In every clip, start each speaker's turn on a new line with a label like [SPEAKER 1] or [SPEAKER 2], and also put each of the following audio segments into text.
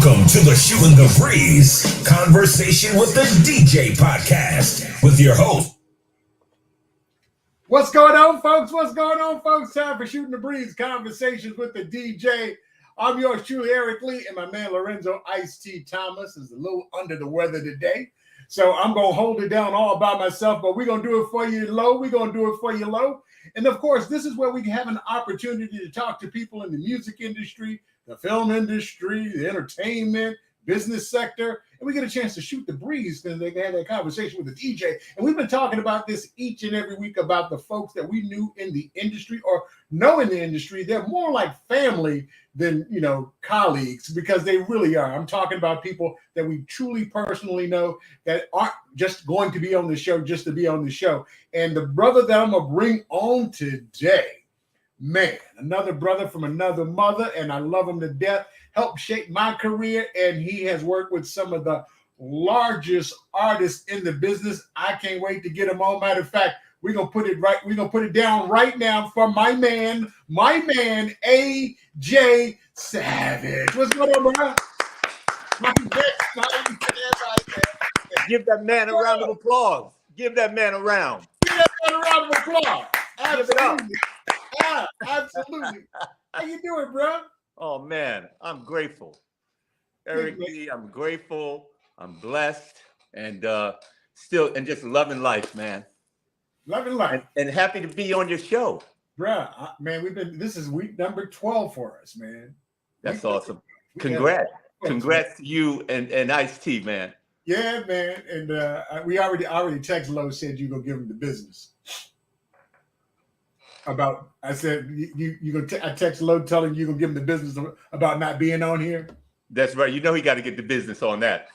[SPEAKER 1] Welcome to the Shooting the Breeze Conversation with the DJ podcast with your host.
[SPEAKER 2] What's going on, folks? What's going on, folks? Time for Shooting the Breeze Conversations with the DJ. I'm yours truly, Eric Lee, and my man Lorenzo Ice-T Thomas is a little under the weather today. So I'm going to hold it down all by myself, but we're going to do it for you low. We're going to do it for you low. And of course, this is where we have an opportunity to talk to people in the music industry, the film industry, the entertainment, business sector, and we get a chance to shoot the breeze because they had that conversation with the DJ. And we've been talking about this each and every week about the folks that we knew in the industry or know in the industry. They're more like family than, colleagues, because they really are. I'm talking about people that we truly personally know that aren't just going to be on the show just to be on the show. And the brother that I'm going to bring on today, man, another brother from another mother, and I love him to death, helped shape my career, and he has worked with some of the largest artists in the business. I can't wait to get him on. Matter of fact, we're gonna put it down right now for my man, AJ Savage. What's going on, bro?
[SPEAKER 3] Give that man a round of applause. Give that man a round.
[SPEAKER 2] Give that man a round of applause.
[SPEAKER 3] Give it up.
[SPEAKER 2] Yeah, absolutely. How you doing, bro?
[SPEAKER 3] Oh man, I'm grateful. Eric Lee, I'm grateful. I'm blessed, and just loving life, man.
[SPEAKER 2] Loving life.
[SPEAKER 3] And happy to be on your show.
[SPEAKER 2] Bruh, man, this is week number 12 for us, man.
[SPEAKER 3] That's awesome. Congrats to you and Ice-T, man.
[SPEAKER 2] Yeah, man. And we already text Lowe, said you're gonna give him the business. I said I text Lowe telling you gonna give him the business about not being on here.
[SPEAKER 3] That's right. You know he got to get the business on that.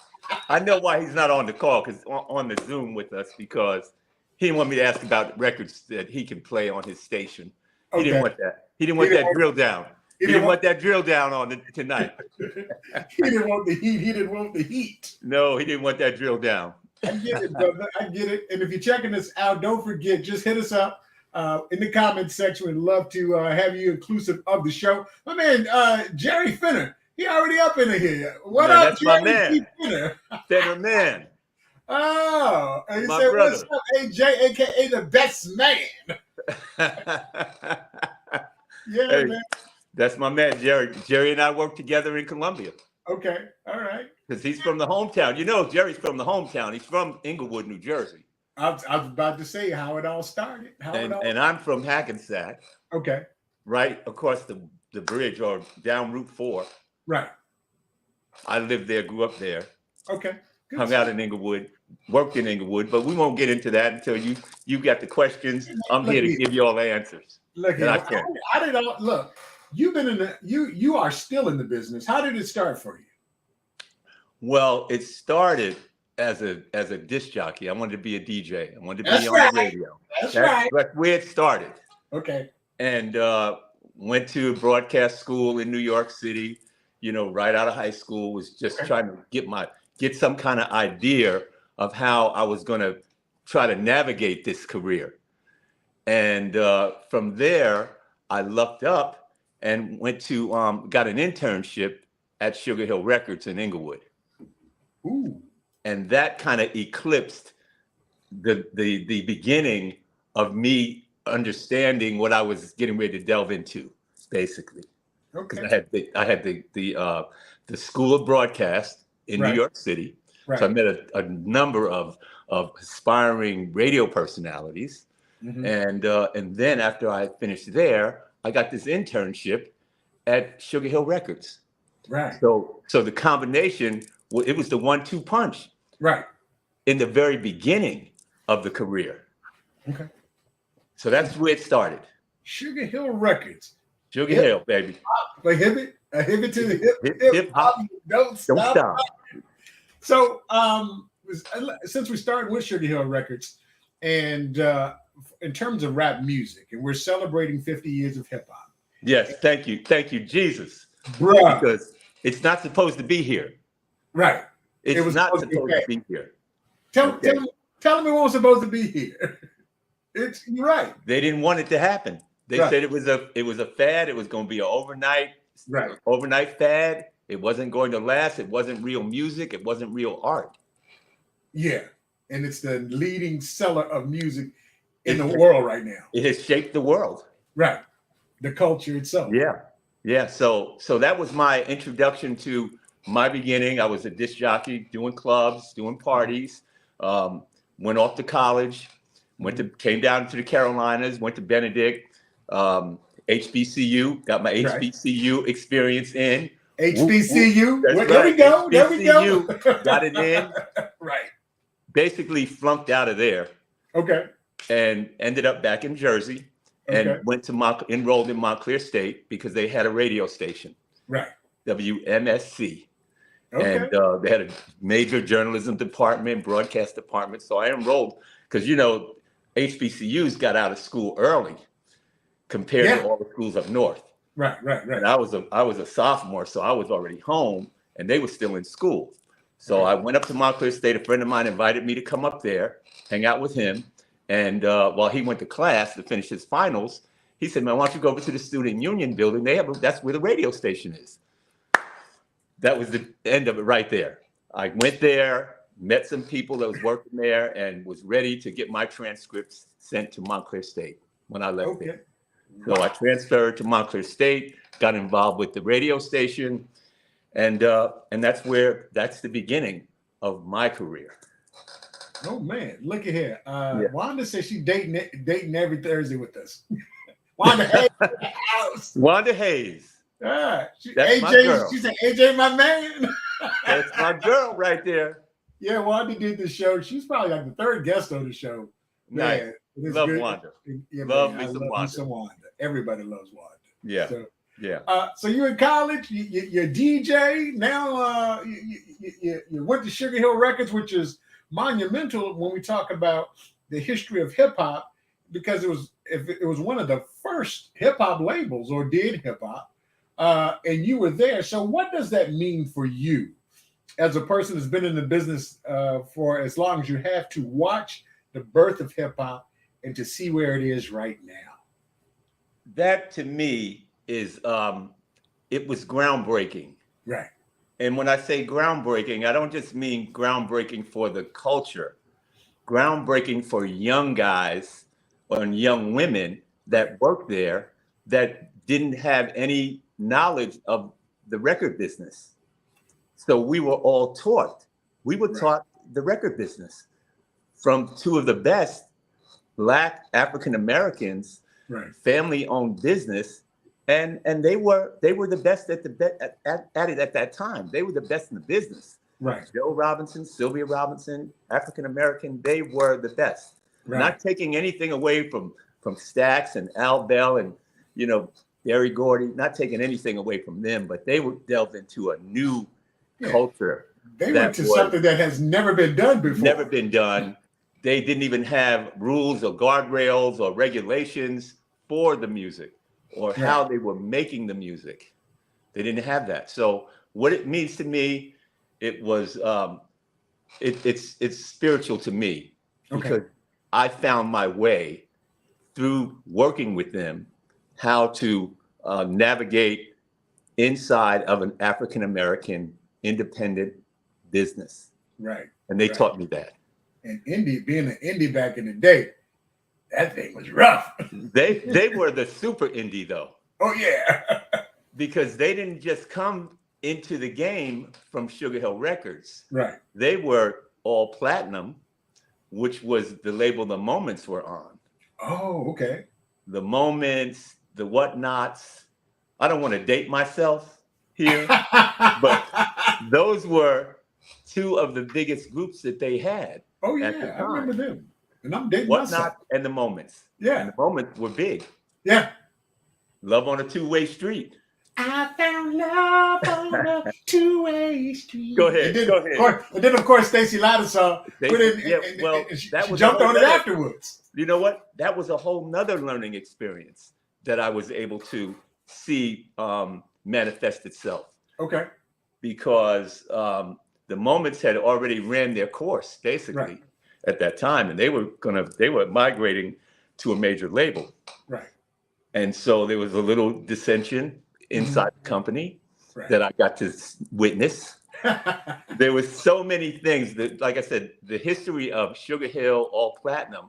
[SPEAKER 3] I know why he's not on the call on the Zoom with us, because he didn't want me to ask about records that he can play on his station. He didn't want that. He didn't want that drill down. He didn't want that drill down on tonight.
[SPEAKER 2] He didn't want the heat. He didn't want the heat.
[SPEAKER 3] No, he didn't want that drill down.
[SPEAKER 2] I get it, brother. I get it. And if you're checking us out, don't forget, just hit us up in the comments section. We'd love to have you inclusive of the show. My man, Jerry Finner, he already up in here. What up,
[SPEAKER 3] that's
[SPEAKER 2] Jerry?
[SPEAKER 3] My man.
[SPEAKER 2] Finner?
[SPEAKER 3] Finner man.
[SPEAKER 2] Oh, and he
[SPEAKER 3] My
[SPEAKER 2] said,
[SPEAKER 3] brother.
[SPEAKER 2] "What's up, AJ, aka the best man?" Yeah,
[SPEAKER 3] Hey,
[SPEAKER 2] man.
[SPEAKER 3] that's my man, Jerry. Jerry and I work together in Columbia.
[SPEAKER 2] Okay, all right.
[SPEAKER 3] Because he's from the hometown. You know, Jerry's from the hometown. He's from Inglewood, New Jersey.
[SPEAKER 2] I was about to say how it all started.
[SPEAKER 3] And I'm from Hackensack.
[SPEAKER 2] Okay.
[SPEAKER 3] Right across the bridge or down Route 4.
[SPEAKER 2] Right.
[SPEAKER 3] I lived there, grew up there.
[SPEAKER 2] Okay. Good
[SPEAKER 3] Hung out in Inglewood, worked in Inglewood, but we won't get into that until you got the questions. I'm here to give you all the answers.
[SPEAKER 2] Look, look, you've been you are still in the business. How did it start for you?
[SPEAKER 3] Well, it started as a disc jockey. I wanted to be a DJ. I wanted to be on the radio.
[SPEAKER 2] That's right.
[SPEAKER 3] That's where it started.
[SPEAKER 2] Okay.
[SPEAKER 3] And went to broadcast school in New York City, right out of high school, was just trying to get some kind of idea of how I was going to try to navigate this career. And from there, I lucked up and went to, got an internship at Sugar Hill Records in Inglewood.
[SPEAKER 2] Ooh.
[SPEAKER 3] And that kind of eclipsed the beginning of me understanding what I was getting ready to delve into, basically.
[SPEAKER 2] Okay.
[SPEAKER 3] Because I had the School of Broadcast in New York City.
[SPEAKER 2] Right.
[SPEAKER 3] So I met a number of aspiring radio personalities. Mm-hmm. And then after I finished there, I got this internship at Sugar Hill Records.
[SPEAKER 2] Right.
[SPEAKER 3] So the combination, it was the 1-2 punch.
[SPEAKER 2] Right.
[SPEAKER 3] In the very beginning of the career.
[SPEAKER 2] Okay.
[SPEAKER 3] So that's where it started.
[SPEAKER 2] Sugar Hill Records.
[SPEAKER 3] Sugar Hill, baby.
[SPEAKER 2] A hip to the hip hop. Don't stop. So, since we started with Sugar Hill Records, and in terms of rap music, and we're celebrating 50 years of hip hop.
[SPEAKER 3] Yes, thank you, Jesus,
[SPEAKER 2] Bruh.
[SPEAKER 3] because it's not supposed to be here.
[SPEAKER 2] Right.
[SPEAKER 3] It's not supposed to be here.
[SPEAKER 2] Tell me it wasn't supposed to be here. You're right.
[SPEAKER 3] They didn't want it to happen. They said it was a fad. It was going to be an overnight
[SPEAKER 2] Right.
[SPEAKER 3] Overnight fad. It wasn't going to last. It wasn't real music. It wasn't real art.
[SPEAKER 2] Yeah. And it's the leading seller of music in the world right now.
[SPEAKER 3] It has shaped the world.
[SPEAKER 2] Right. The culture itself.
[SPEAKER 3] Yeah. Yeah. So that was my introduction to my beginning. I was a disc jockey, doing clubs, doing parties. Went off to college. Came down to the Carolinas. Went to Benedict. HBCU. Got my HBCU experience in.
[SPEAKER 2] HBCU.
[SPEAKER 3] That's
[SPEAKER 2] There
[SPEAKER 3] right.
[SPEAKER 2] we go. There we go.
[SPEAKER 3] HBCU. Got it in.
[SPEAKER 2] Right.
[SPEAKER 3] Basically flunked out of there.
[SPEAKER 2] Okay.
[SPEAKER 3] And ended up back in Jersey. And went to enrolled in Montclair State because they had a radio station.
[SPEAKER 2] Right.
[SPEAKER 3] WMSC.
[SPEAKER 2] Okay.
[SPEAKER 3] And they had a major journalism department, broadcast department. So I enrolled because, HBCUs got out of school early compared to all the schools up north.
[SPEAKER 2] Right.
[SPEAKER 3] And I was a sophomore, so I was already home and they were still in school. So I went up to Montclair State. A friend of mine invited me to come up there, hang out with him. And while he went to class to finish his finals, he said, "Man, why don't you go over to the Student Union building? That's where the radio station is." That was the end of it right there. I went there, met some people that was working there, and was ready to get my transcripts sent to Montclair State when I left there. So I transferred to Montclair State, got involved with the radio station, and that's the beginning of my career.
[SPEAKER 2] Oh man, look at here. Wanda says she's dating every Thursday with us. Wanda Hayes.
[SPEAKER 3] Wanda Hayes.
[SPEAKER 2] That's
[SPEAKER 3] AJ,
[SPEAKER 2] my girl. She said, "AJ, my man."
[SPEAKER 3] That's my girl right there.
[SPEAKER 2] Yeah, Wanda did the show. She's probably like the third guest on the show.
[SPEAKER 3] Nice.
[SPEAKER 2] Man,
[SPEAKER 3] love good. Wanda.
[SPEAKER 2] Yeah,
[SPEAKER 3] love
[SPEAKER 2] man,
[SPEAKER 3] me some Wanda.
[SPEAKER 2] Everybody loves Wanda.
[SPEAKER 3] Yeah.
[SPEAKER 2] So,
[SPEAKER 3] yeah.
[SPEAKER 2] So you're in college. You're DJ now. You went to Sugar Hill Records, which is monumental when we talk about the history of hip hop, because it was one of the first hip hop labels, or did hip hop, and you were there. So what does that mean for you as a person that's been in the business for as long as you have, to watch the birth of hip hop and to see where it is right now?
[SPEAKER 3] That to me is it was groundbreaking.
[SPEAKER 2] Right.
[SPEAKER 3] And when I say groundbreaking, I don't just mean groundbreaking for the culture, groundbreaking for young guys and young women that work there that didn't have any knowledge of the record business. So we were all taught. We were taught the record business from two of the best Black African Americans, family-owned business. And they were the best at it at that time. They were the best in the business.
[SPEAKER 2] Right.
[SPEAKER 3] Joe Robinson, Sylvia Robinson, African American, they were the best. Right. Not taking anything away from Stax and Al Bell and Berry Gordy, not taking anything away from them, but they were delved into a new culture.
[SPEAKER 2] They went to something that has never been done before.
[SPEAKER 3] Never been done. They didn't even have rules or guardrails or regulations for the music, or how they were making the music. They didn't have that. So what it means to me, it was it's spiritual to me, because I found my way through working with them how to navigate inside of an African American independent business.
[SPEAKER 2] Right.
[SPEAKER 3] And they taught me that.
[SPEAKER 2] And being an indie back in the day, that thing was rough.
[SPEAKER 3] They were the super indie though.
[SPEAKER 2] Oh yeah.
[SPEAKER 3] Because they didn't just come into the game from Sugar Hill Records.
[SPEAKER 2] Right.
[SPEAKER 3] They were all platinum, which was the label the Moments were on.
[SPEAKER 2] Oh, okay.
[SPEAKER 3] The Moments, the Whatnots. I don't want to date myself here, but those were two of the biggest groups that they had.
[SPEAKER 2] Oh yeah, I remember them. And I'm dating myself.
[SPEAKER 3] And the Moments.
[SPEAKER 2] Yeah.
[SPEAKER 3] And the Moments were big.
[SPEAKER 2] Yeah.
[SPEAKER 3] Love on a Two-Way Street.
[SPEAKER 2] I found love on a two-way street.
[SPEAKER 3] Go ahead.
[SPEAKER 2] And then, of course, Stacey Lattisaw put in, she jumped on it afterwards.
[SPEAKER 3] You know what? That was a whole nother learning experience that I was able to see manifest itself.
[SPEAKER 2] Okay.
[SPEAKER 3] Because the Moments had already ran their course, basically, at that time. And they were migrating to a major label.
[SPEAKER 2] Right.
[SPEAKER 3] And so there was a little dissension inside the company
[SPEAKER 2] Right.
[SPEAKER 3] that I got to witness. There was so many things that, like I said, the history of Sugar Hill, all platinum,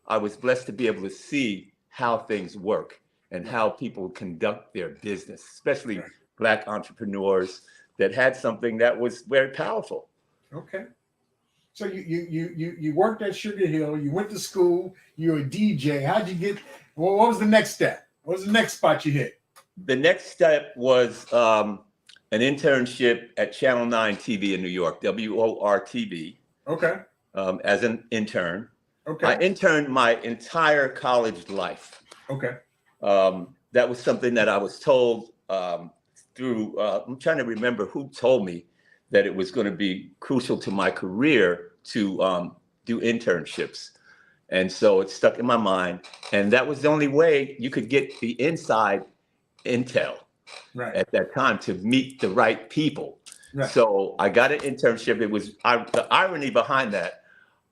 [SPEAKER 3] I was blessed to be able to see how things work and how people conduct their business, especially
[SPEAKER 2] Right.
[SPEAKER 3] Black entrepreneurs that had something that was very powerful.
[SPEAKER 2] Okay. So you worked at Sugar Hill. You went to school. You're a DJ. How'd you get? Well, what was the next step? What was the next spot you hit?
[SPEAKER 3] The next step was an internship at Channel 9 TV in New York, WOR-TV,
[SPEAKER 2] Okay.
[SPEAKER 3] as an intern.
[SPEAKER 2] Okay.
[SPEAKER 3] I interned my entire college life.
[SPEAKER 2] Okay.
[SPEAKER 3] That was something that I was told through, I'm trying to remember who told me that it was going to be crucial to my career to do internships. And so it stuck in my mind. And that was the only way you could get the inside intel at that time, to meet the right people. Right. So I got an internship. It was the irony behind that.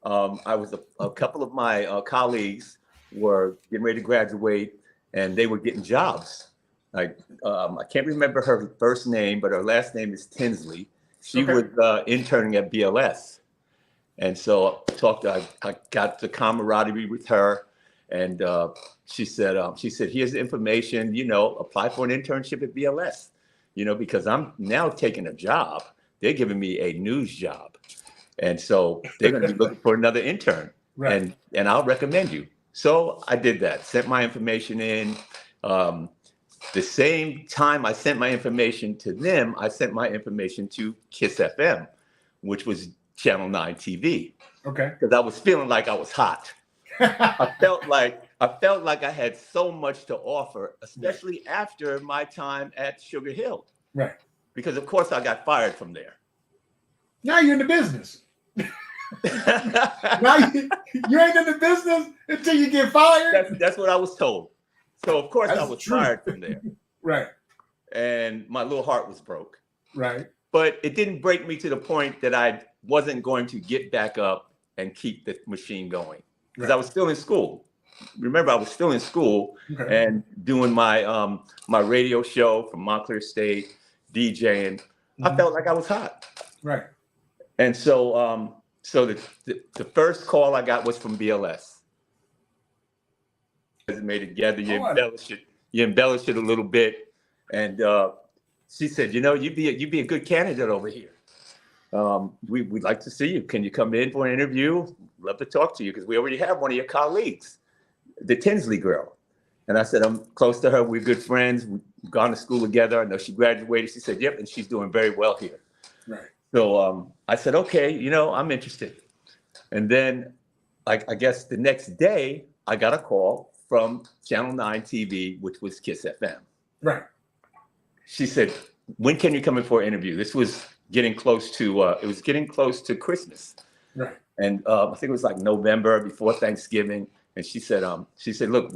[SPEAKER 3] I was a couple of my colleagues were getting ready to graduate, and they were getting jobs. Like I can't remember her first name, but her last name is Tinsley. She was interning at BLS, and so I got the camaraderie with her, and she said, here's the information. Apply for an internship at BLS. Because I'm now taking a job. They're giving me a news job. And so they're going to be looking for another intern. Right. And I'll recommend you. So I did that, sent my information in. The same time I sent my information to them, I sent my information to KISS FM, which was Channel 9 TV. Okay. Because I was feeling like I was hot. I felt like I had so much to offer, especially after my time at Sugar Hill. Right. Because of course I got fired from there.
[SPEAKER 2] Now you're in the business. Now you ain't in the business until you get fired.
[SPEAKER 3] That's what I was told. So of course I was fired from there.
[SPEAKER 2] Right.
[SPEAKER 3] And my little heart was broke.
[SPEAKER 2] Right.
[SPEAKER 3] But it didn't break me to the point that I wasn't going to get back up and keep the machine going. Because I was still in school. Remember, I was still in school and doing my my radio show from Montclair State, DJing. I felt like I was hot. Right. And so so the first call I got was from BLS. Made it together, you embellish it a little bit. And she said, you'd be a good candidate over here. We'd like to see you. Can you come in for an interview? Love to talk to you, because we already have one of your colleagues, the Tinsley girl. And I said, I'm close to her. We're good friends. We've gone to school together. I know she graduated. She said, yep, and she's doing very well here. Right. So I said, okay, I'm interested. And then I guess the next day, I got a call from Channel 9 TV, which was KISS FM. Right. She said, when can you come in for an interview? This was getting close to Christmas. Right. And I think it was like November, before Thanksgiving. And she said, look,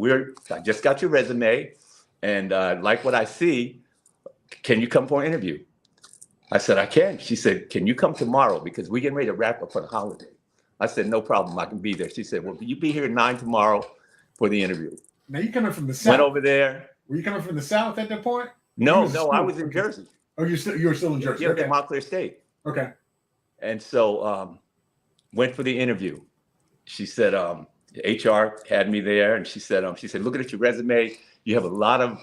[SPEAKER 3] I just got your resume, and like what I see, can you come for an interview? I said, I can. She said, can you come tomorrow? Because we're getting ready to wrap up for the holiday. I said, no problem, I can be there. She said, well, you be here at 9 tomorrow for the interview.
[SPEAKER 2] Now you coming from the South?
[SPEAKER 3] Went over there.
[SPEAKER 2] Were you coming from the South at that point?
[SPEAKER 3] No, I was in Jersey.
[SPEAKER 2] Oh, you were still in Jersey?
[SPEAKER 3] Yeah, okay. Montclair State.
[SPEAKER 2] Okay.
[SPEAKER 3] And so went for the interview. She said, HR had me there, and she said, looking at your resume, you have a lot of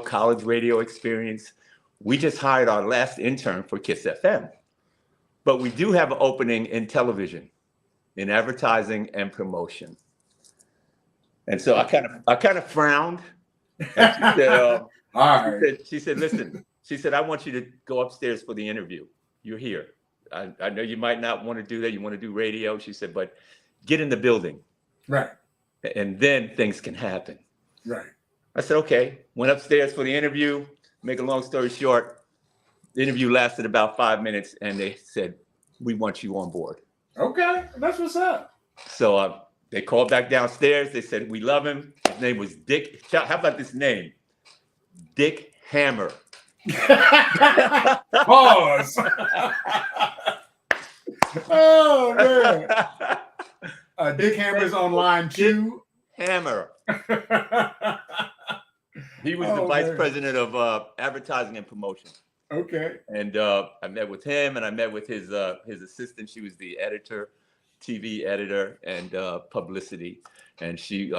[SPEAKER 3] college radio experience. We just hired our last intern for KISS FM, but we do have an opening in television, in advertising and promotion. And so I kind of frowned. And she said, all right. She said, listen, I want you to go upstairs for the interview. You're here. I know you might not want to do that. You want to do radio. She said, but get in the building. Right. And then things can happen. Right. I said, okay. Went upstairs for the interview. Make a long story short, the interview lasted about 5 minutes, and they said, we want you on board. Okay. That's what's up. So they called back downstairs. They said, we love him. His name was Dick. How about this name? Dick Hammer.
[SPEAKER 2] Pause. Oh, man. Dick Hammer's on line 2.
[SPEAKER 3] Hammer. He was the vice president of advertising and promotion.
[SPEAKER 2] Okay.
[SPEAKER 3] And I met with him, and I met with his assistant. She was the editor, TV editor, and publicity. And she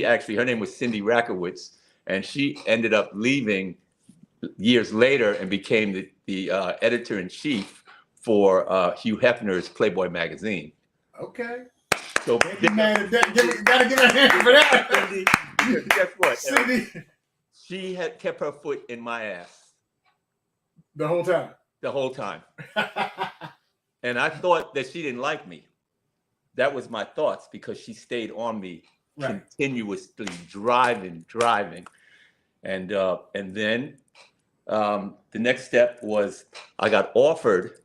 [SPEAKER 3] actually, her name was Cindy Rakowitz, and she ended up leaving years later and became the editor in chief for Hugh Hefner's Playboy magazine.
[SPEAKER 2] Okay.
[SPEAKER 3] So
[SPEAKER 2] gotta give her a hand for that.
[SPEAKER 3] Cindy, guess what?
[SPEAKER 2] Cindy.
[SPEAKER 3] She had kept her foot in my ass
[SPEAKER 2] the whole time.
[SPEAKER 3] The whole time. And I thought that she didn't like me. That was my thoughts, because she stayed on me, right, continuously driving. And then the next step was I got offered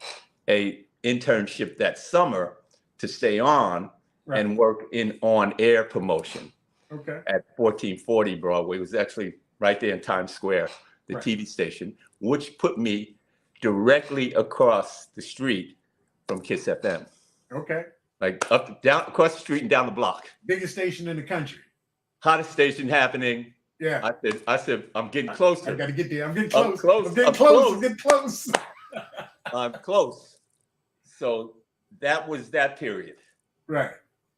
[SPEAKER 3] a internship that summer to stay on, right, and work in on-air promotion.
[SPEAKER 2] Okay.
[SPEAKER 3] At 1440 Broadway. It was actually right there in Times Square, the
[SPEAKER 2] right,
[SPEAKER 3] TV station, which put me directly across the street from Kiss FM.
[SPEAKER 2] Okay.
[SPEAKER 3] Like down across the street and down the block.
[SPEAKER 2] Biggest station in the country.
[SPEAKER 3] Hottest station happening.
[SPEAKER 2] Yeah.
[SPEAKER 3] I said, I'm getting closer.
[SPEAKER 2] I gotta get there. I'm getting close.
[SPEAKER 3] I'm getting
[SPEAKER 2] close.
[SPEAKER 3] I'm close. So that was that period.
[SPEAKER 2] Right.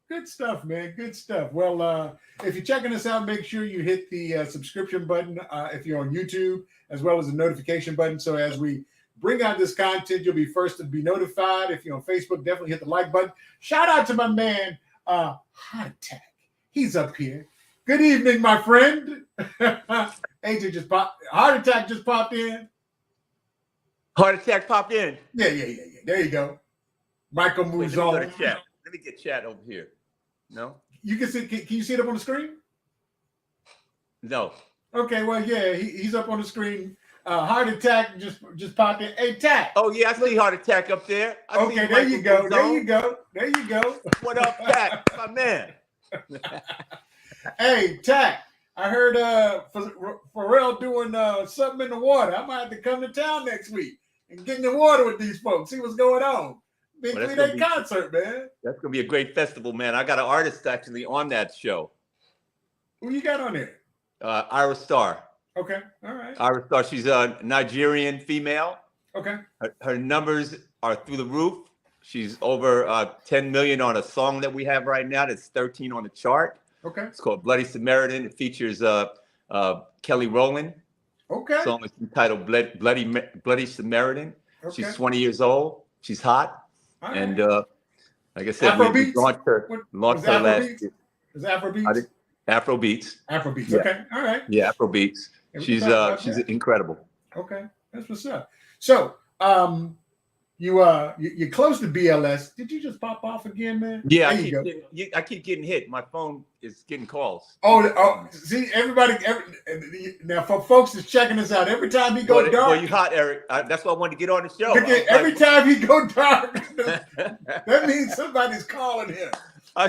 [SPEAKER 2] Good stuff, man. Good stuff. Well, if you're checking us out, make sure you hit the subscription button if you're on YouTube, as well as the notification button. So as we bring out this content, you'll be first to be notified. If you're on Facebook, definitely hit the like button. Shout out to my man, Heart Attack. He's up here. Good evening, my friend. AJ just popped. Heart Attack just popped in.
[SPEAKER 3] Heart Attack popped in.
[SPEAKER 2] Yeah. There you go. Michael moves on.
[SPEAKER 3] Let me get chat over here. No?
[SPEAKER 2] You can see. Can you see it up on the screen?
[SPEAKER 3] No.
[SPEAKER 2] Okay. Well, yeah, he's up on the screen. Heart Attack just popped in. Hey, Tack.
[SPEAKER 3] Oh yeah, I see Heart Attack up there.
[SPEAKER 2] Okay, there you go. There you go.
[SPEAKER 3] What up, Tack? My man.
[SPEAKER 2] Hey, Tack. I heard Pharrell doing something in the water. I might have to come to town next week and get in the water with these folks. See what's going on. Big 3-day concert, man.
[SPEAKER 3] That's gonna be a great festival, man. I got an artist actually on that show.
[SPEAKER 2] Who you got on there?
[SPEAKER 3] Ira Star.
[SPEAKER 2] Okay, all right.
[SPEAKER 3] Ira Star. She's a Nigerian female.
[SPEAKER 2] Okay.
[SPEAKER 3] Her numbers are through the roof. She's over 10 million on a song that we have right now. That's 13 on the chart.
[SPEAKER 2] Okay.
[SPEAKER 3] It's called Bloody Samaritan. It features Kelly Rowland.
[SPEAKER 2] Okay.
[SPEAKER 3] The song is entitled Bloody Samaritan.
[SPEAKER 2] Okay.
[SPEAKER 3] She's 20 years old. She's hot.
[SPEAKER 2] All
[SPEAKER 3] and
[SPEAKER 2] right.
[SPEAKER 3] like I said, we launched her last year.
[SPEAKER 2] Is Afrobeats?
[SPEAKER 3] Afrobeats.
[SPEAKER 2] Afrobeats.
[SPEAKER 3] Yeah.
[SPEAKER 2] Okay. All right.
[SPEAKER 3] Yeah, Afrobeats. She's incredible.
[SPEAKER 2] Okay, that's what's up. So, you're close to BLS. Did you just pop off again, man?
[SPEAKER 3] Yeah, I keep getting hit. My phone is getting calls.
[SPEAKER 2] Oh, see, everybody. Now, for folks that's checking us out, every time he go dark.
[SPEAKER 3] Well, you hot, Eric. That's why I wanted to get on the show.
[SPEAKER 2] Every time he go dark, that means somebody's calling him.
[SPEAKER 3] I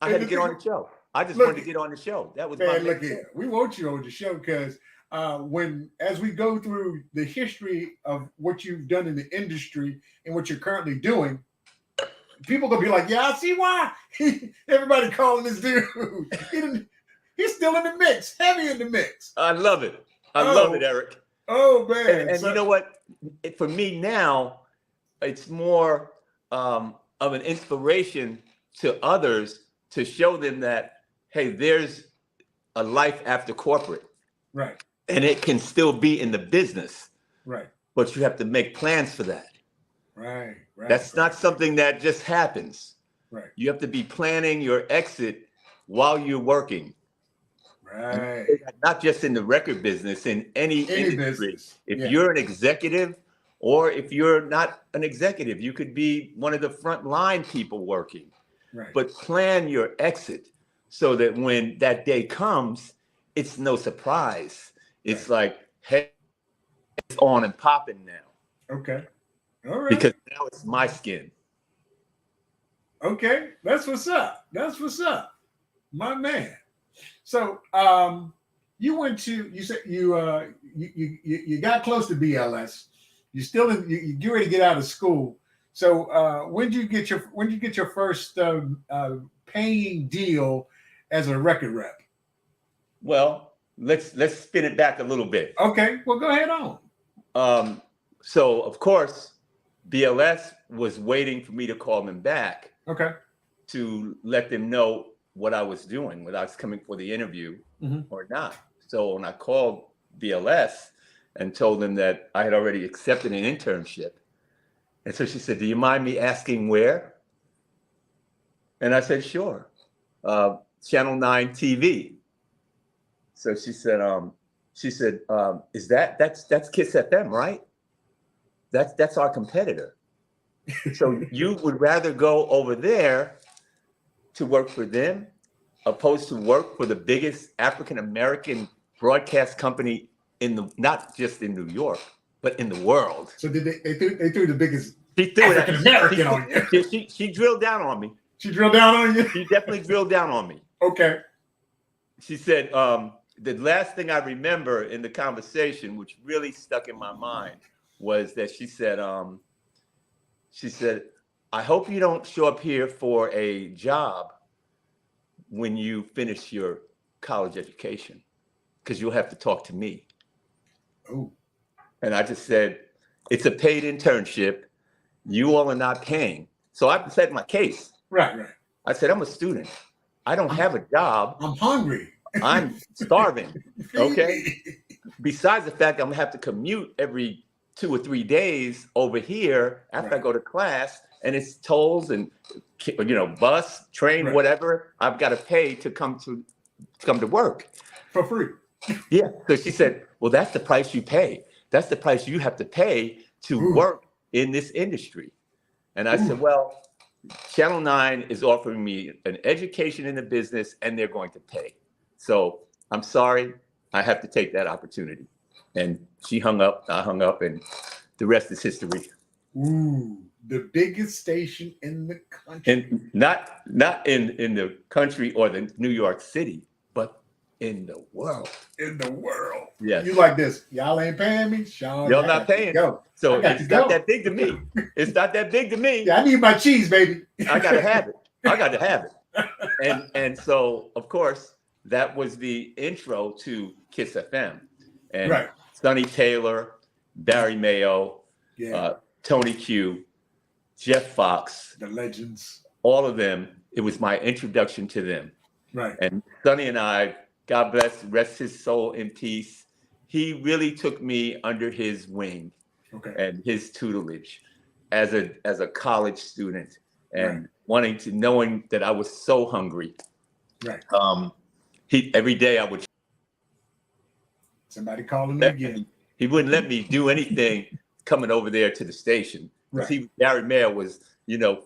[SPEAKER 3] had to get on the show. I just wanted to get on the show. That was my
[SPEAKER 2] look here. We want you on the show because as we go through the history of what you've done in the industry and what you're currently doing, people gonna be like, "Yeah, I see why." Everybody calling this dude. He's still in the mix, heavy in the mix.
[SPEAKER 3] I love it. I love it, Eric.
[SPEAKER 2] Oh man!
[SPEAKER 3] And you know what? For me now, it's more of an inspiration to others to show them that, hey, there's a life after corporate.
[SPEAKER 2] Right.
[SPEAKER 3] And it can still be in the business.
[SPEAKER 2] Right.
[SPEAKER 3] But you have to make plans for that.
[SPEAKER 2] Right.
[SPEAKER 3] That's not something that just happens.
[SPEAKER 2] Right.
[SPEAKER 3] You have to be planning your exit while you're working.
[SPEAKER 2] Right.
[SPEAKER 3] Not just in the record business, in any industry.
[SPEAKER 2] Business.
[SPEAKER 3] If you're an executive, or if you're not an executive, you could be one of the front line people working.
[SPEAKER 2] Right.
[SPEAKER 3] But plan your exit so that when that day comes, it's no surprise. It's like, hey, it's on and popping now.
[SPEAKER 2] Okay. All right.
[SPEAKER 3] Because now it's my skin.
[SPEAKER 2] Okay. That's what's up. My man. So you said you got close to BLS. You still you get ready to get out of school. So when did you get your first paying deal as a record rep?
[SPEAKER 3] Well, let's spin it back a little bit.
[SPEAKER 2] Okay, well, go ahead on.
[SPEAKER 3] So of course, BLS was waiting for me to call them back.
[SPEAKER 2] Okay.
[SPEAKER 3] To let them know what I was doing, whether I was coming for the interview or not. So when I called BLS and told them that I had already accepted an internship, and so she said, "Do you mind me asking where?" And I said, "Sure, Channel 9 TV." So she said, "Is that's Kiss FM, right? That's our competitor. So you would rather go over there to work for them, opposed to work for the biggest African-American broadcast company not just in New York, but in the world."
[SPEAKER 2] So did they threw the biggest
[SPEAKER 3] African-American
[SPEAKER 2] on you?
[SPEAKER 3] She drilled down on me.
[SPEAKER 2] She drilled down on you?
[SPEAKER 3] She definitely drilled down on me.
[SPEAKER 2] Okay.
[SPEAKER 3] She said, the last thing I remember in the conversation, which really stuck in my mind, was that she said, "I hope you don't show up here for a job when you finish your college education, because you'll have to talk to me."
[SPEAKER 2] Oh.
[SPEAKER 3] And I just said, "It's a paid internship. You all are not paying." So I said my case.
[SPEAKER 2] Right.
[SPEAKER 3] I said, "I'm a student. I don't have a job.
[SPEAKER 2] I'm hungry.
[SPEAKER 3] I'm starving." Okay. Besides the fact I'm gonna have to commute every 2 or 3 days over here after I go to class, and it's tolls and bus, train, whatever I've got to pay to come to work
[SPEAKER 2] for free.
[SPEAKER 3] Yeah. So she said, "Well, that's the price you pay. That's the price you have to pay to work in this industry." And I said, "Well, Channel 9 is offering me an education in the business, and they're going to pay. So I'm sorry, I have to take that opportunity." And she hung up, I hung up, and the rest is history.
[SPEAKER 2] Ooh, the biggest station in the country.
[SPEAKER 3] And not in the country or the New York City, but in the world.
[SPEAKER 2] In the world.
[SPEAKER 3] Yes.
[SPEAKER 2] You like this? Y'all ain't paying me? Sean,
[SPEAKER 3] y'all not paying. So it's not that big to me. It's not that big to me.
[SPEAKER 2] Yeah, I need my cheese, baby.
[SPEAKER 3] I got to have it. I got to have it. And so, of course, that was the intro to Kiss FM. And Sonny Taylor, Barry Mayo, Tony Q, Jeff Fox.
[SPEAKER 2] The legends.
[SPEAKER 3] All of them. It was my introduction to them.
[SPEAKER 2] Right.
[SPEAKER 3] And Sonny and I, God bless, rest his soul in peace, he really took me under his wing and his tutelage as a college student, and knowing that I was so hungry.
[SPEAKER 2] Right.
[SPEAKER 3] Every day I would.
[SPEAKER 2] Somebody calling me again.
[SPEAKER 3] He wouldn't let me do anything coming over there to the station. Right. Barry Mayer was,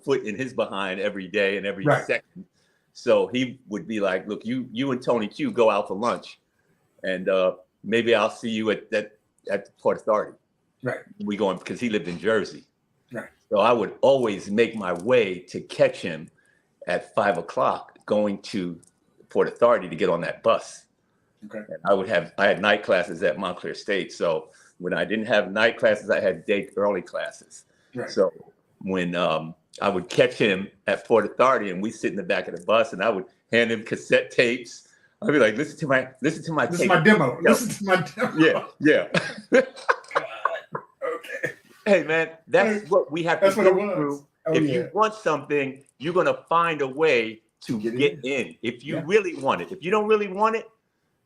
[SPEAKER 3] foot in his behind every day and every second. So he would be like, "Look, you and Tony Q go out for lunch, and maybe I'll see you at the Port Authority."
[SPEAKER 2] Right.
[SPEAKER 3] We going, because he lived in Jersey.
[SPEAKER 2] Right.
[SPEAKER 3] So I would always make my way to catch him at 5 o'clock going to Port Authority to get on that bus.
[SPEAKER 2] Okay.
[SPEAKER 3] And I had night classes at Montclair State. So when I didn't have night classes, I had early classes. Right. So when I would catch him at Port Authority, and we sit in the back of the bus, and I would hand him cassette tapes. I'd be like, listen to my tape. This is my demo.
[SPEAKER 2] Listen to my demo.
[SPEAKER 3] Yeah.
[SPEAKER 2] Okay.
[SPEAKER 3] Hey man, that's what we have to go through. If you want something, you're gonna find a way to get in. If you really want it. If you don't really want it,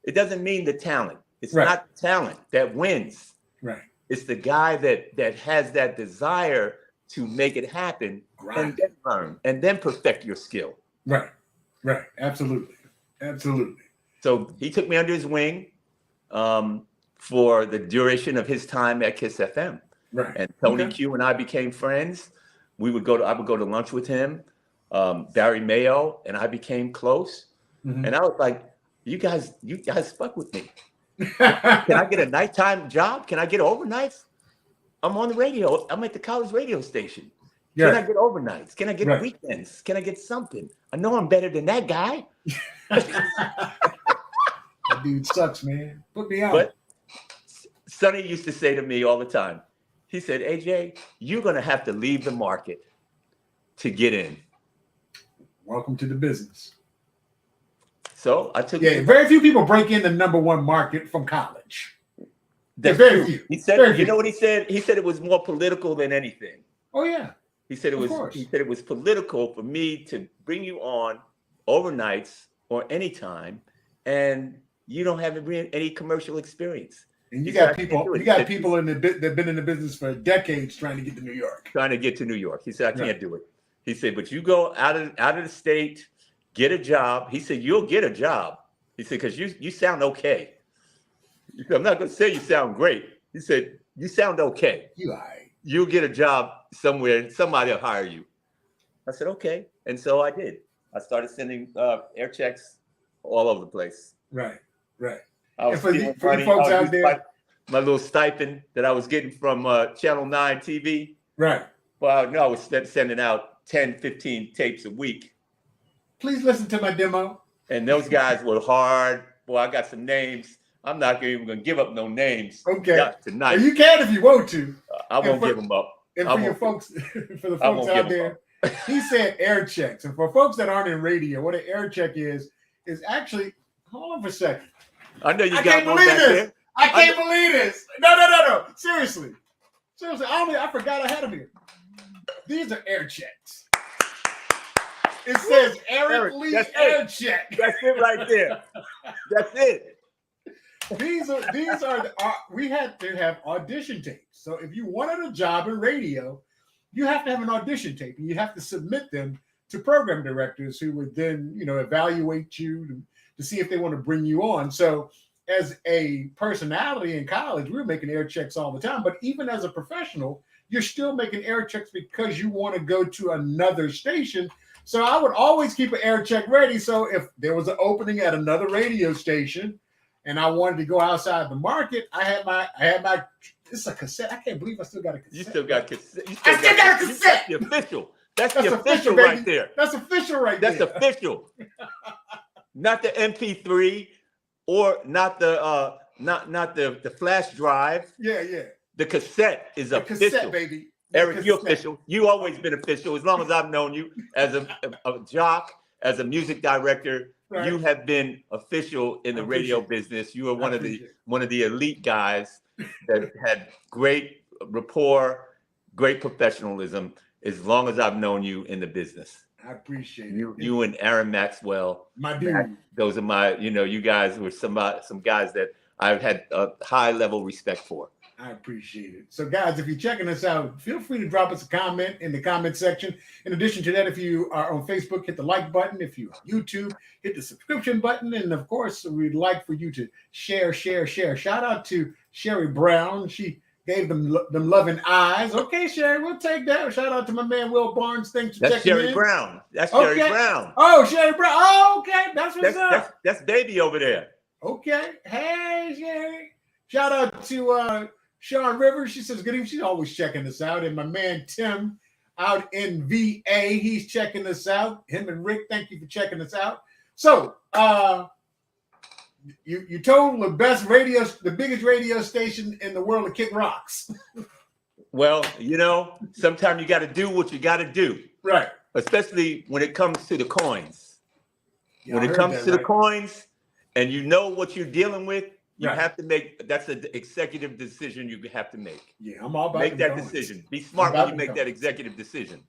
[SPEAKER 3] it doesn't mean the talent. It's not the talent that wins.
[SPEAKER 2] Right.
[SPEAKER 3] It's the guy that has that desire to make it happen and then learn and then perfect your skill.
[SPEAKER 2] Right. Absolutely.
[SPEAKER 3] So he took me under his wing for the duration of his time at Kiss FM.
[SPEAKER 2] Right.
[SPEAKER 3] And Tony Q and I became friends. I would go to lunch with him. Barry Mayo and I became close. Mm-hmm. And I was like, you guys fuck with me. Can I get a nighttime job? Can I get overnights? I'm on the radio. I'm at the college radio station. Can I get overnights? Can I get weekends? Can I get something? I know I'm better than that guy.
[SPEAKER 2] That dude sucks, man. Put me out.
[SPEAKER 3] But Sonny used to say to me all the time, he said, "AJ, you're going to have to leave the market to get in."
[SPEAKER 2] Welcome to the business.
[SPEAKER 3] So I took
[SPEAKER 2] Yeah, very few people break in the number one market from college.
[SPEAKER 3] That's
[SPEAKER 2] very
[SPEAKER 3] true.
[SPEAKER 2] few.
[SPEAKER 3] He said,
[SPEAKER 2] Very
[SPEAKER 3] you
[SPEAKER 2] few.
[SPEAKER 3] know what he said? He said it was more political than anything.
[SPEAKER 2] Oh yeah.
[SPEAKER 3] He said
[SPEAKER 2] Of course.
[SPEAKER 3] he said it was political for me to bring you on overnights or anytime, and you don't have any commercial experience.
[SPEAKER 2] And you
[SPEAKER 3] He said,
[SPEAKER 2] got
[SPEAKER 3] "I can't
[SPEAKER 2] people,
[SPEAKER 3] do it."
[SPEAKER 2] you
[SPEAKER 3] He
[SPEAKER 2] got
[SPEAKER 3] said,
[SPEAKER 2] people in the that've been in the business for decades trying to get to New York.
[SPEAKER 3] trying to get to New York. He said, I
[SPEAKER 2] Right.
[SPEAKER 3] can't do it. He said, but you go out of the state, get a job. He said, you'll get a job. He said, because you sound okay. He said, I'm not going to say you sound great. He said, you sound okay.
[SPEAKER 2] You all right.
[SPEAKER 3] You'll get a job somewhere. Somebody will hire you. I said, okay. And so I did. I started sending air checks all over the place.
[SPEAKER 2] Right.
[SPEAKER 3] I was
[SPEAKER 2] And for
[SPEAKER 3] stealing
[SPEAKER 2] you
[SPEAKER 3] money.
[SPEAKER 2] folks
[SPEAKER 3] I was
[SPEAKER 2] out
[SPEAKER 3] using
[SPEAKER 2] there,
[SPEAKER 3] my little stipend that I was getting from Channel 9 TV.
[SPEAKER 2] right.
[SPEAKER 3] Well, no, I was sending out 10, 15 tapes a week.
[SPEAKER 2] Please listen to my demo.
[SPEAKER 3] And those guys were hard. Boy, I got some names. I'm not even going to give up no names.
[SPEAKER 2] Okay.
[SPEAKER 3] Tonight.
[SPEAKER 2] Well, you can if you want to.
[SPEAKER 3] I won't give them up.
[SPEAKER 2] And for your folks, for the folks out there, he said air checks. And for folks that aren't in radio, what an air check is actually, hold on for a second.
[SPEAKER 3] I know you
[SPEAKER 2] I
[SPEAKER 3] got
[SPEAKER 2] can't
[SPEAKER 3] one
[SPEAKER 2] believe
[SPEAKER 3] back
[SPEAKER 2] this.
[SPEAKER 3] there.
[SPEAKER 2] I can't believe this. No. Seriously. I forgot I had them here. These are air checks. It says Eric Lee air check.
[SPEAKER 3] That's it right there. That's it.
[SPEAKER 2] These are we had to have audition tapes. So if you wanted a job in radio, you have to have an audition tape, and you have to submit them to program directors who would then, evaluate you to see if they want to bring you on. So as a personality in college, we were making air checks all the time. But even as a professional, you're still making air checks because you want to go to another station. So I would always keep an air check ready. So if there was an opening at another radio station and I wanted to go outside the market, I had my it's a cassette. I can't believe I still got a cassette.
[SPEAKER 3] You still got cassette.
[SPEAKER 2] I still got a cassette.
[SPEAKER 3] That's the official. That's the official
[SPEAKER 2] baby.
[SPEAKER 3] right there.
[SPEAKER 2] That's official right
[SPEAKER 3] That's
[SPEAKER 2] there.
[SPEAKER 3] official. Not the MP3 or not the not the flash drive.
[SPEAKER 2] Yeah.
[SPEAKER 3] The cassette is
[SPEAKER 2] The
[SPEAKER 3] official.
[SPEAKER 2] cassette, baby.
[SPEAKER 3] Eric, you're official. You always been official. As long as I've known you as a jock, as a music director,
[SPEAKER 2] Right.
[SPEAKER 3] you have been official in the radio business. You are one of the elite guys that had great rapport, great professionalism. As long as I've known you in the business,
[SPEAKER 2] I appreciate it.
[SPEAKER 3] You and Aaron Maxwell,
[SPEAKER 2] My dude.
[SPEAKER 3] those are my. You guys were some guys that I've had a high level respect for.
[SPEAKER 2] I appreciate it. So, guys, if you're checking us out, feel free to drop us a comment in the comment section. In addition to that, if you are on Facebook, hit the like button. If you're on YouTube, hit the subscription button. And, of course, we'd like for you to share. Shout out to Sherry Brown. She gave them loving eyes. Okay, Sherry, we'll take that. Shout out to my man, Will Barnes. Thanks for checking
[SPEAKER 3] Sherry
[SPEAKER 2] in.
[SPEAKER 3] Brown. That's Sherry Brown.
[SPEAKER 2] Oh, Sherry Brown. Oh, okay. That's what's up.
[SPEAKER 3] That's baby over there.
[SPEAKER 2] Okay. Hey, Sherry. Shout out to Sean Rivers. She says good evening. She's always checking us out. And my man Tim out in VA, he's checking us out. Him and Rick, thank you for checking us out. So you told the biggest radio station in the world to kick rocks.
[SPEAKER 3] Well, sometimes you got to do what you got to do.
[SPEAKER 2] Right.
[SPEAKER 3] Especially when it comes to the coins.
[SPEAKER 2] Yeah,
[SPEAKER 3] when it comes to the coins and you know what you're dealing with, you have to make, that's an executive decision you have to make.
[SPEAKER 2] Yeah, I'm all about
[SPEAKER 3] make that
[SPEAKER 2] coins.
[SPEAKER 3] decision. Be smart when you make that executive decision.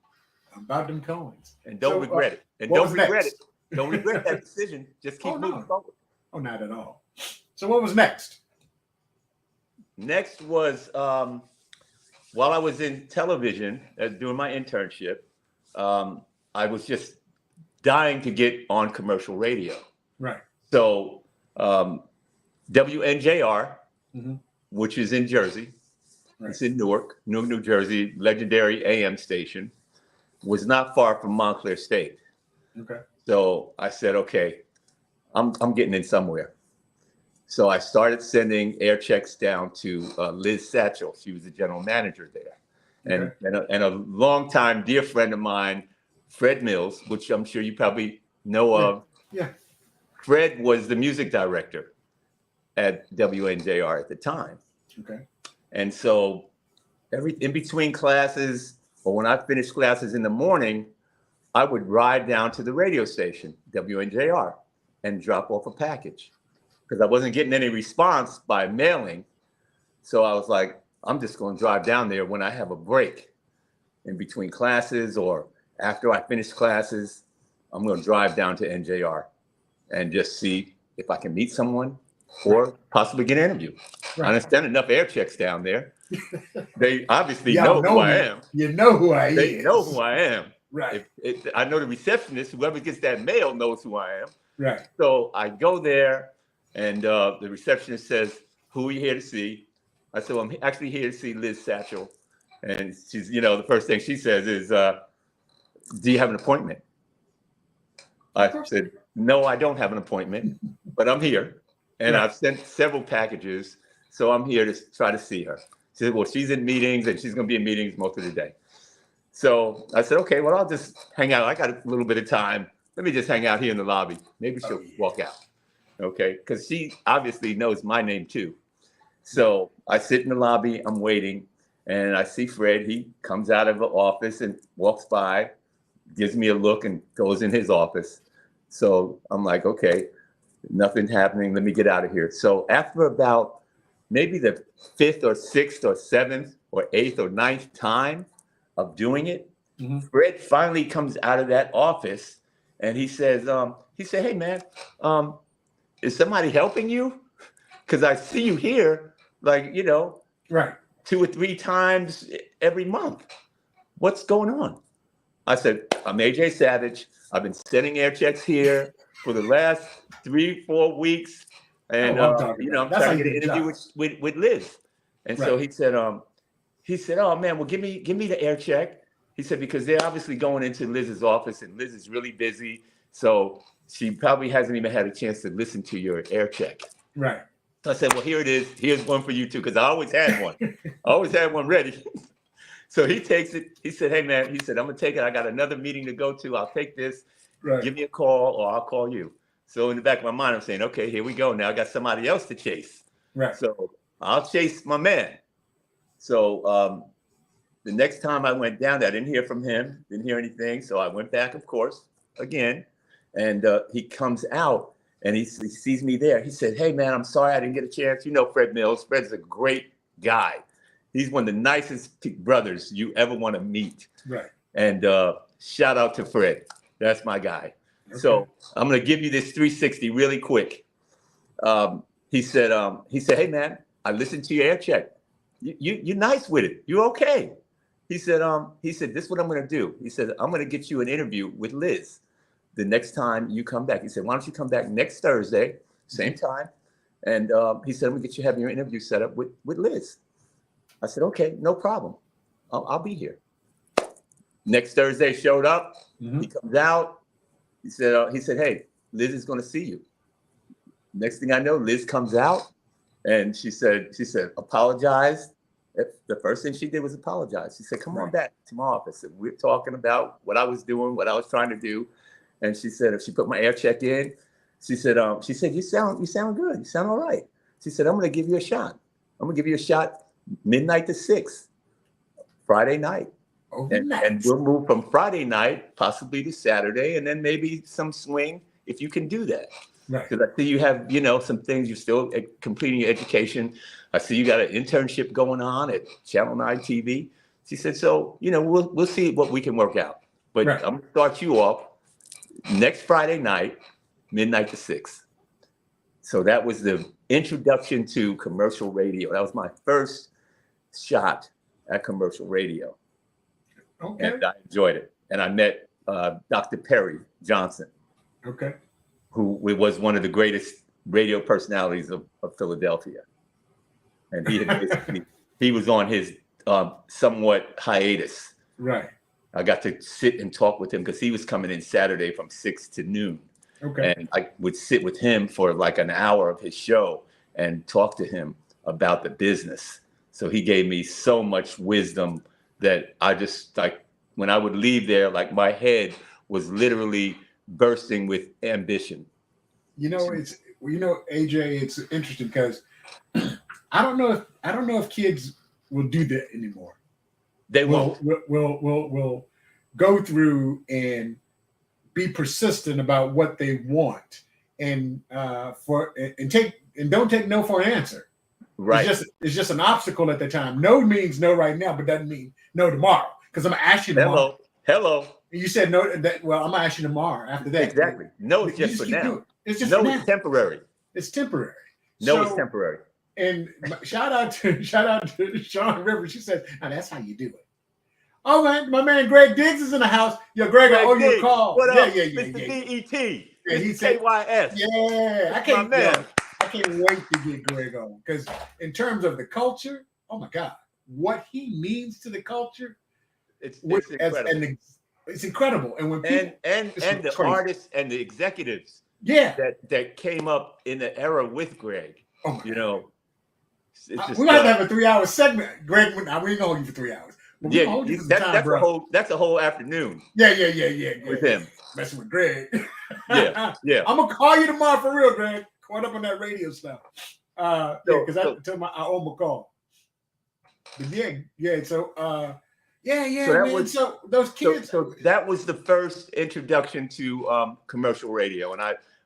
[SPEAKER 2] I'm about them coins.
[SPEAKER 3] And don't regret it. And don't regret it. Don't regret that decision. Just keep moving forward.
[SPEAKER 2] Oh, not at all. So what was next?
[SPEAKER 3] Next was while I was in television doing my internship, I was just dying to get on commercial radio.
[SPEAKER 2] Right.
[SPEAKER 3] So WNJR, which is in Jersey, it's in Newark, New Jersey, legendary AM station, was not far from Montclair State.
[SPEAKER 2] Okay.
[SPEAKER 3] So I said, okay, I'm getting in somewhere. So I started sending air checks down to Liz Satchel. She was the general manager there. And a longtime dear friend of mine, Fred Mills, which I'm sure you probably know of.
[SPEAKER 2] Yeah.
[SPEAKER 3] Fred was the music director at WNJR at the time.
[SPEAKER 2] Okay.
[SPEAKER 3] And so in between classes, or when I finished classes in the morning, I would ride down to the radio station, WNJR, and drop off a package because I wasn't getting any response by mailing. So I was like, I'm just going to drive down there when I have a break in between classes or after I finish classes. I'm going to drive down to NJR and just see if I can meet someone or possibly get an interview.
[SPEAKER 2] Right.
[SPEAKER 3] I understand enough air checks down there. They obviously
[SPEAKER 2] Y'all
[SPEAKER 3] know who I
[SPEAKER 2] me.
[SPEAKER 3] am.
[SPEAKER 2] You know who I
[SPEAKER 3] They
[SPEAKER 2] is.
[SPEAKER 3] know who I am.
[SPEAKER 2] Right.
[SPEAKER 3] I know the receptionist, whoever gets that mail knows who I am.
[SPEAKER 2] Right.
[SPEAKER 3] So I go there and the receptionist says, who are you here to see? I said, well, I'm actually here to see Liz Satchel. And she's, the first thing she says is, do you have an appointment? I said, no, I don't have an appointment, but I'm here. And I've sent several packages. So I'm here to try to see her. She said, well, she's in meetings and she's going to be in meetings most of the day. So I said, okay, well, I'll just hang out. I got a little bit of time. Let me just hang out here in the lobby. Maybe she'll walk out. Okay. Because she obviously knows my name too. So I sit in the lobby, I'm waiting, and I see Fred. He comes out of the office and walks by, gives me a look and goes in his office. So I'm like, okay, nothing's happening. Let me get out of here. So after about maybe the 5th or 6th or 7th or 8th or 9th time of doing it, Fred finally comes out of that office and he says, hey man, is somebody helping you? Because I see you here, like, 2 or 3 times every month. What's going on? I said, I'm AJ Savage. I've been sending air checks here for the last 3-4 weeks. And, I'm trying to get an interview with Liz. And so he said, oh man, well, give me the air check. He said, because they're obviously going into Liz's office and Liz is really busy. So she probably hasn't even had a chance to listen to your air check.
[SPEAKER 2] Right.
[SPEAKER 3] So I said, well, here it is. Here's one for you too, because I always had one. I always had one ready. So he takes it. He said, hey, man, I'm going to take it. I got another meeting to go to. I'll take this. Right. Give me a call or I'll call you. So in the back of my mind, I'm saying, okay, here we go. Now I got somebody else to chase.
[SPEAKER 2] Right.
[SPEAKER 3] So I'll chase my man. So the next time I went down there, I didn't hear from him, didn't hear anything. So I went back, of course, again. And he comes out. And he sees me there. He said, hey, man, I'm sorry I didn't get a chance. You know Fred Mills. Fred's a great guy. He's one of the nicest brothers you ever want to meet. Right. And shout out to Fred. That's my guy. Okay. So I'm going to give you this 360 really quick. He said, hey, man, I listened to your air check. You're nice with it. You're okay. He said, this is what I'm going to do. He said, I'm going to get you an interview with Liz. The next time you come back, he said, why don't you come back next Thursday, same time? And he said, I'm gonna have your interview set up with Liz. I said, okay, no problem. I'll be here. Next Thursday showed up. He comes out. He said, hey, Liz is gonna see you. Next thing I know, Liz comes out and she said, apologize. The first thing she did was apologize. She said, come on back to my office. And we're talking about what I was doing, what I was trying to do. And she said, if she put my air check in, she said, you sound good. You sound all right. She said, I'm going to give you a shot. I'm going to give you a shot midnight to 6, Friday night. And we'll move from Friday night possibly to Saturday and then maybe some swing if you can do that. Right. Because I see you have, some things you're still completing your education. I see you got an internship going on at Channel 9 TV. She said, so, we'll see what we can work out. But I'm going to start you off next Friday night, midnight to 6. So that was the introduction to commercial radio. That was my first shot at commercial radio. Okay. And I enjoyed it. And I met Dr. Perry Johnson. Okay. Who was one of the greatest radio personalities of Philadelphia. And he was on his somewhat hiatus. Right. I got to sit and talk with him because he was coming in Saturday from 6 to noon. Okay. And I would sit with him for like an hour of his show and talk to him about the business. So he gave me so much wisdom that I just, like, when I would leave there, like my head was literally bursting with ambition.
[SPEAKER 2] AJ, it's interesting because I don't know if kids will do that anymore.
[SPEAKER 3] They won't.
[SPEAKER 2] Will go through and be persistent about what they want and don't take no for an answer.
[SPEAKER 3] Right.
[SPEAKER 2] It's just an obstacle at the time. No means no right now, but doesn't mean no tomorrow. Because I'm gonna ask you tomorrow.
[SPEAKER 3] Hello.
[SPEAKER 2] And you said no. Well, I'm gonna ask you tomorrow. After that,
[SPEAKER 3] Exactly. No, it's just for now.
[SPEAKER 2] It's just
[SPEAKER 3] no,
[SPEAKER 2] for now.
[SPEAKER 3] It's temporary.
[SPEAKER 2] It's temporary.
[SPEAKER 3] No, it's temporary.
[SPEAKER 2] And shout out to Sean Rivers. She said, "Now that's how you do it." Oh man, my man Greg Diggs is in the house. Yo, Greg, I owe you a call.
[SPEAKER 3] What up?
[SPEAKER 2] Yeah.
[SPEAKER 3] Mr. DET.
[SPEAKER 2] Yeah,
[SPEAKER 3] he said KYS.
[SPEAKER 2] Yeah, I can't.
[SPEAKER 3] My man.
[SPEAKER 2] I can't wait to get Greg on because in terms of the culture, oh my God, what he means to the culture, it's incredible. It's incredible. And when people,
[SPEAKER 3] and the crazy. Artists and the executives, that came up in the era with Greg, you know,
[SPEAKER 2] we're gonna have to have a 3-hour segment. Greg, we ain't gonna hold you for 3 hours.
[SPEAKER 3] That's a whole afternoon.
[SPEAKER 2] Yeah.
[SPEAKER 3] With him
[SPEAKER 2] messing with Greg.
[SPEAKER 3] Yeah.
[SPEAKER 2] I'm gonna call you tomorrow for real, Greg. Caught up on that radio stuff. Because I told I owe him a call. But so those kids.
[SPEAKER 3] So that was the first introduction to commercial radio, and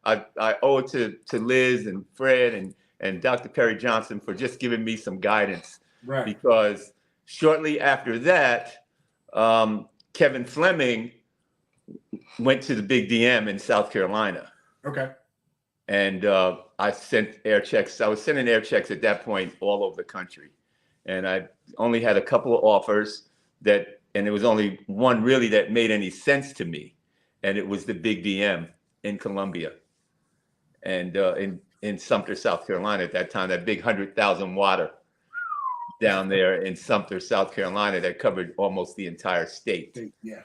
[SPEAKER 3] I owe it to Liz and Fred and Dr. Perry Johnson for just giving me some guidance.
[SPEAKER 2] Right.
[SPEAKER 3] Because shortly after that, Kevin Fleming went to the Big DM in South Carolina.
[SPEAKER 2] Okay.
[SPEAKER 3] And I sent air checks. I was sending air checks at that point all over the country. And I only had a couple of offers and there was only one really that made any sense to me. And it was the Big DM in Columbia and in Sumter, South Carolina at that time, that big 100,000 watt down there in Sumter, South Carolina, that covered almost the entire state.
[SPEAKER 2] Yeah.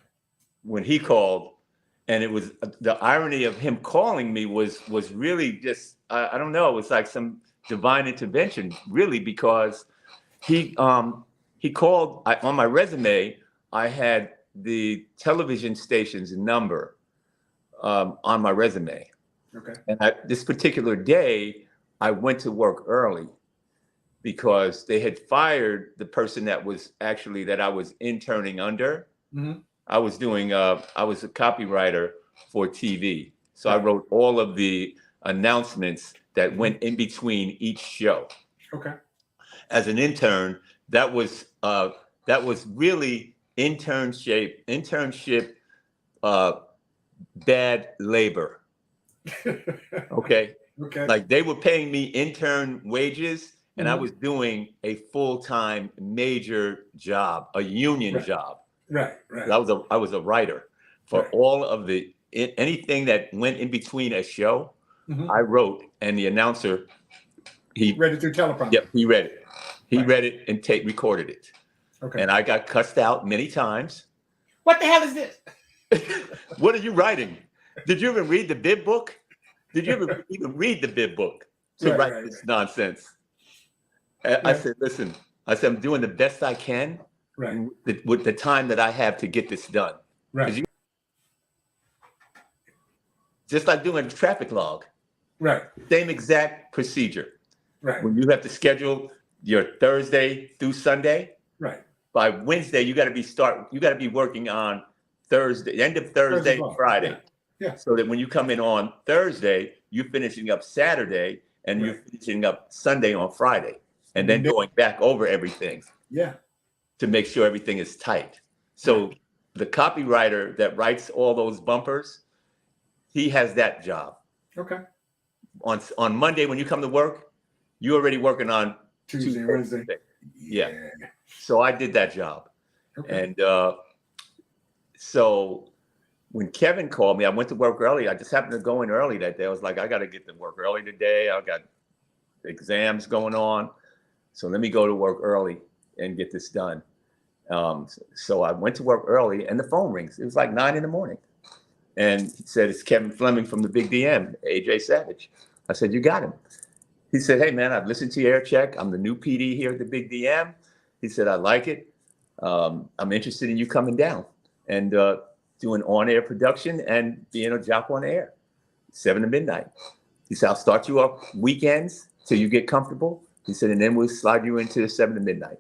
[SPEAKER 3] When he called, and it was the irony of him calling me was really just, I don't know, it was like some divine intervention, really, because he called on my resume. I had the television station's number on my resume.
[SPEAKER 2] Okay.
[SPEAKER 3] And this particular day, I went to work early because they had fired the person that I was interning under.
[SPEAKER 2] Mm-hmm.
[SPEAKER 3] I was a copywriter for TV. So I wrote all of the announcements that went in between each show.
[SPEAKER 2] Okay.
[SPEAKER 3] As an intern, that was really internship bad labor. Okay.
[SPEAKER 2] Okay.
[SPEAKER 3] Like they were paying me intern wages and I was doing a full-time major job, a union job.
[SPEAKER 2] Right.
[SPEAKER 3] I was a writer for all of anything that went in between a show. Mm-hmm. I wrote, and the announcer, he
[SPEAKER 2] read it through teleprompter.
[SPEAKER 3] Yep, he read it. He read it and recorded it.
[SPEAKER 2] Okay.
[SPEAKER 3] And I got cussed out many times.
[SPEAKER 2] What the hell is this?
[SPEAKER 3] What are you writing? Did you even read the bib book? Did you even read the bib book to write this nonsense? I said, listen, I'm doing the best I can with the time that I have to get this done.
[SPEAKER 2] Right.
[SPEAKER 3] Just like doing a traffic log.
[SPEAKER 2] Right.
[SPEAKER 3] Same exact procedure.
[SPEAKER 2] Right.
[SPEAKER 3] When you have to schedule your Thursday through Sunday.
[SPEAKER 2] Right.
[SPEAKER 3] By Wednesday, you got to be working on Thursday, end of Thursday, Friday.
[SPEAKER 2] Yeah.
[SPEAKER 3] So that when you come in on Thursday, you're finishing up Saturday and you're finishing up Sunday on Friday. And then going back over everything.
[SPEAKER 2] Yeah. To
[SPEAKER 3] make sure everything is tight. So the copywriter that writes all those bumpers, he has that job.
[SPEAKER 2] Okay.
[SPEAKER 3] On Monday, when you come to work, you're already working on
[SPEAKER 2] Tuesday, Wednesday.
[SPEAKER 3] Yeah. So I did that job. Okay. And so when Kevin called me, I went to work early. I just happened to go in early that day. I was like, I got to get to work early today. I got exams going on. So let me go to work early and get this done. So I went to work early and the phone rings. It was like 9 a.m. And he said, it's Kevin Fleming from the Big DM, AJ Savage. I said, you got him. He said, hey man, I've listened to your air check. I'm the new PD here at the Big DM. He said, I like it. I'm interested in you coming down and doing on-air production and being a jock on air, 7 to midnight. He said, I'll start you up weekends till you get comfortable. He said, and then we'll slide you into 7 to midnight.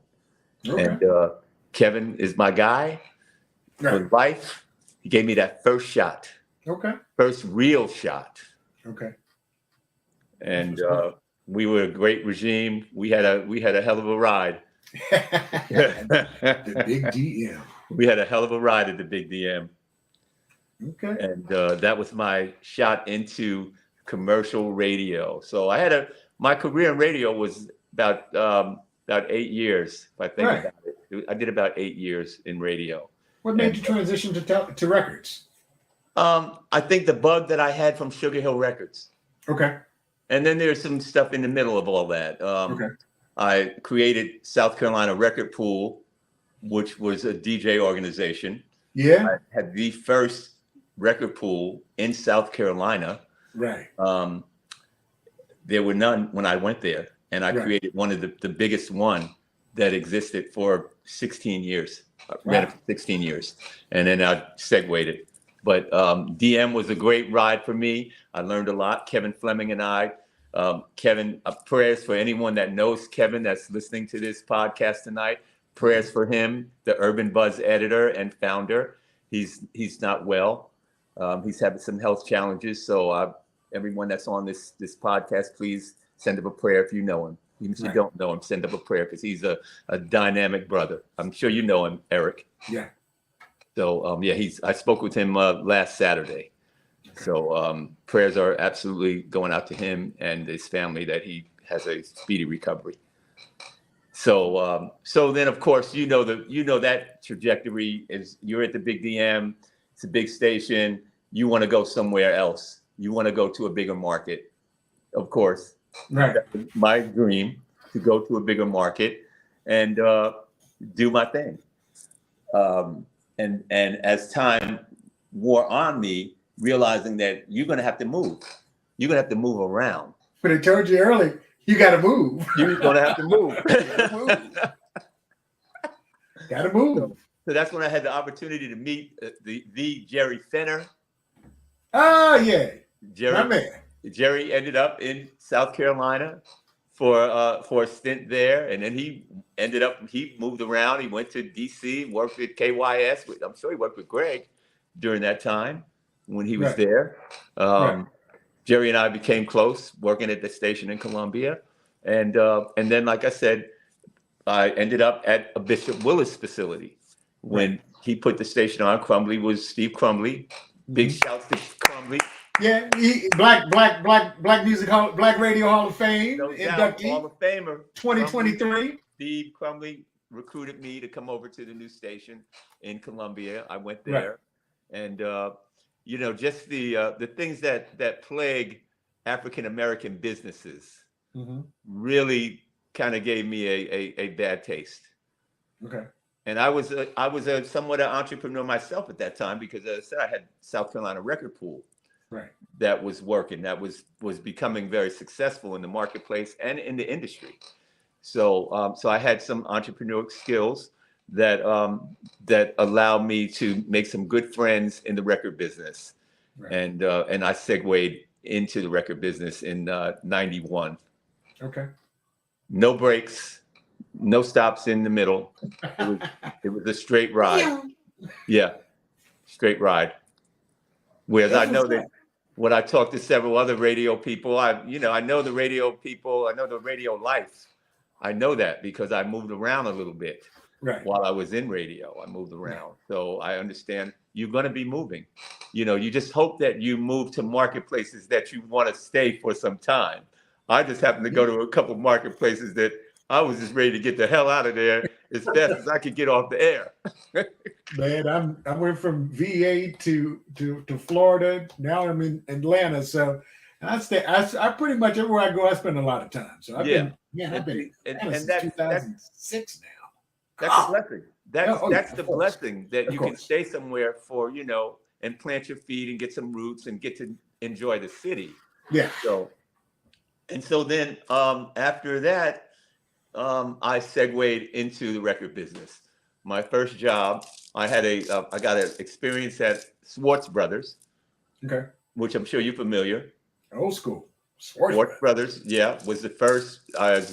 [SPEAKER 3] Okay. And Kevin is my guy for life. He gave me that first shot.
[SPEAKER 2] Okay.
[SPEAKER 3] First real shot.
[SPEAKER 2] Okay.
[SPEAKER 3] and we were a great regime. We had a hell of a ride.
[SPEAKER 2] The Big DM.
[SPEAKER 3] We had a hell of a ride at the Big DM.
[SPEAKER 2] Okay.
[SPEAKER 3] And that was my shot into commercial radio. So my career in radio was about 8 years, if I think about it. I did about 8 years in radio.
[SPEAKER 2] What made you transition to records?
[SPEAKER 3] I think the bug that I had from Sugar Hill Records.
[SPEAKER 2] Okay.
[SPEAKER 3] And then there's some stuff in the middle of all that. I created South Carolina Record Pool, which was a DJ organization.
[SPEAKER 2] Yeah.
[SPEAKER 3] I had the first record pool in South Carolina.
[SPEAKER 2] Right.
[SPEAKER 3] There were none when I went there, and I created one of the biggest one that existed for 16 years. I ran it for 16 years, and then I segued it. But DM was a great ride for me. I learned a lot. Kevin Fleming and I. Kevin, prayers for anyone that knows Kevin that's listening to this podcast tonight. Prayers for him, the Urban Buzz editor and founder. He's not well. He's having some health challenges. So everyone that's on this podcast, please send up a prayer if you know him. Even if you don't know him, send up a prayer because he's a dynamic brother. I'm sure you know him, Eric.
[SPEAKER 2] Yeah.
[SPEAKER 3] So I spoke with him last Saturday. So prayers are absolutely going out to him and his family that he has a speedy recovery. So then of course you know that trajectory is you're at the Big DM. It's a big station. You want to go somewhere else. You want to go to a bigger market, of course.
[SPEAKER 2] Right.
[SPEAKER 3] That's my dream, to go to a bigger market and do my thing. And as time wore on me, realizing that you're going to have to move. You're going to have to move around.
[SPEAKER 2] But I told you early, you got to move.
[SPEAKER 3] You're going to have to move.
[SPEAKER 2] Got to move.
[SPEAKER 3] So that's when I had the opportunity to meet the Jerry Fenner.
[SPEAKER 2] Oh, yeah. My man.
[SPEAKER 3] Jerry ended up in South Carolina for a stint there, and then he moved around. He went to DC, worked with KYS. I'm sure he worked with Greg during that time when he was there. Jerry and I became close, working at the station in Columbia, and then, like I said, I ended up at a Bishop Willis facility when he put the station on. Crumbly was Steve Crumbly. Big shouts to Crumbly.
[SPEAKER 2] Yeah, Black Radio Hall of Fame inductee,
[SPEAKER 3] Hall of Famer,
[SPEAKER 2] 2023.
[SPEAKER 3] Steve Crumbly recruited me to come over to the new station in Columbia. I went there, and just the things that plague African American businesses really kind of gave me a bad taste. Okay. And I was a somewhat an entrepreneur myself at that time because, as I said, I had South Carolina Record Pool. That was working, that was becoming very successful in the marketplace and in the industry. So I had some entrepreneurial skills that allowed me to make some good friends in the record business. And I segued into the record business in 91. Okay. No breaks, no stops in the middle. It was a straight ride. Yeah, straight ride. Whereas I know that when I talk to several other radio people, I know the radio people, I know the radio life. I know that because I moved around a little bit while I was in radio. I moved around. So I understand you're going to be moving. You just hope that you move to marketplaces that you want to stay for some time. I just happened to go to a couple marketplaces that I was just ready to get the hell out of there as fast as I could get off the air.
[SPEAKER 2] Man, I went from VA to Florida. Now I'm in Atlanta. So I pretty much everywhere I go, I spend a lot of time. So I've been since 2006 now.
[SPEAKER 3] That's a blessing. That's the blessing that you can stay somewhere for, and plant your feet and get some roots and get to enjoy the city.
[SPEAKER 2] Yeah.
[SPEAKER 3] So then after that, I segued into the record business. My first job, I got an experience at Swartz Brothers. Okay. Which I'm sure you're familiar.
[SPEAKER 2] Old school.
[SPEAKER 3] Swartz Brothers, was the first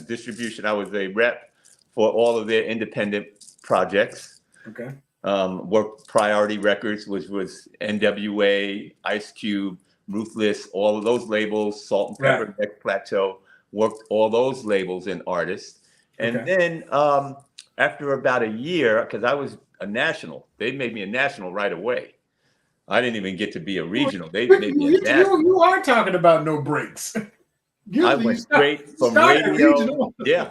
[SPEAKER 3] distribution. I was a rep for all of their independent projects. Okay. Worked Priority Records, which was NWA, Ice Cube, Ruthless, all of those labels, Salt and Pepper, Next Plateau, worked all those labels and artists. And then after about a year, because I was a national, they made me a national right away. I didn't even get to be a regional. They made me a national.
[SPEAKER 2] You are talking about no breaks.
[SPEAKER 3] I went straight from radio. Yeah,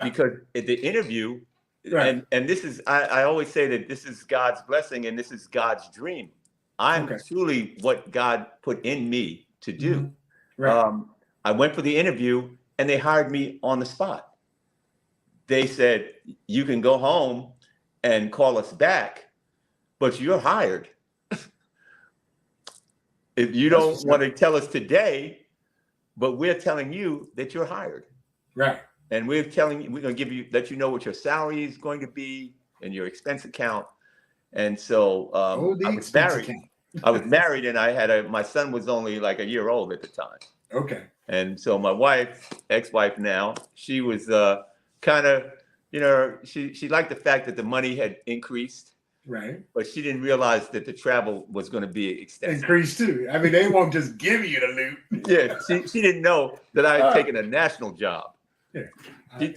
[SPEAKER 3] because at the interview, and this is, I always say that this is God's blessing and this is God's dream. I'm truly what God put in me to do. I went for the interview and they hired me on the spot. They said, you can go home and call us back, but you're hired. If you don't want to tell us today, but we're telling you that you're hired. Right. And we're telling you, we're going to give you, let you know what your salary is going to be and your expense account. And so I was married. I was married and I had my son was only like a year old at the time. Okay. And so my wife, ex-wife now, she was kind of, she liked the fact that the money had increased. Right. But she didn't realize that the travel was going to be extensive. Increased too. I mean, they won't just give you the loot. Yeah. She didn't know that I had taken a national job. Yeah.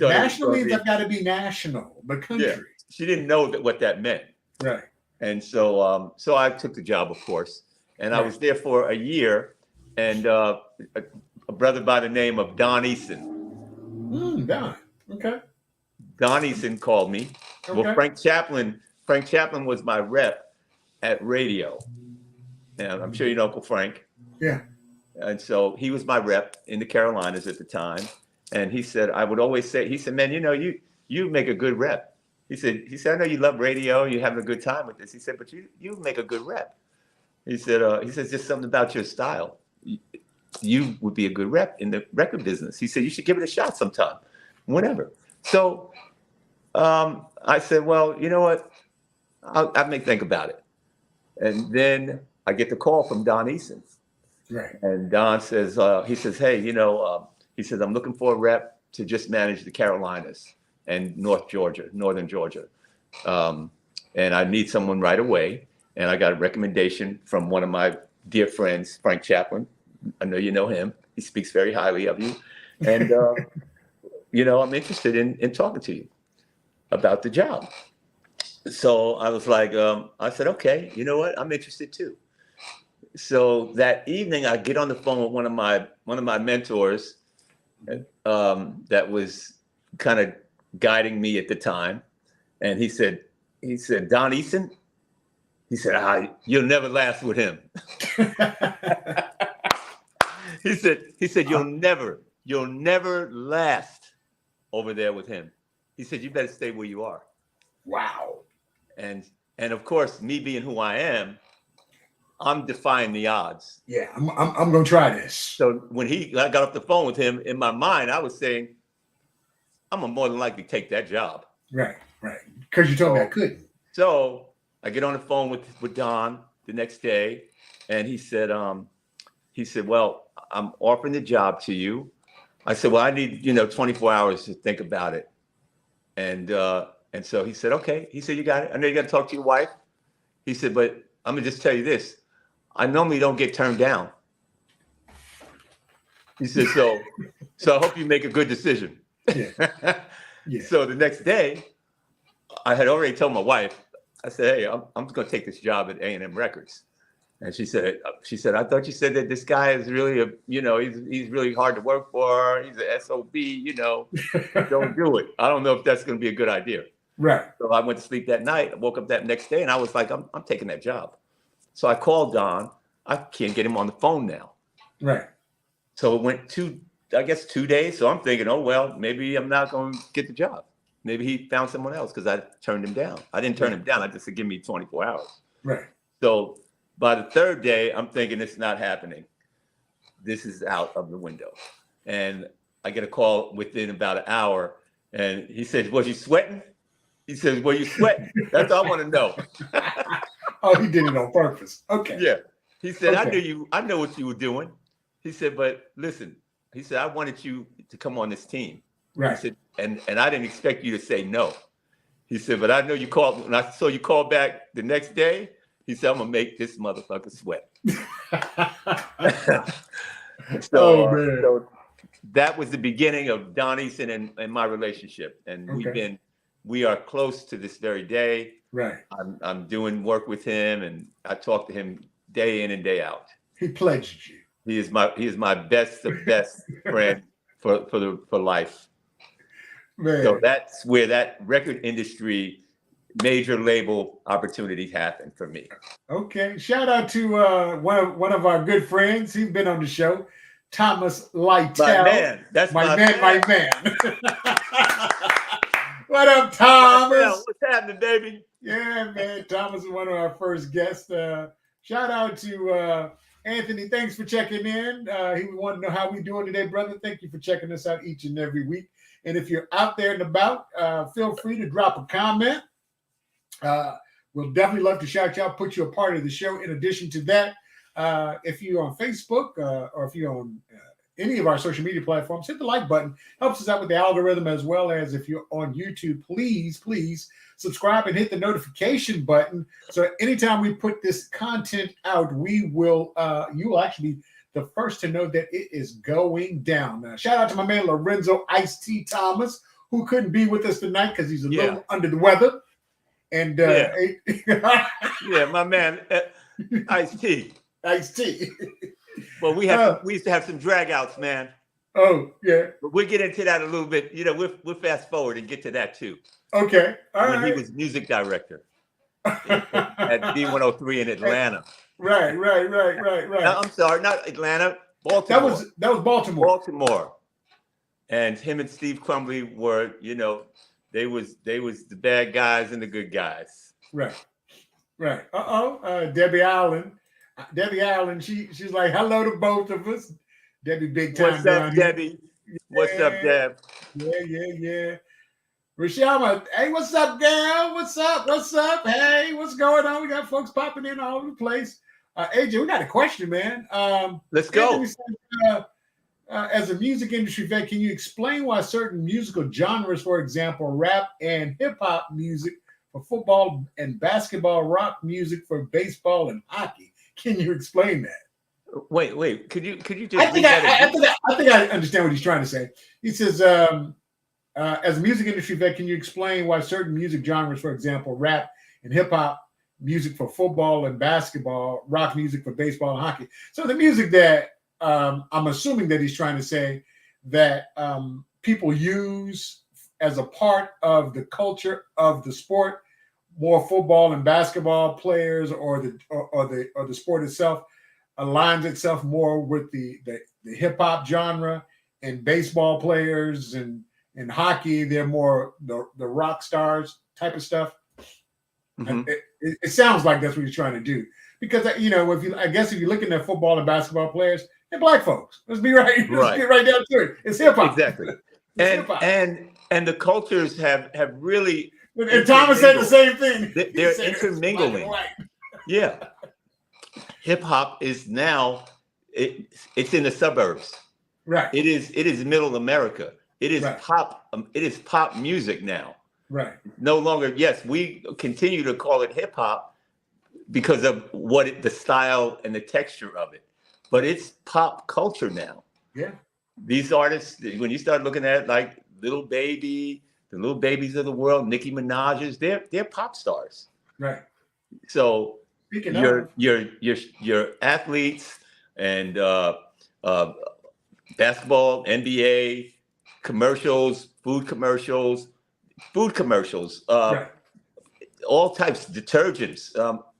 [SPEAKER 2] National means I've got to be national, but country. Yeah.
[SPEAKER 3] She didn't know what that meant. Right. And so I took the job, of course, and I was there for a year. And a brother by the name of Don Eason. Don. Okay. Don Eason called me. Okay. Well, Frank Chaplin was my rep at radio. And I'm sure you know Uncle Frank. Yeah. And so he was my rep in the Carolinas at the time. And he said, I would always say, he said, man, you make a good rep. He said, I know you love radio, you're having a good time with this. He said, but you make a good rep. He said, just something about your style. You would be a good rep in the record business. He said, you should give it a shot sometime, whenever. So I said, well, you know what? I may think about it. And then I get the call from Don Eason. Right. And Don says, he says, hey, he says, I'm looking for a rep to just manage the Carolinas and northern Georgia. And I need someone right away. And I got a recommendation from one of my dear friends, Frank Chaplin. I know you know him. He speaks very highly of you. And, I'm interested in talking to you about the job. So I was like, I said, okay, you know what? I'm interested too. So that evening I get on the phone with one of my mentors that was kind of guiding me at the time. And he said, Don Eason? He said, you'll never last with him. He said, you'll never last over there with him. He said, you better stay where you are. Wow. And of course, me being who I am, I'm defying the odds. Yeah, I'm gonna try this. So when I got off the phone with him, in my mind, I was saying, I'm gonna more than likely take that job. Right. Because you told me I couldn't. So I get on the phone with Don the next day, and he said, well, I'm offering the job to you. I said, well, I need 24 hours to think about it. And so he said, okay. He said, you got it. I know you got to talk to your wife. He said, but I'm gonna just tell you this. I normally don't get turned down. He said, so I hope you make a good decision. Yeah. Yeah. So the next day, I had already told my wife, I said, hey, I'm just going to take this job at A&M Records. And she said, I thought you said that this guy is really he's really hard to work for. He's an SOB, don't do it. I don't know if that's going to be a good idea. Right. So I went to sleep that night. I woke up that next day and I was like, I'm taking that job. So I called Don. I can't get him on the phone now. Right. So it went 2 days. So I'm thinking, oh, well, maybe I'm not going to get the job. Maybe he found someone else because I turned him down. I didn't turn him down. I just said, give me 24 hours. Right. So by the third day, I'm thinking it's not happening. This is out of the window. And I get a call within about an hour. And he said, was you sweating? He says, were you sweating? That's all I want to know.
[SPEAKER 2] Oh, he did it on purpose. Okay.
[SPEAKER 3] Yeah. He said, okay. I know what you were doing. He said, but listen, he said, I wanted you to come on this team. Right. He said, and I didn't expect you to say no. He said, but I know you called. When I saw you call back the next day, he said, I'm going to make this motherfucker sweat. So,
[SPEAKER 2] Oh man.
[SPEAKER 3] so that was the beginning of Don Easton and my relationship, and
[SPEAKER 2] Okay.
[SPEAKER 3] we are close to this very day.
[SPEAKER 2] Right.
[SPEAKER 3] I'm doing work with him, and I talk to him day in and day out.
[SPEAKER 2] He pledged you.
[SPEAKER 3] He is my best of best friend for life.
[SPEAKER 2] Man.
[SPEAKER 3] So that's where that record industry major label opportunity happened for me.
[SPEAKER 2] Okay. Shout out to one of our good friends. He's been on the show, Thomas Lytle.
[SPEAKER 3] My man. That's my man.
[SPEAKER 2] My man. What up, Thomas?
[SPEAKER 3] What's happening, baby?
[SPEAKER 2] Yeah, man. Thomas is one of our first guests. Shout out to Anthony. Thanks for checking in. He wanted to know how we doing today, brother. Thank you for checking us out each and every week. And if you're out there and about, feel free to drop a comment. We'll definitely love to shout you out, put you a part of the show. In addition to that, if you're on Facebook or if you're on any of our social media platforms, hit the like button. Helps us out with the algorithm, as well as if you're on YouTube, please subscribe and hit the notification button. So anytime we put this content out, you will actually be the first to know that it is going down. Now, shout out to my man Lorenzo Ice-T Thomas, who couldn't be with us tonight because he's a little under the weather. And
[SPEAKER 3] yeah, my man Ice-T.
[SPEAKER 2] Ice-T.
[SPEAKER 3] Well, we used to have some drag outs, man.
[SPEAKER 2] Oh, yeah.
[SPEAKER 3] But we'll get into that a little bit. We'll fast forward and get to that too.
[SPEAKER 2] Okay.
[SPEAKER 3] When he was music director at D103 in Atlanta.
[SPEAKER 2] Right.
[SPEAKER 3] No, I'm sorry, not Atlanta, Baltimore.
[SPEAKER 2] That was Baltimore.
[SPEAKER 3] Baltimore. And him and Steve Crumbly were, they was the bad guys and the good guys.
[SPEAKER 2] Right. Debbie Allen. She's like, hello to both of us. Debbie, big time.
[SPEAKER 3] What's up, Debbie? Yeah. What's up, Deb?
[SPEAKER 2] Yeah. Rashama, hey, what's up, girl? What's up? Hey, what's going on? We got folks popping in all over the place. AJ, we got a question, man.
[SPEAKER 3] Let's go.
[SPEAKER 2] As a music industry vet, can you explain why certain musical genres, for example, rap and hip hop music for football and basketball, rock music for baseball and hockey? Can you explain that?
[SPEAKER 3] Wait. Could you just?
[SPEAKER 2] I think I understand what he's trying to say. He says, as a music industry vet, can you explain why certain music genres, for example, rap and hip hop music for football and basketball, rock music for baseball and hockey? So the music that I'm assuming that he's trying to say that people use as a part of the culture of the sport, more football and basketball players, or the sport itself aligns itself more with the hip hop genre, and baseball players and hockey, they're more the rock stars type of stuff. Mm-hmm. It sounds like that's what he's trying to do, because if you're looking at football and basketball players, they're black folks. Let's be right. Let's get right down to it. It's hip hop.
[SPEAKER 3] Exactly. And the cultures have really.
[SPEAKER 2] And Thomas said the same thing.
[SPEAKER 3] They're intermingling. Yeah. Hip hop is now it's in the suburbs.
[SPEAKER 2] Right.
[SPEAKER 3] It is middle America. It is pop. It is pop music now.
[SPEAKER 2] Right.
[SPEAKER 3] No longer. Yes, we continue to call it hip hop because of the style and the texture of it. But it's pop culture now.
[SPEAKER 2] Yeah.
[SPEAKER 3] These artists, when you start looking at like Little Baby, the Little Babies of the world, Nicki Minaj's, they're pop stars.
[SPEAKER 2] Right.
[SPEAKER 3] So your athletes and basketball, NBA commercials, food commercials, all types of detergents,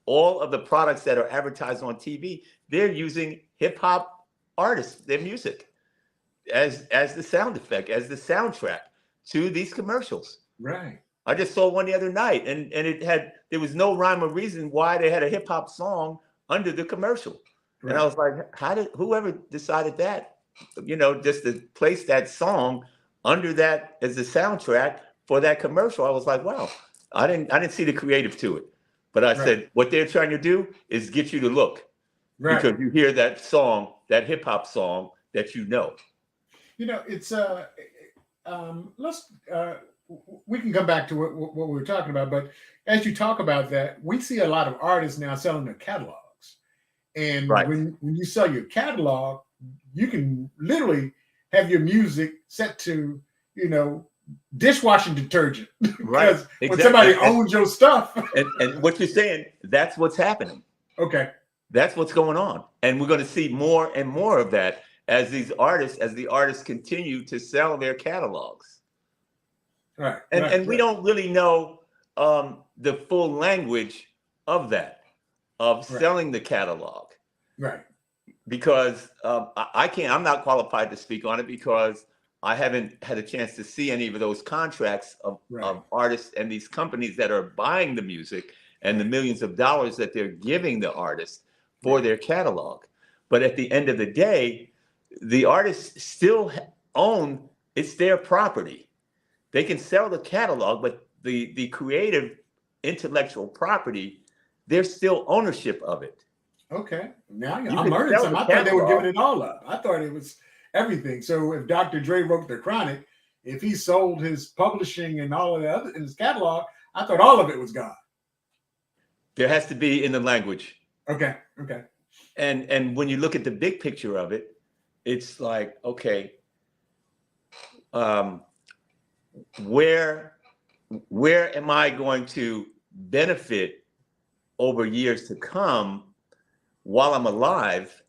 [SPEAKER 3] all of the products that are advertised on TV, they're using hip hop artists, their music as the sound effect, as the soundtrack to these commercials.
[SPEAKER 2] Right.
[SPEAKER 3] I just saw one the other night, and there was no rhyme or reason why they had a hip hop song under the commercial. Right. And I was like, whoever decided that, just to place that song under that as the soundtrack for that commercial? I was like, wow, I didn't see the creative to it. But I said, what they're trying to do is get you to look. Right. Because you hear that song, that hip hop song that you know.
[SPEAKER 2] It's we can come back to what we were talking about, but as you talk about that, we see a lot of artists now selling their catalogs, And
[SPEAKER 3] Right.
[SPEAKER 2] when you sell your catalog, you can literally have your music set to, dishwashing detergent.
[SPEAKER 3] Right.
[SPEAKER 2] Because when
[SPEAKER 3] Exactly.
[SPEAKER 2] somebody owns your stuff.
[SPEAKER 3] And what you're saying, that's what's happening.
[SPEAKER 2] Okay.
[SPEAKER 3] That's what's going on. And we're going to see more and more of that as the artists continue to sell their catalogs.
[SPEAKER 2] Right.
[SPEAKER 3] And we don't really know the full language of that, of selling the catalog.
[SPEAKER 2] Right.
[SPEAKER 3] Because I'm not qualified to speak on it because I haven't had a chance to see any of those contracts of artists and these companies that are buying the music and the millions of dollars that they're giving the artists for their catalog. But at the end of the day, the artists still own, it's their property. They can sell the catalog, but the creative intellectual property, there's still ownership of it.
[SPEAKER 2] Okay. Now I'm
[SPEAKER 3] can
[SPEAKER 2] learning
[SPEAKER 3] sell
[SPEAKER 2] something.
[SPEAKER 3] the
[SPEAKER 2] I thought they were
[SPEAKER 3] catalog.
[SPEAKER 2] giving it all up. I thought it was everything. So if Dr. Dre wrote the Chronic, if he sold his publishing and all of the other in his catalog, I thought all of it was gone.
[SPEAKER 3] There has to be in the language.
[SPEAKER 2] Okay.
[SPEAKER 3] And when you look at the big picture of it, it's like, okay, where am I going to benefit over years to come while I'm alive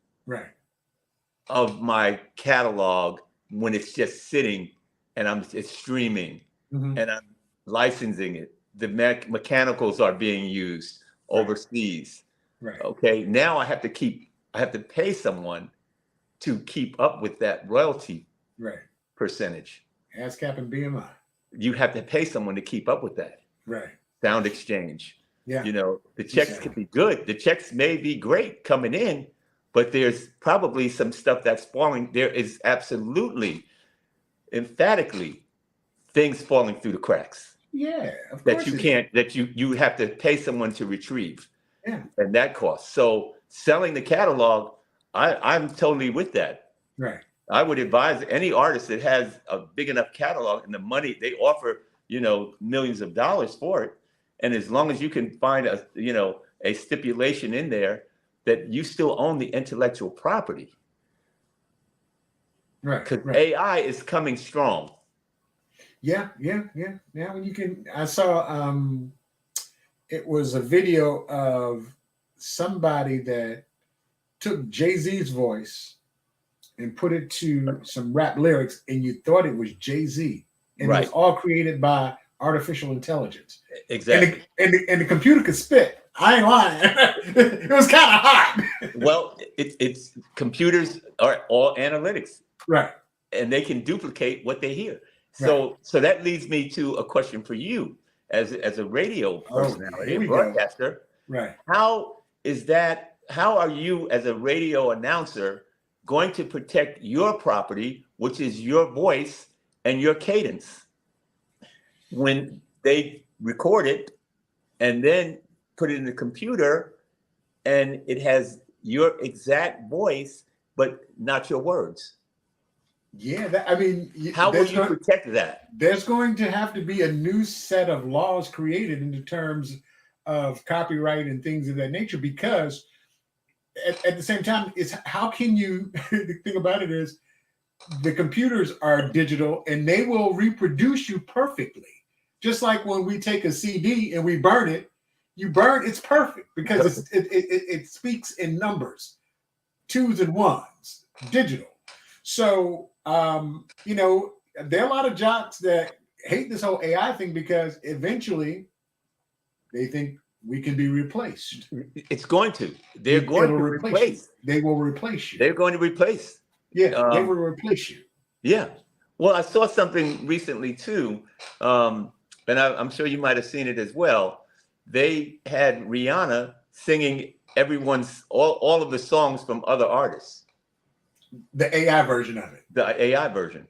[SPEAKER 3] of my catalog when it's just sitting and it's streaming and I'm licensing it. The mechanicals are being used overseas. Okay, now I have to pay someone to keep up with that royalty percentage.
[SPEAKER 2] ASCAP and BMI.
[SPEAKER 3] You have to pay someone to keep up with that. Sound exchange.
[SPEAKER 2] Yeah.
[SPEAKER 3] The checks can be good. The checks may be great coming in, but there's probably some stuff that's falling. There is absolutely, emphatically, things falling through the cracks.
[SPEAKER 2] Yeah, of course.
[SPEAKER 3] That you have to pay someone to retrieve.
[SPEAKER 2] Yeah.
[SPEAKER 3] And that costs. So selling the catalog, I'm totally with that. I would advise any artist that has a big enough catalog and the money they offer, millions of dollars for it. And as long as you can find a stipulation in there that you still own the intellectual property. Because AI is coming strong.
[SPEAKER 2] Yeah. Now when you can, I saw it was a video of somebody that took Jay-Z's voice and put it to some rap lyrics, and you thought it was Jay-Z, and it was all created by artificial intelligence.
[SPEAKER 3] Exactly.
[SPEAKER 2] And the computer could spit. I ain't lying. It was kind of hot.
[SPEAKER 3] Well, it's computers are all analytics, and they can duplicate what they hear. So that leads me to a question for you as a radio personality, a broadcaster. How are you as a radio announcer going to protect your property, which is your voice and your cadence, when they record it and then put it in the computer and it has your exact voice, but not your words?
[SPEAKER 2] Yeah,
[SPEAKER 3] how will you protect that?
[SPEAKER 2] There's going to have to be a new set of laws created in terms of copyright and things of that nature, because at the same time, it's how can you, the thing about it is the computers are digital and they will reproduce you perfectly. Just like when we take a CD and we burn it, it's perfect because it speaks in numbers, 2s and 1s, digital. So, there are a lot of jocks that hate this whole AI thing because eventually they think we can be replaced.
[SPEAKER 3] It's going to. They're going to replace.
[SPEAKER 2] They will replace you.
[SPEAKER 3] They're going to replace.
[SPEAKER 2] Yeah, they will replace you.
[SPEAKER 3] Yeah. Well, I saw something recently too, and I'm sure you might have seen it as well. They had Rihanna singing all of the songs from other artists.
[SPEAKER 2] The AI version of it.
[SPEAKER 3] The AI version.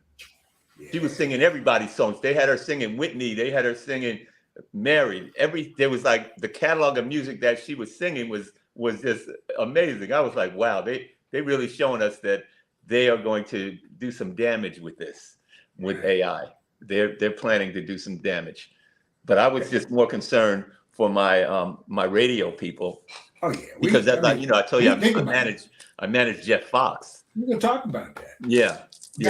[SPEAKER 3] Yeah. She was singing everybody's songs. They had her singing Whitney. They had her singing Mary. There was like the catalog of music that she was singing was just amazing. I was like, wow, they really showing us that they are going to do some damage with this, with AI. They're planning to do some damage. But I was just more concerned for my my radio people
[SPEAKER 2] Oh yeah,
[SPEAKER 3] because that's like, I told you I manage Jeff Fox.
[SPEAKER 2] We're gonna talk about that.
[SPEAKER 3] Yeah.
[SPEAKER 2] We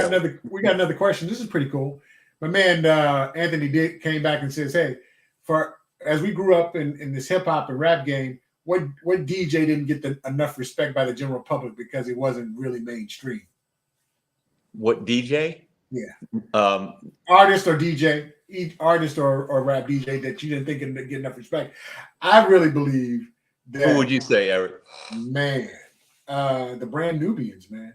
[SPEAKER 2] got another question. This is pretty cool. My man Anthony came back and says, "Hey, as we grew up in this hip hop and rap game, what DJ didn't get enough respect by the general public because he wasn't really mainstream?"
[SPEAKER 3] What DJ?
[SPEAKER 2] Yeah. Artist or DJ, each artist or rap DJ that you didn't think would get enough respect. I really believe that.
[SPEAKER 3] Who would you say, Eric?
[SPEAKER 2] Man, the Brand Nubians, man.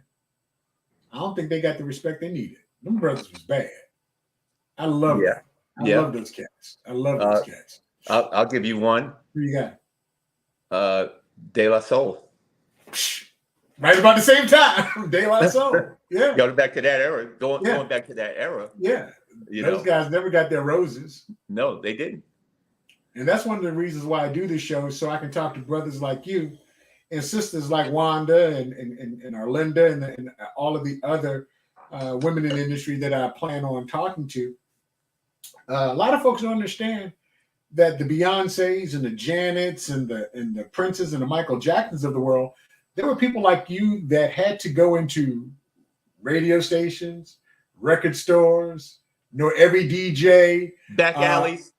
[SPEAKER 2] I don't think they got the respect they needed. Them brothers was bad. I love them. I love those cats. I love those cats.
[SPEAKER 3] I'll give you one.
[SPEAKER 2] Who you got?
[SPEAKER 3] De La Soul.
[SPEAKER 2] Right about the same time. De La Soul. Yeah.
[SPEAKER 3] Going back to that era. Going back to that era.
[SPEAKER 2] Yeah. Those guys never got their roses.
[SPEAKER 3] No, they didn't.
[SPEAKER 2] And that's one of the reasons why I do this show, so I can talk to brothers like you and sisters like Wanda and Arlinda and all of the other women in the industry that I plan on talking to. A lot of folks don't understand that the Beyoncés and the Janets and the Princes and the Michael Jacksons of the world, there were people like you that had to go into radio stations, record stores, every DJ,
[SPEAKER 3] back alleys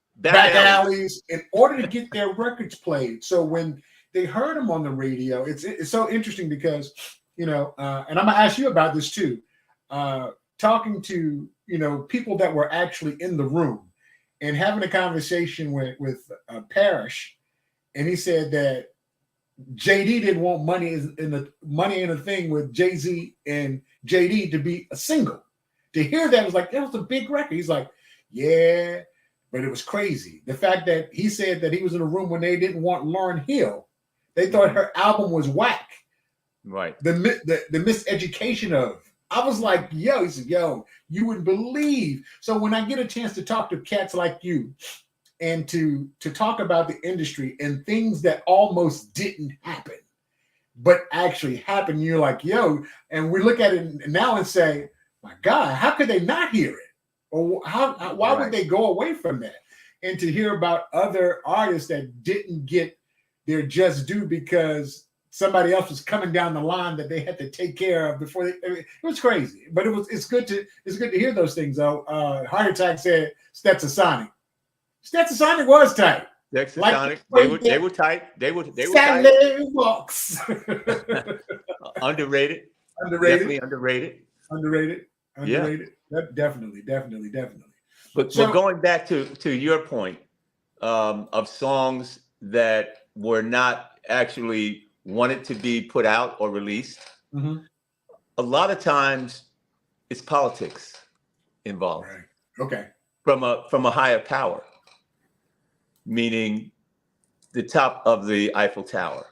[SPEAKER 2] in order to get their records played. So when they heard them on the radio, it's so interesting because, and I'm gonna ask you about this too. Talking to, people that were actually in the room and having a conversation with Parrish, and he said that JD didn't want money in a thing with Jay-Z and JD to be a single. To hear that was like, that was a big record. He's like, yeah, but it was crazy. The fact that he said that he was in a room when they didn't want Lauryn Hill. They thought her album was whack.
[SPEAKER 3] Right.
[SPEAKER 2] The miseducation of. I was like, yo, he said, yo, you wouldn't believe. So when I get a chance to talk to cats like you and to talk about the industry and things that almost didn't happen, but actually happened, you're like, yo, and we look at it now and say, my God, how could they not hear it? Or why would they go away from that? And to hear about other artists that didn't get their just due because somebody else was coming down the line that they had to take care of before it was crazy. But it's good to hear those things though. Heart Attack said Stetsasonic. Stetsasonic was tight.
[SPEAKER 3] Stetsasonic, they were tight. They were
[SPEAKER 2] Saturday
[SPEAKER 3] tight.
[SPEAKER 2] Walks.
[SPEAKER 3] Underrated. Definitely underrated.
[SPEAKER 2] Underrated.
[SPEAKER 3] Yeah.
[SPEAKER 2] Definitely.
[SPEAKER 3] But going back to your point of songs that were not actually wanted to be put out or released, a lot of times it's politics involved.
[SPEAKER 2] Right. Okay.
[SPEAKER 3] From a higher power, meaning the top of the Eiffel Tower.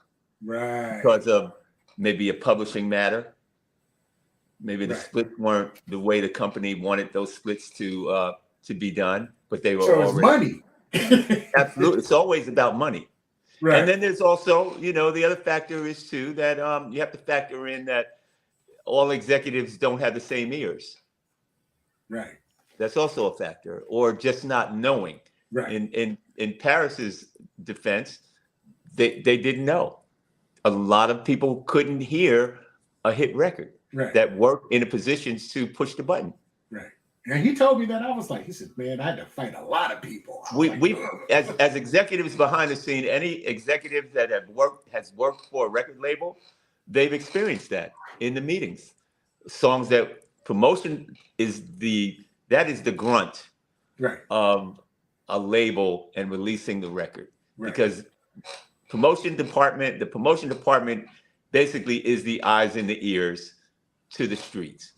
[SPEAKER 2] Right.
[SPEAKER 3] Because of maybe a publishing matter. Maybe the splits weren't the way the company wanted those splits to be done, but they were
[SPEAKER 2] it's money.
[SPEAKER 3] Absolutely. It's always about money.
[SPEAKER 2] Right.
[SPEAKER 3] And then there's also, the other factor is too that you have to factor in that all executives don't have the same ears.
[SPEAKER 2] Right.
[SPEAKER 3] That's also a factor, or just not knowing.
[SPEAKER 2] Right.
[SPEAKER 3] In Paris's defense, they didn't know. A lot of people couldn't hear a hit record that worked in a positions to push the button.
[SPEAKER 2] Right. And he told me that. I was like, he said, man, I had to fight a lot of people.
[SPEAKER 3] We as executives behind the scene, any executive that has worked for a record label, they've experienced that in the meetings. Songs that promotion is the grunt of a label and releasing the record. Because the promotion department basically is the eyes and the ears to the streets.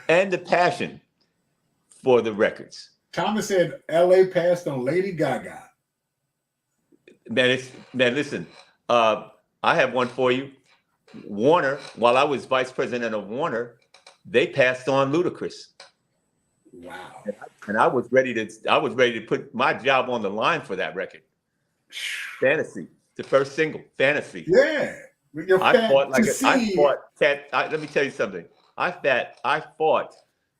[SPEAKER 3] And the passion for the records.
[SPEAKER 2] Thomas said LA passed on Lady Gaga.
[SPEAKER 3] Man, listen, I have one for you. Warner, while I was vice president of Warner, they passed on Ludacris.
[SPEAKER 2] Wow.
[SPEAKER 3] And I was ready to put my job on the line for that record. Fantasy, the first single, Fantasy.
[SPEAKER 2] Yeah.
[SPEAKER 3] Let me tell you something. I fought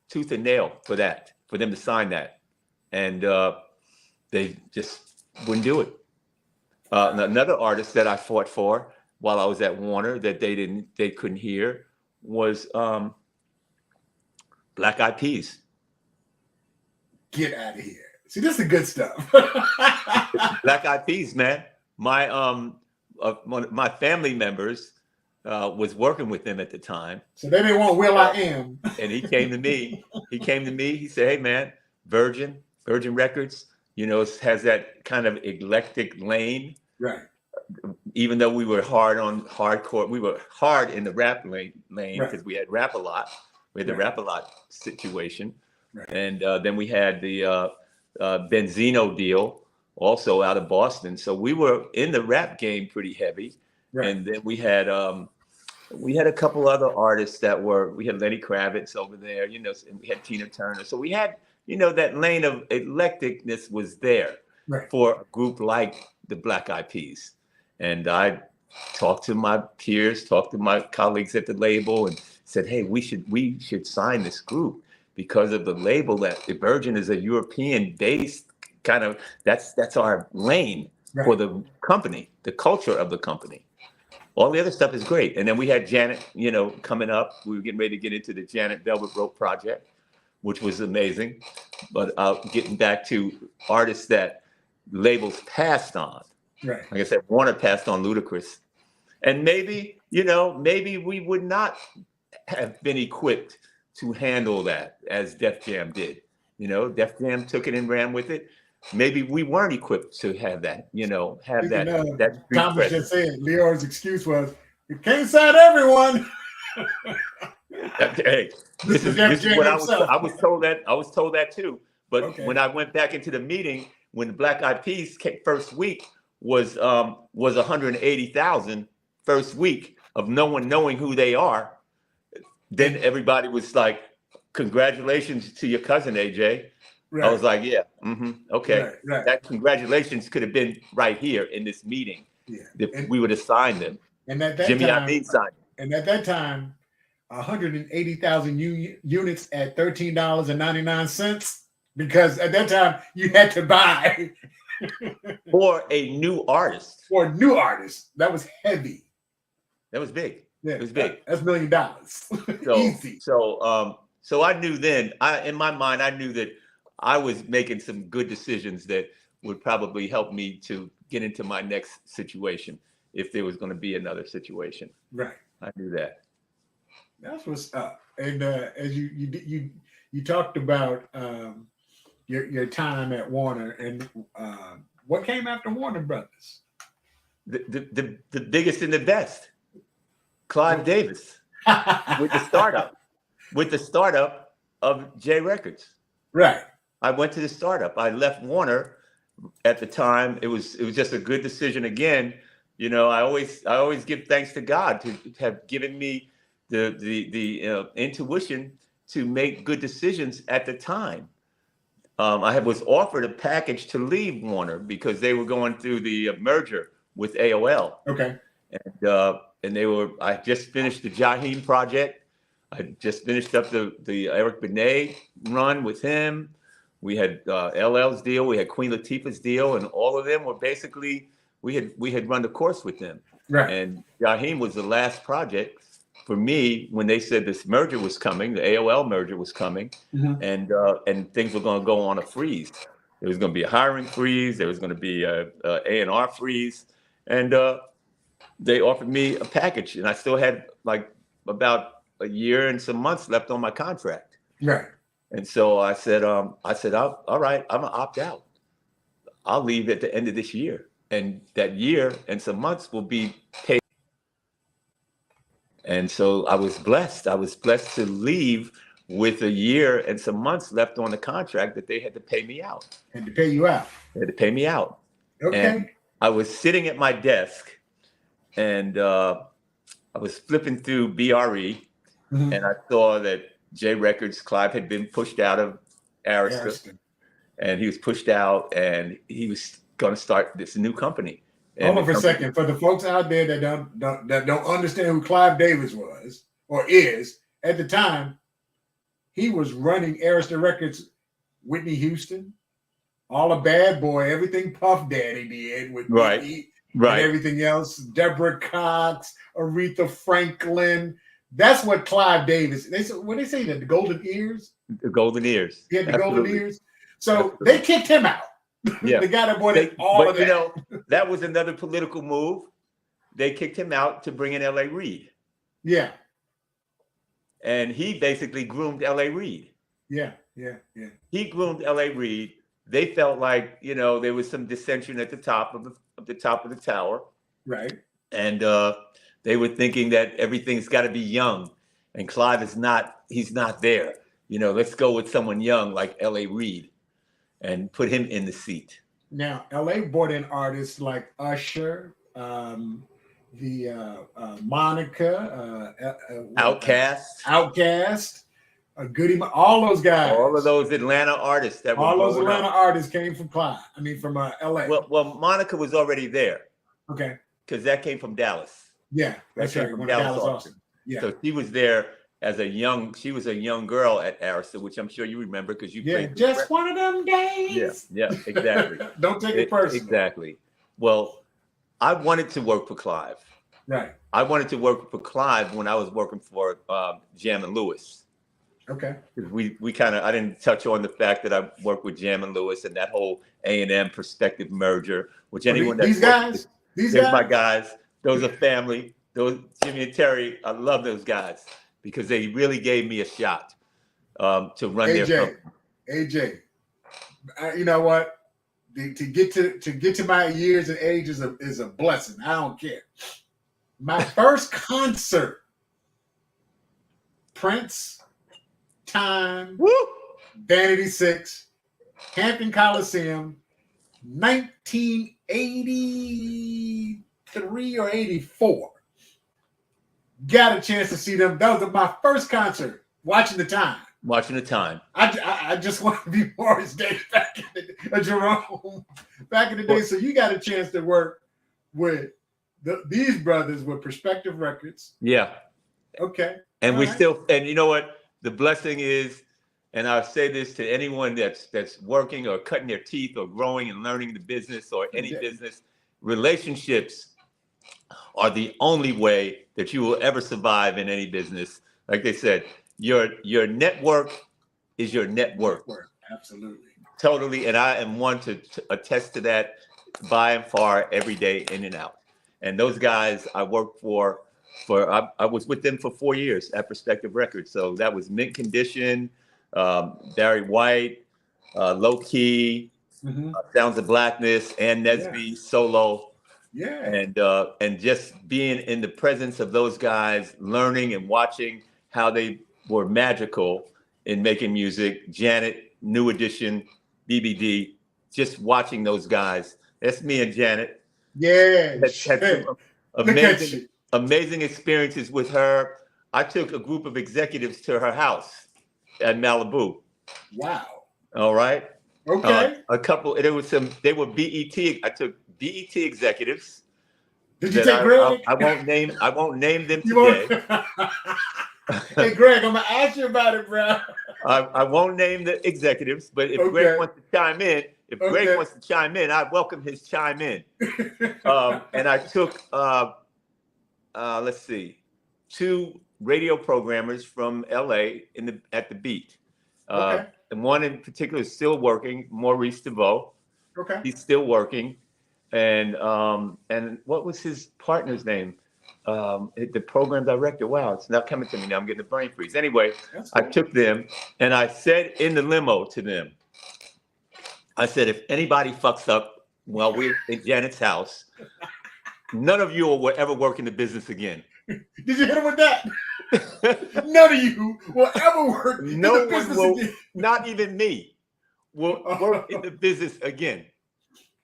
[SPEAKER 3] tooth and nail for them to sign that. And they just wouldn't do it. Another artist that I fought for while I was at Warner that they couldn't hear was Black Eyed Peas.
[SPEAKER 2] Get out of here. See, this is the good stuff.
[SPEAKER 3] Black Eyed Peas, man. My family members was working with them at the time.
[SPEAKER 2] So they didn't want Will I Am.
[SPEAKER 3] And he came to me. He said, "Hey, man, Virgin Records, has that kind of eclectic lane."
[SPEAKER 2] Right.
[SPEAKER 3] Even though we were hard on hardcore, we were hard in the rap lane because
[SPEAKER 2] Right.
[SPEAKER 3] we had Rap a Lot. We had the Rap a Lot situation.
[SPEAKER 2] Right.
[SPEAKER 3] And then we had the Benzino deal, also out of Boston. So we were in the rap game pretty heavy.
[SPEAKER 2] Right.
[SPEAKER 3] And then we had a couple other artists we had Lenny Kravitz over there, and we had Tina Turner. So we had, that lane of eclecticness was there for a group like the Black Eyed Peas. And I talked to my peers, talked to my colleagues at the label, and said, "Hey, we should sign this group because of the label that Virgin is a European-based kind of that's our lane for the company, the culture of the company. All the other stuff is great." And then we had Janet, coming up. We were getting ready to get into the Janet Velvet Rope project, which was amazing. But getting back to artists that labels passed on.
[SPEAKER 2] Right.
[SPEAKER 3] Like I said, Warner passed on Ludacris. And maybe we would not have been equipped to handle that as Def Jam did. Def Jam took it and ran with it. Maybe we weren't equipped to have that, that street
[SPEAKER 2] Thomas
[SPEAKER 3] presence.
[SPEAKER 2] just said Leor's excuse was, "You can't sign everyone."
[SPEAKER 3] Hey, this is what I was told that too. But when I went back into the meeting, when the Black Eyed Peas first week was 180,000 first week of no one knowing who they are, then everybody was like, "Congratulations to your cousin, AJ." Right. I was like, "Yeah, okay." Right. That congratulations could have been right here in this meeting. Yeah. If we would have signed them.
[SPEAKER 2] And at that
[SPEAKER 3] Jimmy
[SPEAKER 2] time,
[SPEAKER 3] Iovine signed.
[SPEAKER 2] And at that time, 180,000 units at $13.99, because at that time you had to buy
[SPEAKER 3] for a new artist.
[SPEAKER 2] For a new artist, that was heavy.
[SPEAKER 3] That was big.
[SPEAKER 2] Yeah,
[SPEAKER 3] it was big.
[SPEAKER 2] That's $1 million. Easy.
[SPEAKER 3] So I knew then. In my mind, I knew that I was making some good decisions that would probably help me to get into my next situation if there was going to be another situation.
[SPEAKER 2] Right.
[SPEAKER 3] I knew that.
[SPEAKER 2] That's what's up. And as you talked about your time at Warner, and what came after Warner Brothers?
[SPEAKER 3] The biggest and the best, Clive Davis, with the startup of J Records.
[SPEAKER 2] Right.
[SPEAKER 3] I went to the startup. I left Warner at the time. It was just a good decision. Again, I always give thanks to God to have given me the intuition to make good decisions at the time. I was offered a package to leave Warner because they were going through the merger with AOL.
[SPEAKER 2] Okay.
[SPEAKER 3] And I just finished the Jaheim project. I just finished up the Eric Benet run with him. We had LL's deal. We had Queen Latifah's deal, and all of them were basically we had run the course with them.
[SPEAKER 2] Right.
[SPEAKER 3] And Jaheim was the last project for me when they said this merger was coming, the AOL merger was coming, and things were going to go on a freeze. There was going to be a hiring freeze. There was going to be a A&R freeze, and they offered me a package, and I still had like about a year and some months left on my contract.
[SPEAKER 2] Right.
[SPEAKER 3] And so I said, all right, I'm gonna opt out. I'll leave at the end of this year, and that year and some months will be paid. And so I was blessed. I was blessed to leave with a year and some months left on the contract that they had to pay me out.
[SPEAKER 2] Had to pay you out.
[SPEAKER 3] They had to pay me out.
[SPEAKER 2] Okay.
[SPEAKER 3] And I was sitting at my desk, and I was flipping through BRE, and I saw that J Records, Clive had been pushed out of Arista, and he was pushed out, and he was going to start this new company.
[SPEAKER 2] Hold on for a second. For the folks out there that don't understand who Clive Davis was or is, at the time, he was running Arista Records, Whitney Houston, all a bad boy, everything Puff Daddy did with
[SPEAKER 3] right.
[SPEAKER 2] and everything else. Deborah Cox, Aretha Franklin. That's what Clive Davis. What they say that the golden ears.
[SPEAKER 3] The golden ears.
[SPEAKER 2] He had the golden ears. So
[SPEAKER 3] Absolutely.
[SPEAKER 2] they kicked him out.
[SPEAKER 3] Yeah,
[SPEAKER 2] the guy that wanted all of that.
[SPEAKER 3] You know, that was another political move. They kicked him out to bring in L.A. Reid.
[SPEAKER 2] Yeah.
[SPEAKER 3] And he basically groomed L.A. Reid.
[SPEAKER 2] Yeah.
[SPEAKER 3] He groomed L.A. Reid. They felt like, you know, there was some dissension at the top of the tower.
[SPEAKER 2] Right.
[SPEAKER 3] And they were thinking that everything's got to be young, and Clive he's not there. You know, let's go with someone young like L.A. Reid and put him in the seat.
[SPEAKER 2] Now, L.A. brought in artists like Usher, Monica,
[SPEAKER 3] Outkast,
[SPEAKER 2] Goody, all those guys.
[SPEAKER 3] all of those Atlanta artists that
[SPEAKER 2] all
[SPEAKER 3] were
[SPEAKER 2] those Atlanta artists came from from L.A.
[SPEAKER 3] Well, Monica was already there.
[SPEAKER 2] Okay.
[SPEAKER 3] Because that came from Dallas.
[SPEAKER 2] Yeah, that's right.
[SPEAKER 3] From Dallas, Austin. Yeah. So she was there as she was a young girl at Arista, which I'm sure you remember because you played.
[SPEAKER 2] Just one of them days.
[SPEAKER 3] Yeah, exactly.
[SPEAKER 2] Don't take it personally.
[SPEAKER 3] Exactly. Well, I wanted to work for Clive.
[SPEAKER 2] Right.
[SPEAKER 3] I wanted to work for Clive when I was working for Jam and Lewis.
[SPEAKER 2] Okay.
[SPEAKER 3] We kind of, I didn't touch on the fact that I worked with Jam and Lewis and that whole A&M Perspective merger, which anyone
[SPEAKER 2] these guys,
[SPEAKER 3] my guys, those are family. Those Jimmy and Terry, I love those guys because they really gave me a shot to run their company.
[SPEAKER 2] AJ, you know what? To get to my years and age is a blessing. I don't care. My first concert, Prince, Time, Vanity 6, Hampton Coliseum, 1983 or 84. Got a chance to see them. That was my first concert. Watching the Time. I just want to be Morris Day back in the Jerome back in the day. So you got a chance to work with these brothers with Perspective Records.
[SPEAKER 3] Yeah.
[SPEAKER 2] Okay.
[SPEAKER 3] And and you know what? The blessing is, and I'll say this to anyone that's working or cutting their teeth or growing and learning the business or any business, relationships are the only way that you will ever survive in any business. Like they said, your network is your net worth.
[SPEAKER 2] Absolutely.
[SPEAKER 3] Totally. And I am one to attest to that by and far every day in and out. And those guys I worked for I was with them for 4 years at Perspective Records. So that was Mint Condition, Barry White, Low Key, Sounds of Blackness, and Nesby Solo.
[SPEAKER 2] Yeah.
[SPEAKER 3] And just being in the presence of those guys, learning and watching how they were magical in making music. Janet, New Edition, BBD, just watching those guys. That's me and Janet.
[SPEAKER 2] Yeah.
[SPEAKER 3] Had amazing experiences with her. I took a group of executives to her house at Malibu.
[SPEAKER 2] Wow.
[SPEAKER 3] All right.
[SPEAKER 2] Okay.
[SPEAKER 3] A couple. There was some. They were BET. I took BET executives.
[SPEAKER 2] Did you take Greg?
[SPEAKER 3] I won't name them today.
[SPEAKER 2] Hey, Greg, I'm gonna ask you about it, bro.
[SPEAKER 3] I won't name the executives, but if Greg wants to chime in, I welcome his chime in. And I took, let's see, 2 radio programmers from LA at the Beat. And one in particular is still working, Maurice DeVoe.
[SPEAKER 2] Okay.
[SPEAKER 3] He's still working. And what was his partner's name? The program director. Wow, it's not coming to me now. I'm getting a brain freeze. Anyway, cool. I took them and I said in the limo to them, I said, if anybody fucks up while we're in Janet's house, none of you will ever work in the business again.
[SPEAKER 2] Did you hit him with that? None of you will ever work in the business again.
[SPEAKER 3] Not even me, will work in the business again.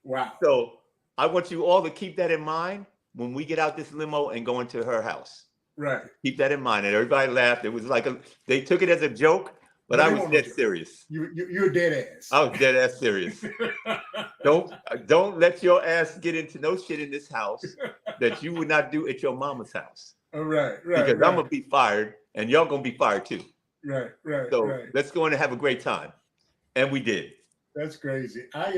[SPEAKER 2] Wow.
[SPEAKER 3] So I want you all to keep that in mind when we get out this limo and go into her house.
[SPEAKER 2] Right.
[SPEAKER 3] Keep that in mind. And everybody laughed. It was like they took it as a joke, but I was dead serious.
[SPEAKER 2] You're dead ass.
[SPEAKER 3] I was dead ass serious. Don't let your ass get into no shit in this house that you would not do at your mama's house.
[SPEAKER 2] All right.
[SPEAKER 3] Because I'm gonna be fired and y'all gonna be fired too.
[SPEAKER 2] Right.
[SPEAKER 3] So let's go in and have a great time. And we did.
[SPEAKER 2] That's crazy. I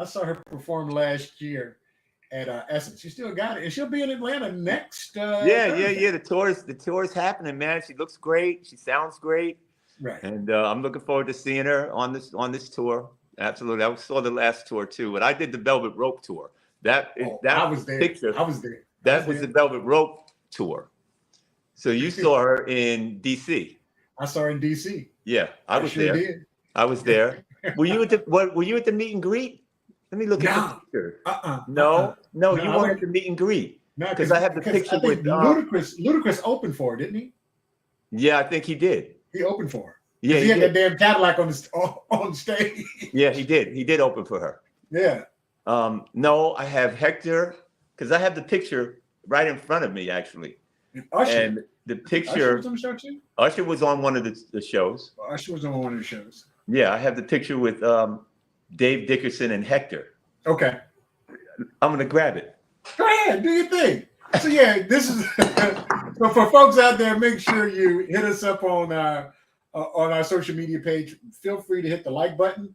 [SPEAKER 2] saw her perform last year at Essence. She still got it, and she'll be in Atlanta next.
[SPEAKER 3] Yeah.
[SPEAKER 2] Thursday.
[SPEAKER 3] The tour is happening, man. She looks great. She sounds great,
[SPEAKER 2] Right.
[SPEAKER 3] and I'm looking forward to seeing her on this tour. Absolutely, I saw the last tour too, but I did the Velvet Rope tour.
[SPEAKER 2] I was there.
[SPEAKER 3] Picture.
[SPEAKER 2] I was there.
[SPEAKER 3] That was the Velvet Rope tour. So you saw her in DC.
[SPEAKER 2] I saw her in DC.
[SPEAKER 3] Yeah, I was
[SPEAKER 2] sure
[SPEAKER 3] there.
[SPEAKER 2] Did.
[SPEAKER 3] I was there. Were you at the meet and greet? Let me look at the picture. No, you weren't at the meet and greet.
[SPEAKER 2] No,
[SPEAKER 3] because I have the picture with
[SPEAKER 2] Ludacris opened for her, didn't he?
[SPEAKER 3] Yeah, I think he did.
[SPEAKER 2] He opened for her.
[SPEAKER 3] Yeah,
[SPEAKER 2] he had that damn Cadillac on stage.
[SPEAKER 3] Yeah, he did. He did open for her.
[SPEAKER 2] Yeah.
[SPEAKER 3] No, I have Hector because I have the picture right in front of me actually.
[SPEAKER 2] Usher.
[SPEAKER 3] And the picture.
[SPEAKER 2] Usher was on the show too?
[SPEAKER 3] Usher was on one of the shows.
[SPEAKER 2] Usher was on one of the shows.
[SPEAKER 3] Yeah, I have the picture with Dave Dickerson and Hector.
[SPEAKER 2] Okay.
[SPEAKER 3] I'm gonna grab it.
[SPEAKER 2] Go ahead, do your thing. So yeah, this is so for folks out there, make sure you hit us up on our social media page. Feel free to hit the like button,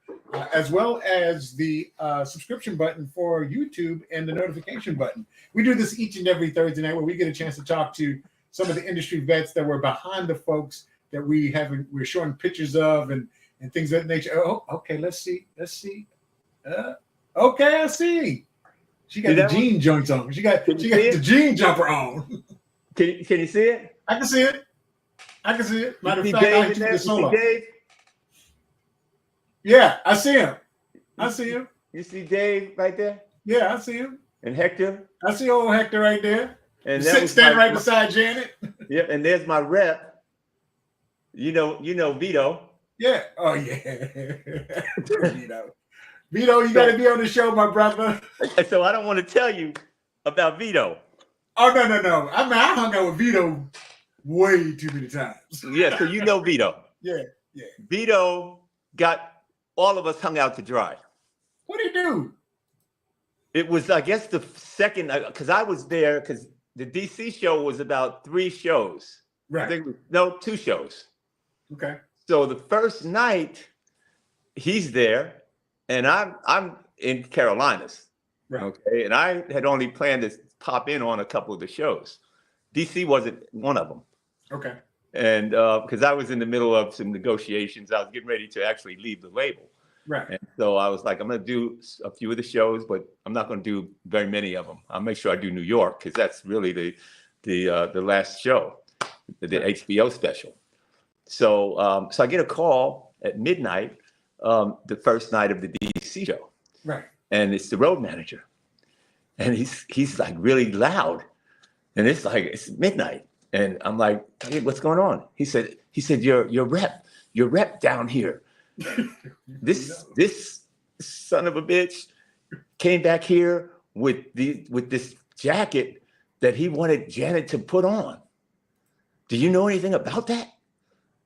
[SPEAKER 2] as well as the subscription button for YouTube and the notification button. We do this each and every Thursday night where we get a chance to talk to some of the industry vets that were behind the folks that we're showing pictures of and things of that nature. Oh, okay, let's see. Okay, I see. She got the jean joints on. She got the jean jumper on.
[SPEAKER 3] Can you see it?
[SPEAKER 2] I can see it. Matter of fact, I took the solo.
[SPEAKER 3] Dave?
[SPEAKER 2] Yeah, I see him.
[SPEAKER 3] You see Dave right there?
[SPEAKER 2] Yeah, I see him.
[SPEAKER 3] And Hector?
[SPEAKER 2] I see old Hector right there.
[SPEAKER 3] And
[SPEAKER 2] standing right beside Janet.
[SPEAKER 3] Yep, and there's my rep. You know Vito.
[SPEAKER 2] Yeah. Oh yeah. Vito, you got to be on the show, my brother.
[SPEAKER 3] So I don't want to tell you about Vito.
[SPEAKER 2] Oh no. I mean, I hung out with Vito way too many times.
[SPEAKER 3] Yeah, so you know Vito.
[SPEAKER 2] Yeah.
[SPEAKER 3] Vito got all of us hung out to dry.
[SPEAKER 2] What did he do?
[SPEAKER 3] It was, I guess, the second, because I was there, because the DC show was about 3 shows.
[SPEAKER 2] Right.
[SPEAKER 3] I think 2 shows.
[SPEAKER 2] Okay.
[SPEAKER 3] So the first night, he's there, and I'm in Carolinas.
[SPEAKER 2] Right.
[SPEAKER 3] Okay, and I had only planned to pop in on a couple of the shows. DC wasn't one of them.
[SPEAKER 2] Okay.
[SPEAKER 3] And because I was in the middle of some negotiations, I was getting ready to actually leave the label.
[SPEAKER 2] Right.
[SPEAKER 3] And so I was like, I'm going to do a few of the shows, but I'm not going to do very many of them. I'll make sure I do New York because that's really the last show, the HBO special. So so I get a call at midnight, the first night of the DC show.
[SPEAKER 2] Right. And
[SPEAKER 3] it's the road manager, and he's like really loud, and it's midnight, and I'm like, hey, what's going on? He said your rep down here. This son of a bitch came back here with this jacket that he wanted Janet to put on. Do you know anything about that?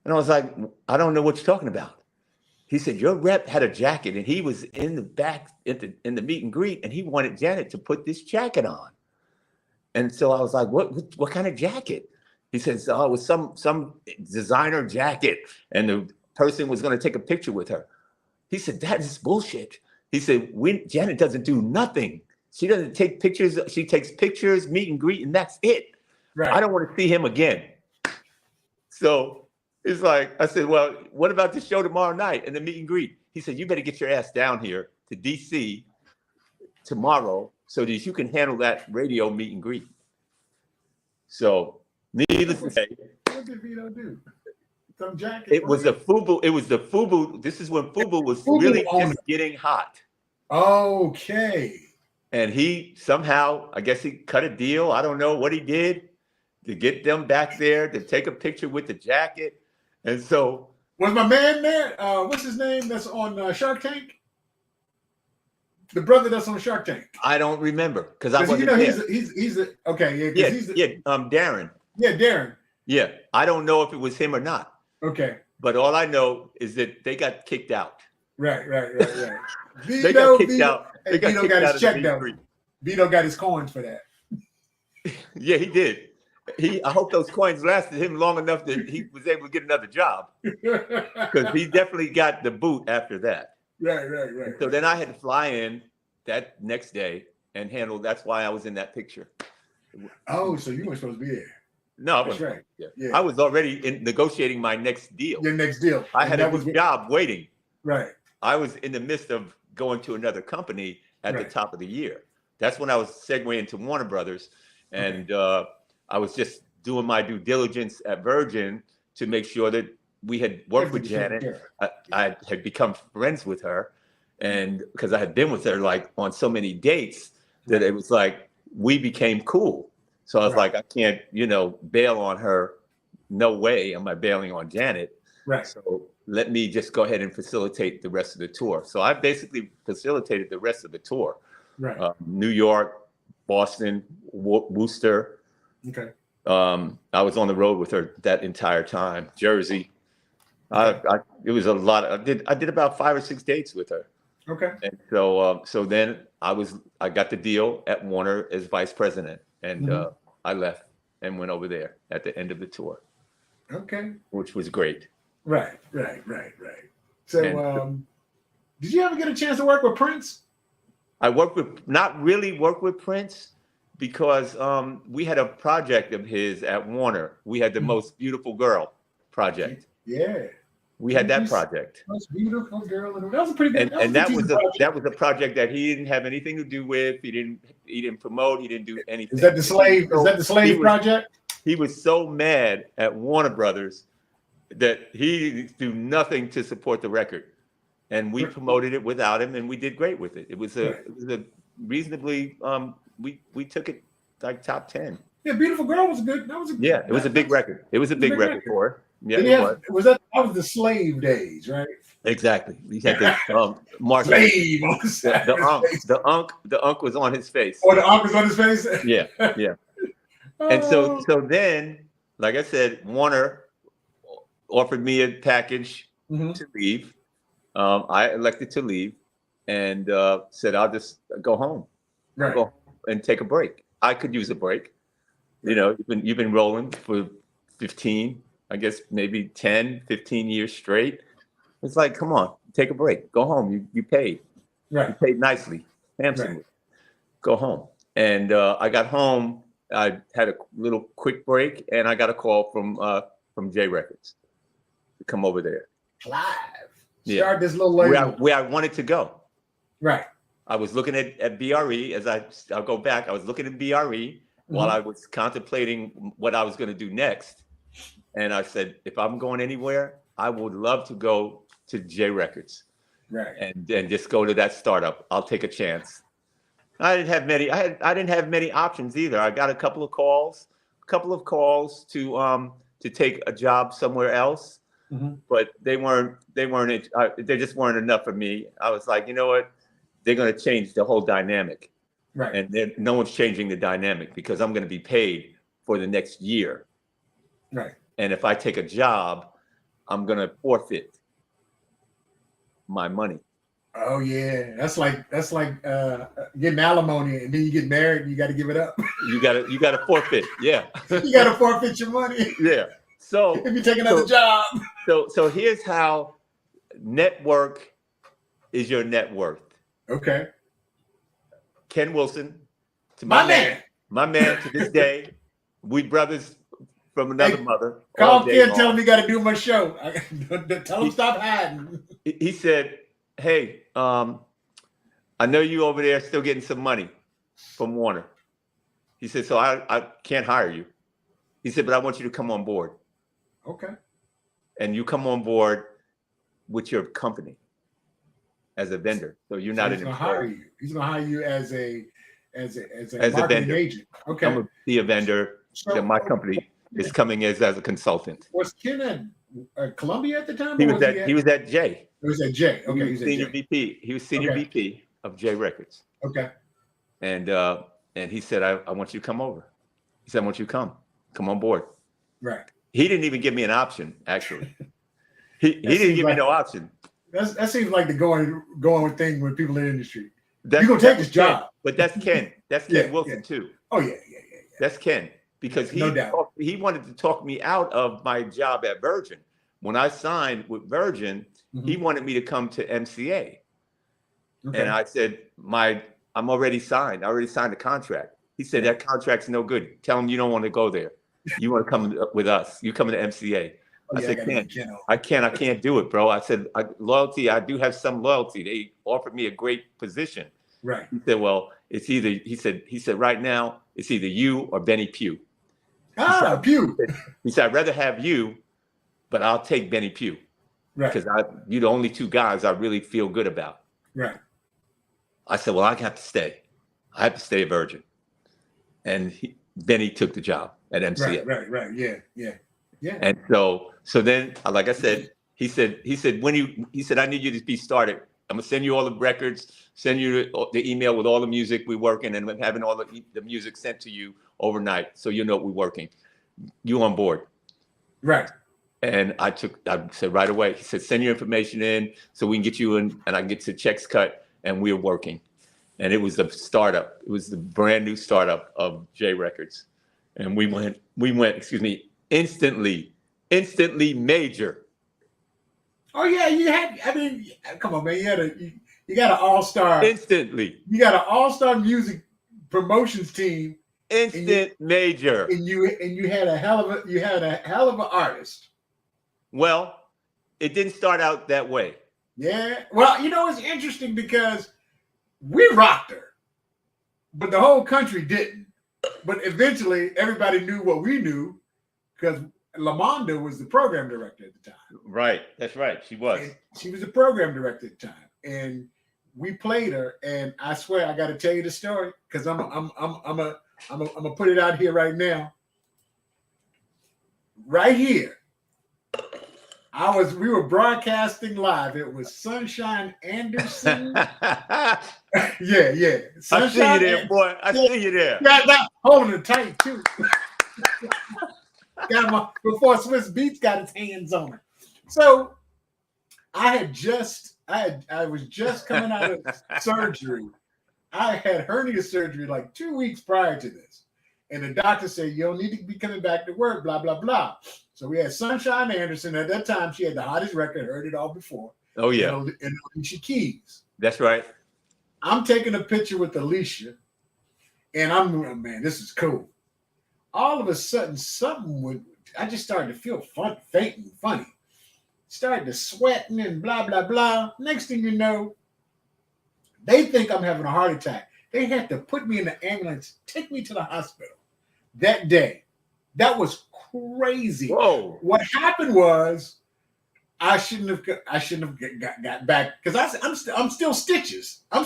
[SPEAKER 3] And I was like, I don't know what you're talking about. He said, your rep had a jacket and he was in the back in the meet and greet and he wanted Janet to put this jacket on. And so I was like, what kind of jacket? He says, oh, it was some designer jacket. And the person was going to take a picture with her. He said, that is bullshit. He said, Janet doesn't do nothing. She doesn't take pictures. She takes pictures, meet and greet, and that's it.
[SPEAKER 2] Right.
[SPEAKER 3] I don't want to see him again. So it's like, I said, well, what about the show tomorrow night and the meet and greet? He said, you better get your ass down here to DC tomorrow so that you can handle that radio meet and greet. So needless to say,
[SPEAKER 2] what did Vito do? Some jacket.
[SPEAKER 3] It was the FUBU. This is when FUBU was really just getting hot.
[SPEAKER 2] Okay.
[SPEAKER 3] And he somehow, I guess he cut a deal. I don't know what he did to get them back there to take a picture with the jacket. And so
[SPEAKER 2] was my man there? What's his name? That's on Shark Tank. The brother that's on Shark Tank.
[SPEAKER 3] I don't remember because I wasn't
[SPEAKER 2] there.
[SPEAKER 3] Darren.
[SPEAKER 2] Yeah, Darren.
[SPEAKER 3] Yeah, I don't know if it was him or not.
[SPEAKER 2] Okay.
[SPEAKER 3] But all I know is that they got kicked out.
[SPEAKER 2] Right.
[SPEAKER 3] They got kicked out.
[SPEAKER 2] Vito got his check though. Vito got his coins for that.
[SPEAKER 3] Yeah, he did. I hope those coins lasted him long enough that he was able to get another job. Because he definitely got the boot after that.
[SPEAKER 2] Right.
[SPEAKER 3] So then I had to fly in that next day and handle. That's why I was in that picture.
[SPEAKER 2] Oh, so you weren't supposed to be there.
[SPEAKER 3] No, I
[SPEAKER 2] That's
[SPEAKER 3] wasn't.
[SPEAKER 2] right.
[SPEAKER 3] Yeah.
[SPEAKER 2] Yeah.
[SPEAKER 3] I was already negotiating my next deal.
[SPEAKER 2] Your next deal.
[SPEAKER 3] I
[SPEAKER 2] And
[SPEAKER 3] had
[SPEAKER 2] that
[SPEAKER 3] a
[SPEAKER 2] was
[SPEAKER 3] good job waiting.
[SPEAKER 2] right.
[SPEAKER 3] I was in the midst of going to another company at the
[SPEAKER 2] Right.
[SPEAKER 3] top of the year. That's when I was segueing into Warner Brothers, and I was just doing my due diligence at Virgin to make sure that we had worked with Janet. I had become friends with her, and because I had been with her like on so many dates that it was like we became cool. So I was like, I can't, bail on her. No way am I bailing on Janet.
[SPEAKER 2] Right.
[SPEAKER 3] So let me just go ahead and facilitate the rest of the tour. So I basically facilitated the rest of the tour.
[SPEAKER 2] Right.
[SPEAKER 3] New York, Boston, Worcester.
[SPEAKER 2] Okay.
[SPEAKER 3] I was on the road with her that entire time. Jersey.
[SPEAKER 2] Okay.
[SPEAKER 3] It was a lot. I did about 5 or 6 dates with her.
[SPEAKER 2] Okay.
[SPEAKER 3] And so then I got the deal at Warner as vice president, and I left and went over there at the end of the tour.
[SPEAKER 2] Okay.
[SPEAKER 3] Which was great.
[SPEAKER 2] Right. So, did you ever get a chance to work with Prince?
[SPEAKER 3] I not really work with Prince, because we had a project of his at Warner. We had the Most Beautiful Girl project.
[SPEAKER 2] Yeah.
[SPEAKER 3] We had that project.
[SPEAKER 2] Most Beautiful Girl. That was a pretty good.
[SPEAKER 3] And that was a project that he didn't have anything to do with. He didn't promote. He didn't do anything.
[SPEAKER 2] Is that the slave project?
[SPEAKER 3] He was so mad at Warner Brothers that he didn't do nothing to support the record, and we promoted it without him, and we did great with it. It was a reasonably we took it like top 10.
[SPEAKER 2] Yeah, Beautiful Girl was good. That was a
[SPEAKER 3] it was a big record. It was a big record for her. Yeah,
[SPEAKER 2] that was the slave days, right?
[SPEAKER 3] Exactly. We had the Mark.
[SPEAKER 2] Slave.
[SPEAKER 3] The Unk was on his face.
[SPEAKER 2] Oh, the Unk was on his face.
[SPEAKER 3] Yeah. And so then, like I said, Warner offered me a package to leave. I elected to leave, and said I'll just go home, go home and take a break. I could use a break. You've been rolling for 15, I guess maybe 10, 15 years straight. It's like, come on, take a break. Go home. You paid. Right. You paid nicely, handsomely. Right. Go home. And I got home. I had a little quick break, and I got a call from J Records to come over there.
[SPEAKER 2] Live. Start this little label.
[SPEAKER 3] Where I wanted to go.
[SPEAKER 2] Right.
[SPEAKER 3] I was looking at BRE I'll go back. I was looking at BRE while I was contemplating what I was going to do next. And I said, if I'm going anywhere, I would love to go to J Records.
[SPEAKER 2] Right.
[SPEAKER 3] And just go to that startup. I'll take a chance. I didn't have many options either. I got a couple of calls to take a job somewhere else, but they just weren't enough for me. I was like, you know what? They're going to change the whole dynamic.
[SPEAKER 2] Right.
[SPEAKER 3] And no one's changing the dynamic, because I'm going to be paid for the next year.
[SPEAKER 2] Right.
[SPEAKER 3] And if I take a job, I'm going to forfeit my money.
[SPEAKER 2] Oh yeah, that's like getting alimony, and then you get married and you got to give it up.
[SPEAKER 3] You got to forfeit. Yeah.
[SPEAKER 2] You got to forfeit your money.
[SPEAKER 3] Yeah. So
[SPEAKER 2] if you take another job.
[SPEAKER 3] So here's how network is your net worth.
[SPEAKER 2] Okay.
[SPEAKER 3] Ken Wilson, to
[SPEAKER 2] my man
[SPEAKER 3] to this day, we brothers from another mother.
[SPEAKER 2] Call Ken, tell him he got to do my show. Tell him stop hiding.
[SPEAKER 3] He said, hey, I know you over there still getting some money from Warner. He said, so I can't hire you. He said, but I want you to come on board.
[SPEAKER 2] Okay.
[SPEAKER 3] And you come on board with your company as a vendor. So you're not an employee.
[SPEAKER 2] He's going to hire you as a marketing agent. Okay.
[SPEAKER 3] I'm going to be a vendor. So my company is coming as a consultant.
[SPEAKER 2] Was Ken at Columbia at the time?
[SPEAKER 3] He was at J.
[SPEAKER 2] It was at J. Okay.
[SPEAKER 3] He was senior VP. He was senior VP of J Records.
[SPEAKER 2] Okay.
[SPEAKER 3] And he said, I want you to come over. He said, I want you to come on board.
[SPEAKER 2] Right.
[SPEAKER 3] He didn't even give me an option, actually. He didn't give me no option.
[SPEAKER 2] That seems like the going thing with people in the industry. You're gonna take this job.
[SPEAKER 3] But that's Ken. That's Ken Wilson too.
[SPEAKER 2] Oh yeah.
[SPEAKER 3] That's Ken, because he wanted to talk me out of my job at Virgin. When I signed with Virgin, he wanted me to come to MCA. Okay. And I said, my I'm already signed. I already signed the contract. He said, that contract's no good. Tell him you don't want to go there. You want to come with us. You come to MCA.
[SPEAKER 2] Oh,
[SPEAKER 3] I
[SPEAKER 2] yeah,
[SPEAKER 3] said, I can't do it, bro. I said, loyalty, I do have some loyalty. They offered me a great position.
[SPEAKER 2] Right.
[SPEAKER 3] He said, well, it's either, he said, right now, it's either you or Benny Pugh.
[SPEAKER 2] Pugh.
[SPEAKER 3] He said, I'd rather have you, but I'll take Benny Pugh.
[SPEAKER 2] Right.
[SPEAKER 3] Because you're the only two guys I really feel good about.
[SPEAKER 2] Right.
[SPEAKER 3] I said, well, I have to stay. I have to stay a Virgin. And Benny took the job at MCA.
[SPEAKER 2] Right. Yeah.
[SPEAKER 3] And so then, like I said, he said, I need you to be started. I'm gonna send you all the records, send you the email with all the music we're working, and having all the music sent to you overnight, so you know we're working. You on board?
[SPEAKER 2] Right.
[SPEAKER 3] And I said right away. He said, send your information in so we can get you in, and I can get the checks cut, and we're working. And it was the startup. It was the brand new startup of J Records, and we went. Instantly major.
[SPEAKER 2] Oh yeah, you had. I mean, come on, man. You got an all-star.
[SPEAKER 3] Instantly.
[SPEAKER 2] You got an all-star music promotions team.
[SPEAKER 3] Major.
[SPEAKER 2] And you had a hell of an artist.
[SPEAKER 3] Well, it didn't start out that way.
[SPEAKER 2] Yeah. Well, it's interesting because we rocked her, but the whole country didn't. But eventually, everybody knew what we knew because Lamonda was the program director at the time.
[SPEAKER 3] Right. That's right. She was.
[SPEAKER 2] And she was the program director at the time, and we played her. And I swear, I got to tell you the story because I'm gonna put it out here right now. Right here, we were broadcasting live. It was Sunshine Anderson. Yeah.
[SPEAKER 3] Sunshine, I see you there, boy. I see you there.
[SPEAKER 2] Yeah, holding it tight too. Before Swiss Beats got his hands on it. So I was just coming out of surgery. I had hernia surgery like 2 weeks prior to this. And the doctor said, you don't need to be coming back to work, blah, blah, blah. So we had Sunshine Anderson. At that time, she had the hottest record, heard it all before.
[SPEAKER 3] Oh, yeah.
[SPEAKER 2] And Alicia Keys.
[SPEAKER 3] That's right.
[SPEAKER 2] I'm taking a picture with Alicia. And man, this is cool. All of a sudden, I just started to feel faint and funny. Started to sweating and blah, blah, blah. Next thing you know, they think I'm having a heart attack. They had to put me in the ambulance, take me to the hospital that day. That was crazy.
[SPEAKER 3] Whoa.
[SPEAKER 2] What happened was I shouldn't have got back because I'm still stitches. I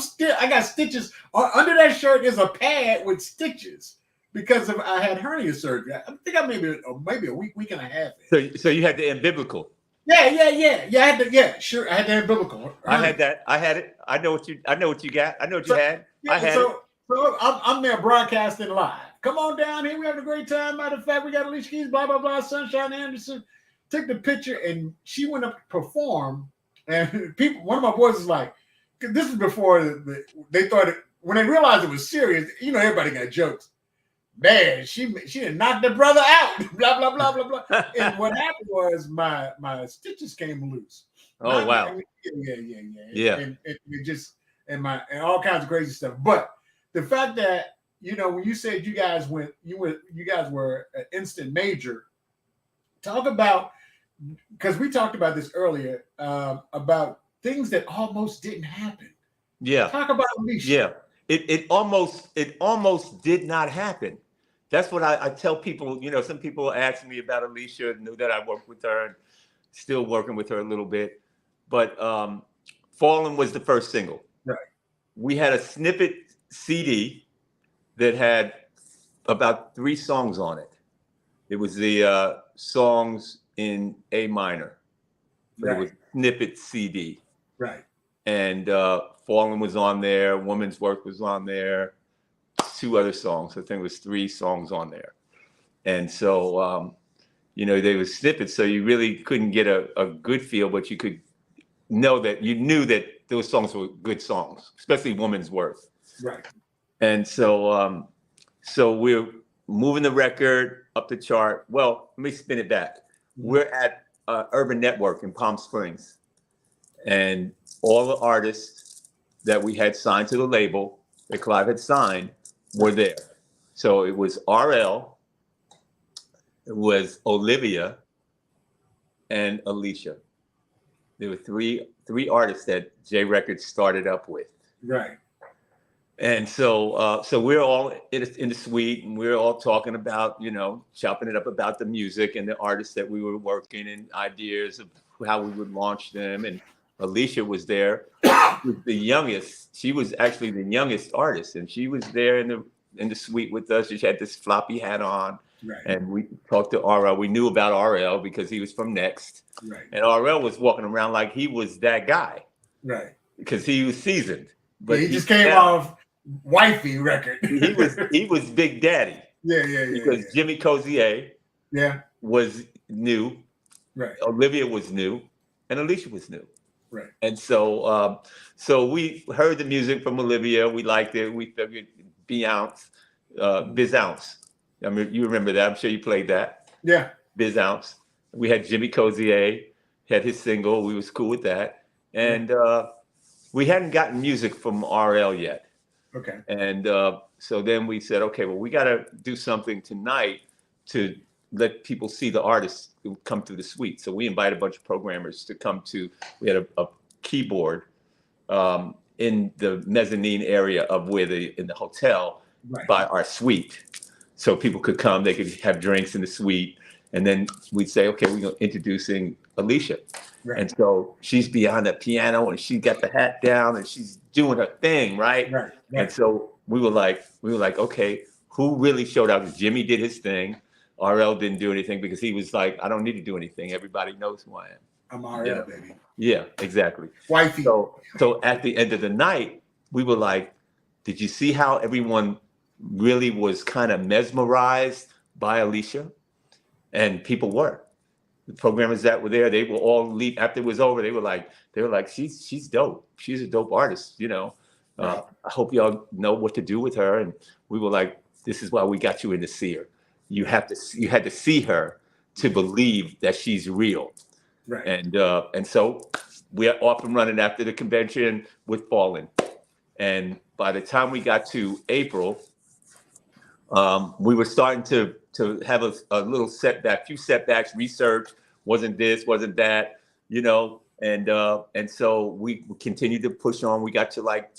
[SPEAKER 2] got stitches. Under that shirt is a pad with stitches because I had hernia surgery. I think I maybe a week and a half.
[SPEAKER 3] So you had the umbilical.
[SPEAKER 2] Yeah. I had the umbilical.
[SPEAKER 3] I had that. I had it. I know what you got. I know what you had.
[SPEAKER 2] Yeah,
[SPEAKER 3] I had it.
[SPEAKER 2] So I'm there broadcasting live. Come on down here. We're having a great time. Matter of fact, we got Alicia Keys, blah, blah, blah, Sunshine Anderson. Took the picture and she went up to perform. And one of my boys was like, this is before they thought when they realized it was serious, everybody got jokes. Man, she done knocked the brother out. Blah, blah, blah, blah, blah. And what happened was my stitches came loose.
[SPEAKER 3] Oh, wow.
[SPEAKER 2] Yeah. And it just, and all kinds of crazy stuff. But the fact that, when you said you guys were an instant major, talk about, because we talked about this earlier, about things that almost didn't happen.
[SPEAKER 3] Yeah.
[SPEAKER 2] Talk about Alicia.
[SPEAKER 3] Yeah. It almost did not happen. That's what I tell people. Some people ask me about Alicia, knew that I worked with her and still working with her a little bit. But Fallen was the first single.
[SPEAKER 2] Right.
[SPEAKER 3] We had a snippet CD that had about 3 songs on it. It was the songs in A minor. But It was snippet CD.
[SPEAKER 2] Right.
[SPEAKER 3] And Fallen was on there. Woman's Work was on there. 2 other songs. I think it was 3 songs on there. And so, they were snippets. So you really couldn't get a good feel, but you could know that you knew that those songs were good songs, especially Woman's Worth.
[SPEAKER 2] Right.
[SPEAKER 3] And so, so we're moving the record up the chart. Well, let me spin it back. We're at Urban Network in Palm Springs, and all the artists that we had signed to the label that Clive had signed were there. So it was RL, it was Olivia, and Alicia. There were three artists that J Records started up with.
[SPEAKER 2] Right.
[SPEAKER 3] And so we're all in the suite, and we're all talking about, chopping it up about the music and the artists that we were working, and ideas of how we would launch them. And Alicia was there, was the youngest. She was actually the youngest artist, and she was there in the suite with us. She had this floppy hat on,
[SPEAKER 2] right.
[SPEAKER 3] And we talked to RL. We knew about RL because he was from Next,
[SPEAKER 2] right.
[SPEAKER 3] And RL was walking around like he was that guy,
[SPEAKER 2] right?
[SPEAKER 3] Because he was seasoned.
[SPEAKER 2] But he just came off wifey record.
[SPEAKER 3] he was Big Daddy.
[SPEAKER 2] Yeah.
[SPEAKER 3] Because Jimmy Cozier, was new.
[SPEAKER 2] Right.
[SPEAKER 3] Olivia was new, and Alicia was new.
[SPEAKER 2] Right.
[SPEAKER 3] And so we heard the music from Olivia. We liked it. We figured Biz Ounce. I mean, you remember that? I'm sure you played that.
[SPEAKER 2] Yeah.
[SPEAKER 3] Biz Ounce. We had Jimmy Cozier, had his single. We was cool with that, and we hadn't gotten music from RL yet.
[SPEAKER 2] Okay.
[SPEAKER 3] And so then we said, okay, well, we got to do something tonight to let people see the artists who come through the suite. So we invited a bunch of programmers to come to. We had a keyboard in the mezzanine area of in the hotel by our suite, so people could come. They could have drinks in the suite, and then we'd say, okay, we're introducing Alicia.
[SPEAKER 2] Right.
[SPEAKER 3] And so she's behind the piano, and she got the hat down, and she's doing her thing, right?
[SPEAKER 2] Right.
[SPEAKER 3] And so we were like, okay, who really showed up? Jimmy did his thing. RL didn't do anything because he was like, I don't need to do anything. Everybody knows who I am.
[SPEAKER 2] I'm RL, baby.
[SPEAKER 3] Yeah, exactly.
[SPEAKER 2] Wifey.
[SPEAKER 3] So at the end of the night, we were like, did you see how everyone really was kind of mesmerized by Alicia? And people were. The programmers that were there, they will all leave after it was over. They were like, she's dope. She's a dope artist, I hope y'all know what to do with her. And we were like, this is why we got you in to see her. You had to see her to believe that she's real.
[SPEAKER 2] Right.
[SPEAKER 3] And so we are off and running after the convention with Fallen. And by the time we got to April, we were starting to have a little few setbacks, research, wasn't this, wasn't that, and so we continued to push on. We got to like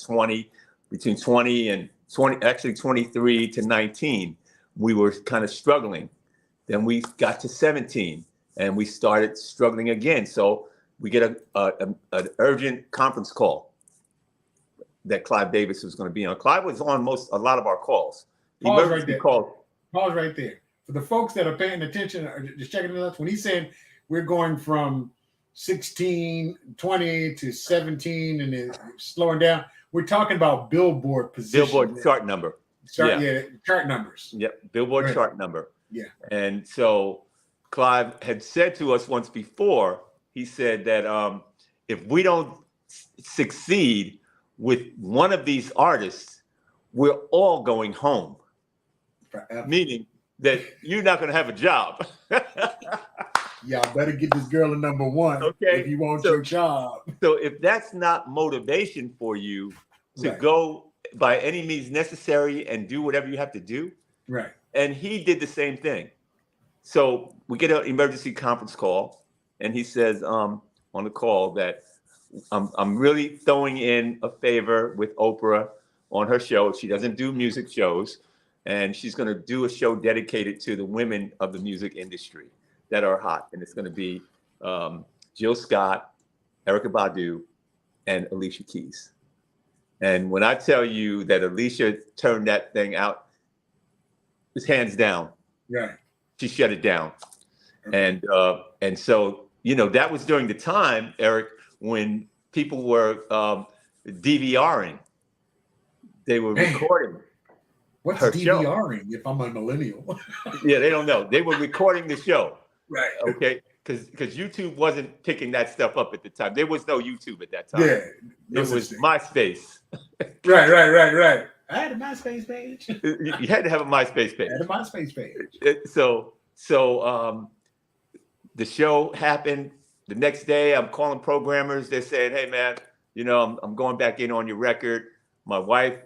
[SPEAKER 3] between 23 to 19, we were kind of struggling. Then we got to 17 and we started struggling again. So we get an urgent conference call that Clive Davis was going to be on. Clive was on a lot of our calls.
[SPEAKER 2] Pause right there. Pause right there. For the folks that are paying attention, or just checking it out, when he's saying we're going from 16, 20 to 17 and then slowing down, we're talking about Billboard position.
[SPEAKER 3] Billboard chart number.
[SPEAKER 2] Chart numbers.
[SPEAKER 3] Yep, Billboard chart number.
[SPEAKER 2] Yeah.
[SPEAKER 3] And so Clive had said to us once before, he said that if we don't succeed with one of these artists, we're all going home.
[SPEAKER 2] Forever.
[SPEAKER 3] Meaning that you're not going to have a job.
[SPEAKER 2] Y'all better get this girl a number one,
[SPEAKER 3] okay,
[SPEAKER 2] if you want your job.
[SPEAKER 3] So if that's not motivation for you to go by any means necessary and do whatever you have to do.
[SPEAKER 2] Right.
[SPEAKER 3] And he did the same thing. So we get an emergency conference call, and he says on the call that I'm really throwing in a favor with Oprah on her show. She doesn't do music shows, and she's going to do a show dedicated to the women of the music industry that are hot. And it's going to be Jill Scott, Erykah Badu, and Alicia Keys. And when I tell you that Alicia turned that thing out, it's hands down.
[SPEAKER 2] Right.
[SPEAKER 3] She shut it down. Okay. And so, that was during the time, Eric, when people were DVRing. They were recording.
[SPEAKER 2] What's DVRing if I'm a millennial?
[SPEAKER 3] Yeah, they don't know. They were recording the show.
[SPEAKER 2] Right.
[SPEAKER 3] Okay. Because YouTube wasn't picking that stuff up at the time. There was no YouTube at that time.
[SPEAKER 2] Yeah.
[SPEAKER 3] It was MySpace.
[SPEAKER 2] Right. I had a MySpace page.
[SPEAKER 3] You had to have a MySpace page.
[SPEAKER 2] I had a MySpace page.
[SPEAKER 3] So the show happened. The next day, I'm calling programmers. They're saying, "Hey, man, I'm going back in on your record." My wife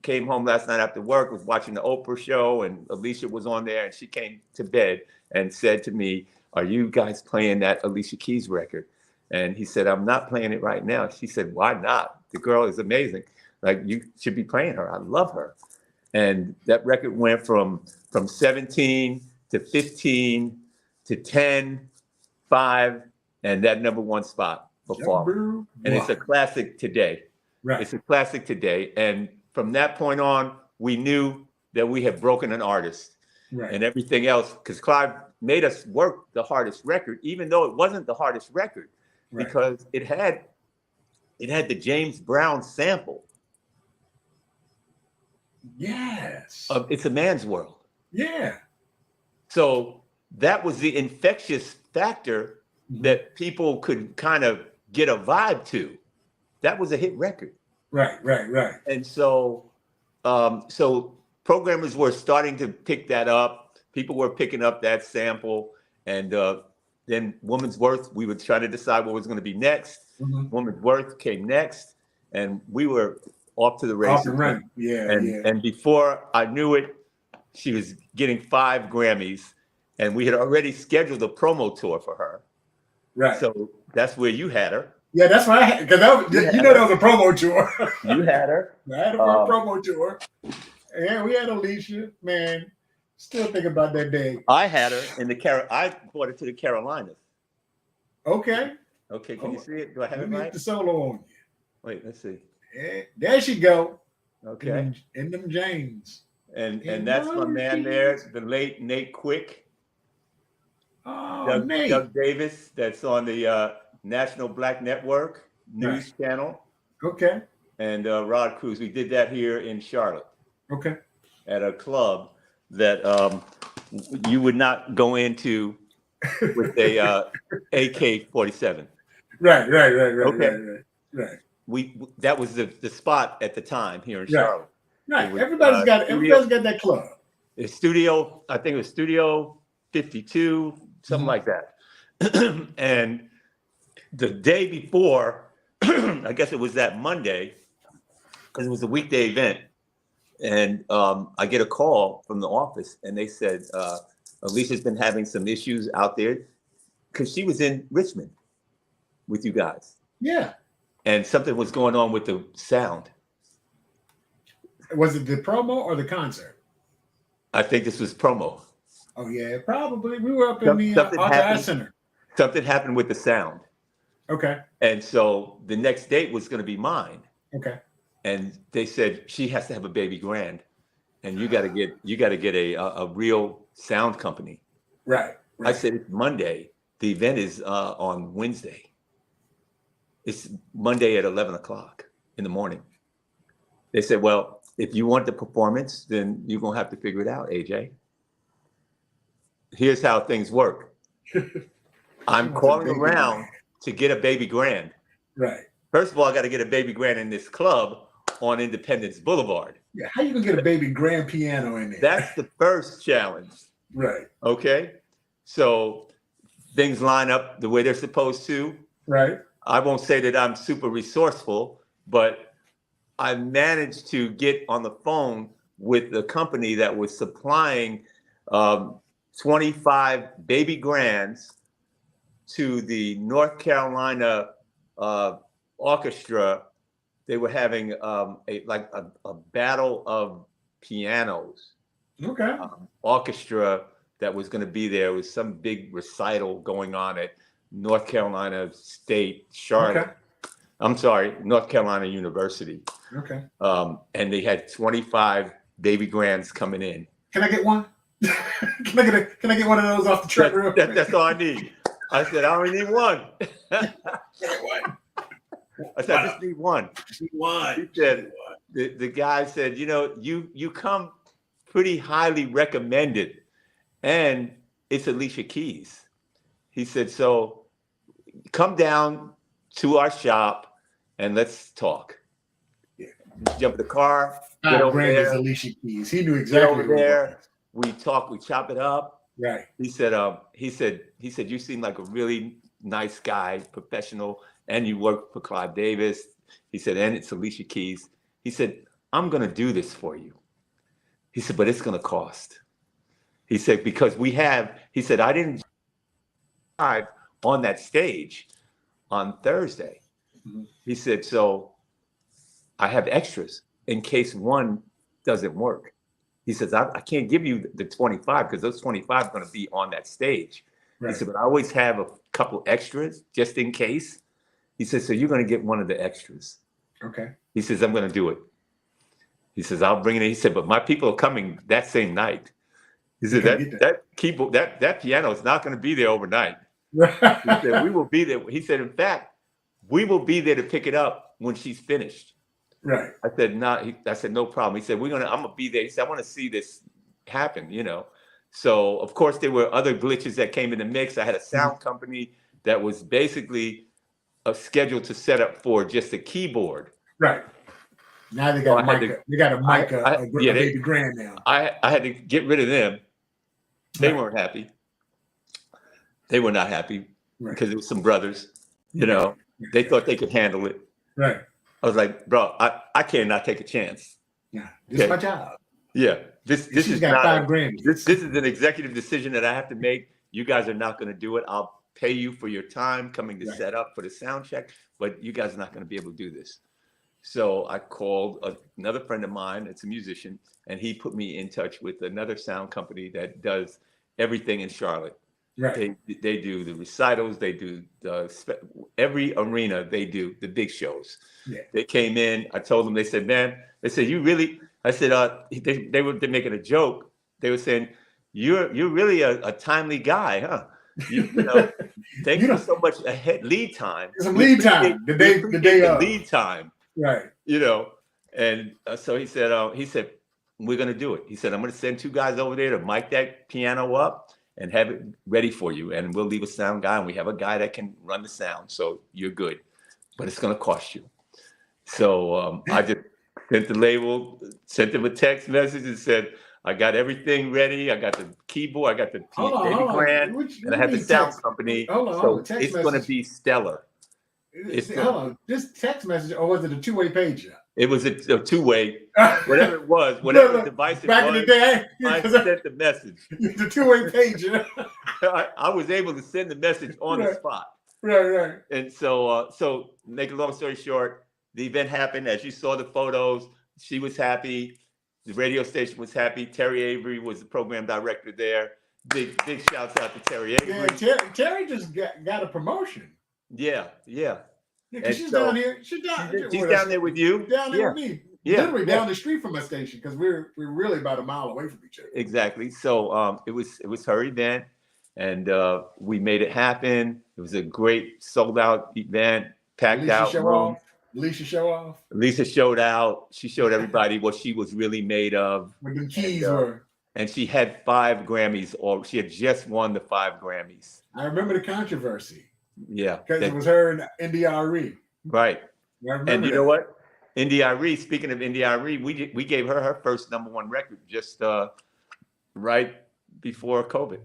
[SPEAKER 3] came home last night after work, was watching the Oprah show, and Alicia was on there, and she came to bed and said to me, "Are you guys playing that Alicia Keys record?" And he said, "I'm not playing it right now." She said, "Why not? The girl is amazing. Like, you should be playing her. I love her." And that record went from 17 to 15 to 10, 5, and that #1 spot for Fall. And it's a classic today.
[SPEAKER 2] Right.
[SPEAKER 3] It's a classic today. And from that point on, we knew that we had broken an artist.
[SPEAKER 2] Right.
[SPEAKER 3] And everything else, because Clive made us work the hardest record, even though it wasn't the hardest record,
[SPEAKER 2] Right.
[SPEAKER 3] because it had the James Brown sample.
[SPEAKER 2] Yes.
[SPEAKER 3] Of It's a Man's World.
[SPEAKER 2] Yeah.
[SPEAKER 3] So that was the infectious factor that people could kind of get a vibe to. That was a hit record.
[SPEAKER 2] Right.
[SPEAKER 3] And so, so programmers were starting to pick that up. People were picking up that sample, and then Woman's Worth. We were trying to decide what was going to be next. Woman's Worth came next, and we were off to the races. And before I knew it, she was getting 5 Grammys, and we had already scheduled a promo tour for her.
[SPEAKER 2] Right.
[SPEAKER 3] So that's where you had her.
[SPEAKER 2] Yeah, that's why I had, because that was a promo tour.
[SPEAKER 3] You had her.
[SPEAKER 2] I had her for a promo tour. Yeah, we had Alicia. Man, still think about that day.
[SPEAKER 3] I had her in I brought it to the Carolinas.
[SPEAKER 2] Okay.
[SPEAKER 3] Okay, can you see it? Do I have it
[SPEAKER 2] Let me
[SPEAKER 3] right?
[SPEAKER 2] get the solo on you.
[SPEAKER 3] Wait, let's see.
[SPEAKER 2] Yeah, there she go.
[SPEAKER 3] Okay.
[SPEAKER 2] In them James.
[SPEAKER 3] And that's my man there, the late Nate Quick.
[SPEAKER 2] Oh, Nate.
[SPEAKER 3] Doug Davis, that's on the National Black Network news channel.
[SPEAKER 2] Okay.
[SPEAKER 3] And Rod Cruz. We did that here in Charlotte.
[SPEAKER 2] Okay.
[SPEAKER 3] At a club that you would not go into with a AK-47.
[SPEAKER 2] Right.
[SPEAKER 3] Okay.
[SPEAKER 2] Right.
[SPEAKER 3] That was the spot at the time here in Charlotte.
[SPEAKER 2] Right.
[SPEAKER 3] Was,
[SPEAKER 2] everybody's got that club.
[SPEAKER 3] The studio, I think it was Studio 52, something like that. And the day before, I guess it was that Monday, because it was a weekday event. And I get a call from the office, and they said, Alicia's been having some issues out there, because she was in Richmond with you guys.
[SPEAKER 2] Yeah. And
[SPEAKER 3] something was going on with the sound.
[SPEAKER 2] Was it the promo or the concert?
[SPEAKER 3] I think this was promo.
[SPEAKER 2] Oh, yeah, probably. We were up in the Arthur Center.
[SPEAKER 3] Something happened with the sound.
[SPEAKER 2] Okay.
[SPEAKER 3] And so the next date was going to be mine.
[SPEAKER 2] Okay.
[SPEAKER 3] And they said she has to have a baby grand, and you got to get a real sound company.
[SPEAKER 2] Right.
[SPEAKER 3] I said, it's Monday. The event is on Wednesday. It's Monday at 11 o'clock in the morning. They said, well, if you want the performance, then you're going to have to figure it out, AJ. Here's how things work. I'm calling around to get a baby grand.
[SPEAKER 2] Right.
[SPEAKER 3] First of all, I got to get a baby grand in this club on Independence Boulevard.
[SPEAKER 2] Yeah, how you going to get a baby grand piano in there?
[SPEAKER 3] That's the first challenge.
[SPEAKER 2] Right.
[SPEAKER 3] Okay. So things line up the way they're supposed to.
[SPEAKER 2] Right.
[SPEAKER 3] I won't say that I'm super resourceful, but I managed to get on the phone with the company that was supplying 25 baby grands to the North Carolina orchestra. They were having a battle of pianos.
[SPEAKER 2] Okay.
[SPEAKER 3] Orchestra that was going to be there. It was some big recital going on at North Carolina State, Charlotte.
[SPEAKER 2] Okay.
[SPEAKER 3] I'm sorry, North Carolina University.
[SPEAKER 2] Okay.
[SPEAKER 3] And they had 25 baby grands coming in.
[SPEAKER 2] Can I get one? Can I get one of those off the truck real quick?
[SPEAKER 3] That's all I need. I said, I only need one. I said, I just need one.
[SPEAKER 2] One.
[SPEAKER 3] He said, the guy said, you come pretty highly recommended, and it's Alicia Keys. He said, so come down to our shop and let's talk.
[SPEAKER 2] Yeah.
[SPEAKER 3] Jump in the car. Get over there.
[SPEAKER 2] Alicia Keys. He knew exactly
[SPEAKER 3] over there. We talk. We chop it up.
[SPEAKER 2] Right.
[SPEAKER 3] He said, you seem like a really nice guy, professional, and you work for Clive Davis. He said, and it's Alicia Keys. He said, I'm going to do this for you. He said, but it's going to cost. He said, because he said, I didn't drive on that stage on Thursday.
[SPEAKER 2] Mm-hmm.
[SPEAKER 3] He said, so I have extras in case one doesn't work. He says, I can't give you the 25 because those 25 are going to be on that stage.
[SPEAKER 2] Right.
[SPEAKER 3] He said, but I always have a couple extras just in case. He says, so you're going to get one of the extras.
[SPEAKER 2] Okay.
[SPEAKER 3] He says, I'm going to do it. He says, I'll bring it in. He said, but my people are coming that same night. He said, that keyboard, that piano is not going to be there overnight. He said, we will be there. He said, in fact, we will be there to pick it up when she's finished.
[SPEAKER 2] Right.
[SPEAKER 3] I said, no, I said, no problem. He said, I'm going to be there. He said, I want to see this happen, So, of course, there were other glitches that came in the mix. I had a sound company that was basically scheduled to set up for just a keyboard.
[SPEAKER 2] Right. Now they got a baby grand now.
[SPEAKER 3] I had to get rid of them. They weren't happy. They were not happy because it was some brothers, They thought they could handle it.
[SPEAKER 2] Right.
[SPEAKER 3] I was like, bro, I cannot take a chance.
[SPEAKER 2] Yeah, this is my job.
[SPEAKER 3] Yeah, this is
[SPEAKER 2] got
[SPEAKER 3] not
[SPEAKER 2] $5,000.
[SPEAKER 3] This is an executive decision that I have to make. You guys are not going to do it. I'll pay you for your time coming to set up for the sound check, but you guys are not going to be able to do this. So I called another friend of mine. It's a musician, and he put me in touch with another sound company that does everything in Charlotte.
[SPEAKER 2] Right.
[SPEAKER 3] They do the recitals. They do every arena. They do the big shows.
[SPEAKER 2] Yeah.
[SPEAKER 3] They came in. I told them. They said, "Man," they said, "You really?" I said, "They were making a joke. They were saying, you're really a timely guy, huh? Thank you so much lead time.
[SPEAKER 2] Some lead time. The day
[SPEAKER 3] lead time.
[SPEAKER 2] Right.
[SPEAKER 3] And so he said, we're going to do it. He said, I'm going to send 2 guys over there to mic that piano up and have it ready for you. And we'll leave a sound guy, and we have a guy that can run the sound. So you're good, but it's going to cost you. So I just sent the label, sent them a text message and said, I got everything ready. I got the keyboard, I got the baby grand, and I have the sound company. So it's going to be stellar.
[SPEAKER 2] Hold on, this text message, or was it a 2-way pager?
[SPEAKER 3] It was a 2-way, whatever it was, whatever device it
[SPEAKER 2] back
[SPEAKER 3] was.
[SPEAKER 2] In the day,
[SPEAKER 3] I sent the message.
[SPEAKER 2] The 2-way pager.
[SPEAKER 3] I was able to send the message on the spot.
[SPEAKER 2] Right.
[SPEAKER 3] And so make a long story short, the event happened. As you saw the photos, she was happy. The radio station was happy. Terry Avery was the program director there. Big shouts out to Terry Avery.
[SPEAKER 2] Yeah, Terry just got a promotion.
[SPEAKER 3] Yeah.
[SPEAKER 2] She's down here. She's
[SPEAKER 3] down there with you.
[SPEAKER 2] Down there with me.
[SPEAKER 3] Yeah.
[SPEAKER 2] Literally down the street from my station, because we're really about a mile away from each other.
[SPEAKER 3] Exactly. So it was her event, and we made it happen. It was a great sold out event, packed out room.
[SPEAKER 2] Alicia show off.
[SPEAKER 3] Lisa showed out. She showed everybody what she was really made of.
[SPEAKER 2] What the keys were.
[SPEAKER 3] And she had 5 Grammys, or she had just won the 5 Grammys.
[SPEAKER 2] I remember the controversy.
[SPEAKER 3] Yeah.
[SPEAKER 2] Because it was her and NDRE.
[SPEAKER 3] Right.
[SPEAKER 2] And
[SPEAKER 3] you know what? NDRE, speaking of NDRE, we gave her first #1 record just right before COVID.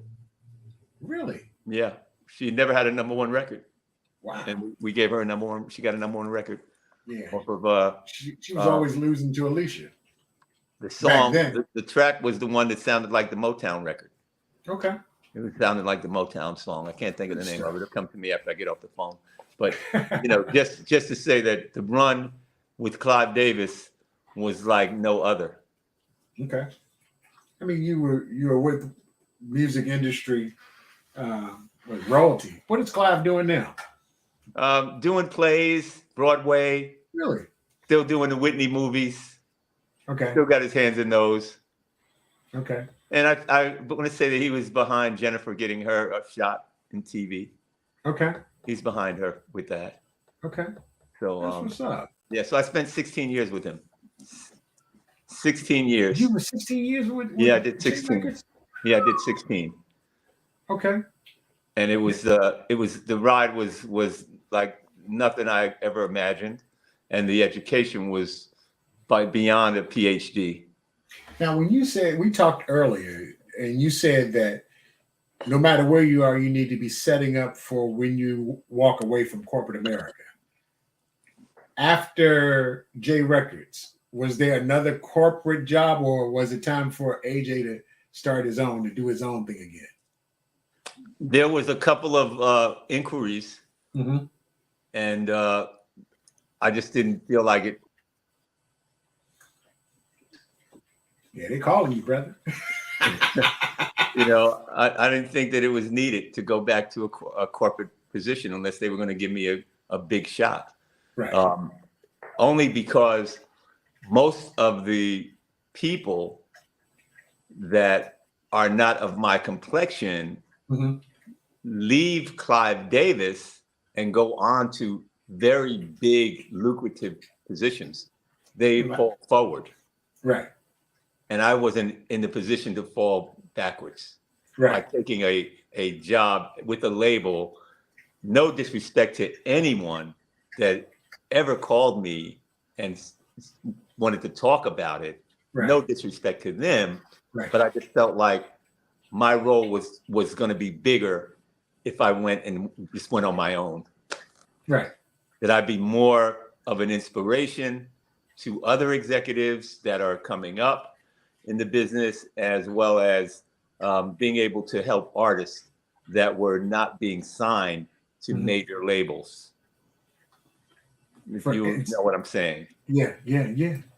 [SPEAKER 2] Really?
[SPEAKER 3] Yeah. She never had a #1 record.
[SPEAKER 2] Wow.
[SPEAKER 3] And we gave her a #1. She got a #1 record.
[SPEAKER 2] Yeah.
[SPEAKER 3] Off of,
[SPEAKER 2] she was always losing to Alicia.
[SPEAKER 3] The song, the track was the one that sounded like the Motown record.
[SPEAKER 2] Okay.
[SPEAKER 3] It sounded like the Motown song. I can't think of the name of it. It'll come to me after I get off the phone. But just to say that the run with Clive Davis was like no other.
[SPEAKER 2] Okay. I mean, you were with music industry, with royalty. What is Clive doing now?
[SPEAKER 3] Doing plays, Broadway.
[SPEAKER 2] Really?
[SPEAKER 3] Still doing the Whitney movies.
[SPEAKER 2] Okay.
[SPEAKER 3] Still got his hands in those.
[SPEAKER 2] Okay.
[SPEAKER 3] And I want to say that he was behind Jennifer getting her a shot in TV.
[SPEAKER 2] Okay.
[SPEAKER 3] He's behind her with that.
[SPEAKER 2] Okay.
[SPEAKER 3] So
[SPEAKER 2] that's what's up.
[SPEAKER 3] Yeah, so I spent 16 years with him. 16 years.
[SPEAKER 2] You were 16 years with
[SPEAKER 3] Yeah, I did 16. Yeah, I did 16.
[SPEAKER 2] Okay.
[SPEAKER 3] And it was the ride was like nothing I ever imagined, and the education was beyond a PhD.
[SPEAKER 2] Now, when you said, we talked earlier, and you said that no matter where you are, you need to be setting up for when you walk away from corporate America. After J Records, was there another corporate job, or was it time for AJ to start his own, to do his own thing again?
[SPEAKER 3] There was a couple of inquiries,
[SPEAKER 2] Mm-hmm.
[SPEAKER 3] and I just didn't feel like it.
[SPEAKER 2] Yeah, they calling you, brother.
[SPEAKER 3] I didn't think that it was needed to go back to a corporate position unless they were going to give me a big shot.
[SPEAKER 2] Right.
[SPEAKER 3] Only because most of the people that are not of my complexion
[SPEAKER 2] Mm-hmm.
[SPEAKER 3] leave Clive Davis and go on to very big, lucrative positions. They fall forward.
[SPEAKER 2] Right.
[SPEAKER 3] And I wasn't in the position to fall backwards.
[SPEAKER 2] Right.
[SPEAKER 3] By taking a job with a label. No disrespect to anyone that ever called me and wanted to talk about it.
[SPEAKER 2] Right.
[SPEAKER 3] No disrespect to them.
[SPEAKER 2] Right.
[SPEAKER 3] But I just felt like my role was going to be bigger if I went and just went on my own.
[SPEAKER 2] Right.
[SPEAKER 3] That I'd be more of an inspiration to other executives that are coming up in the business, as well as being able to help artists that were not being signed to major labels. If you know what I'm saying.
[SPEAKER 2] Yeah.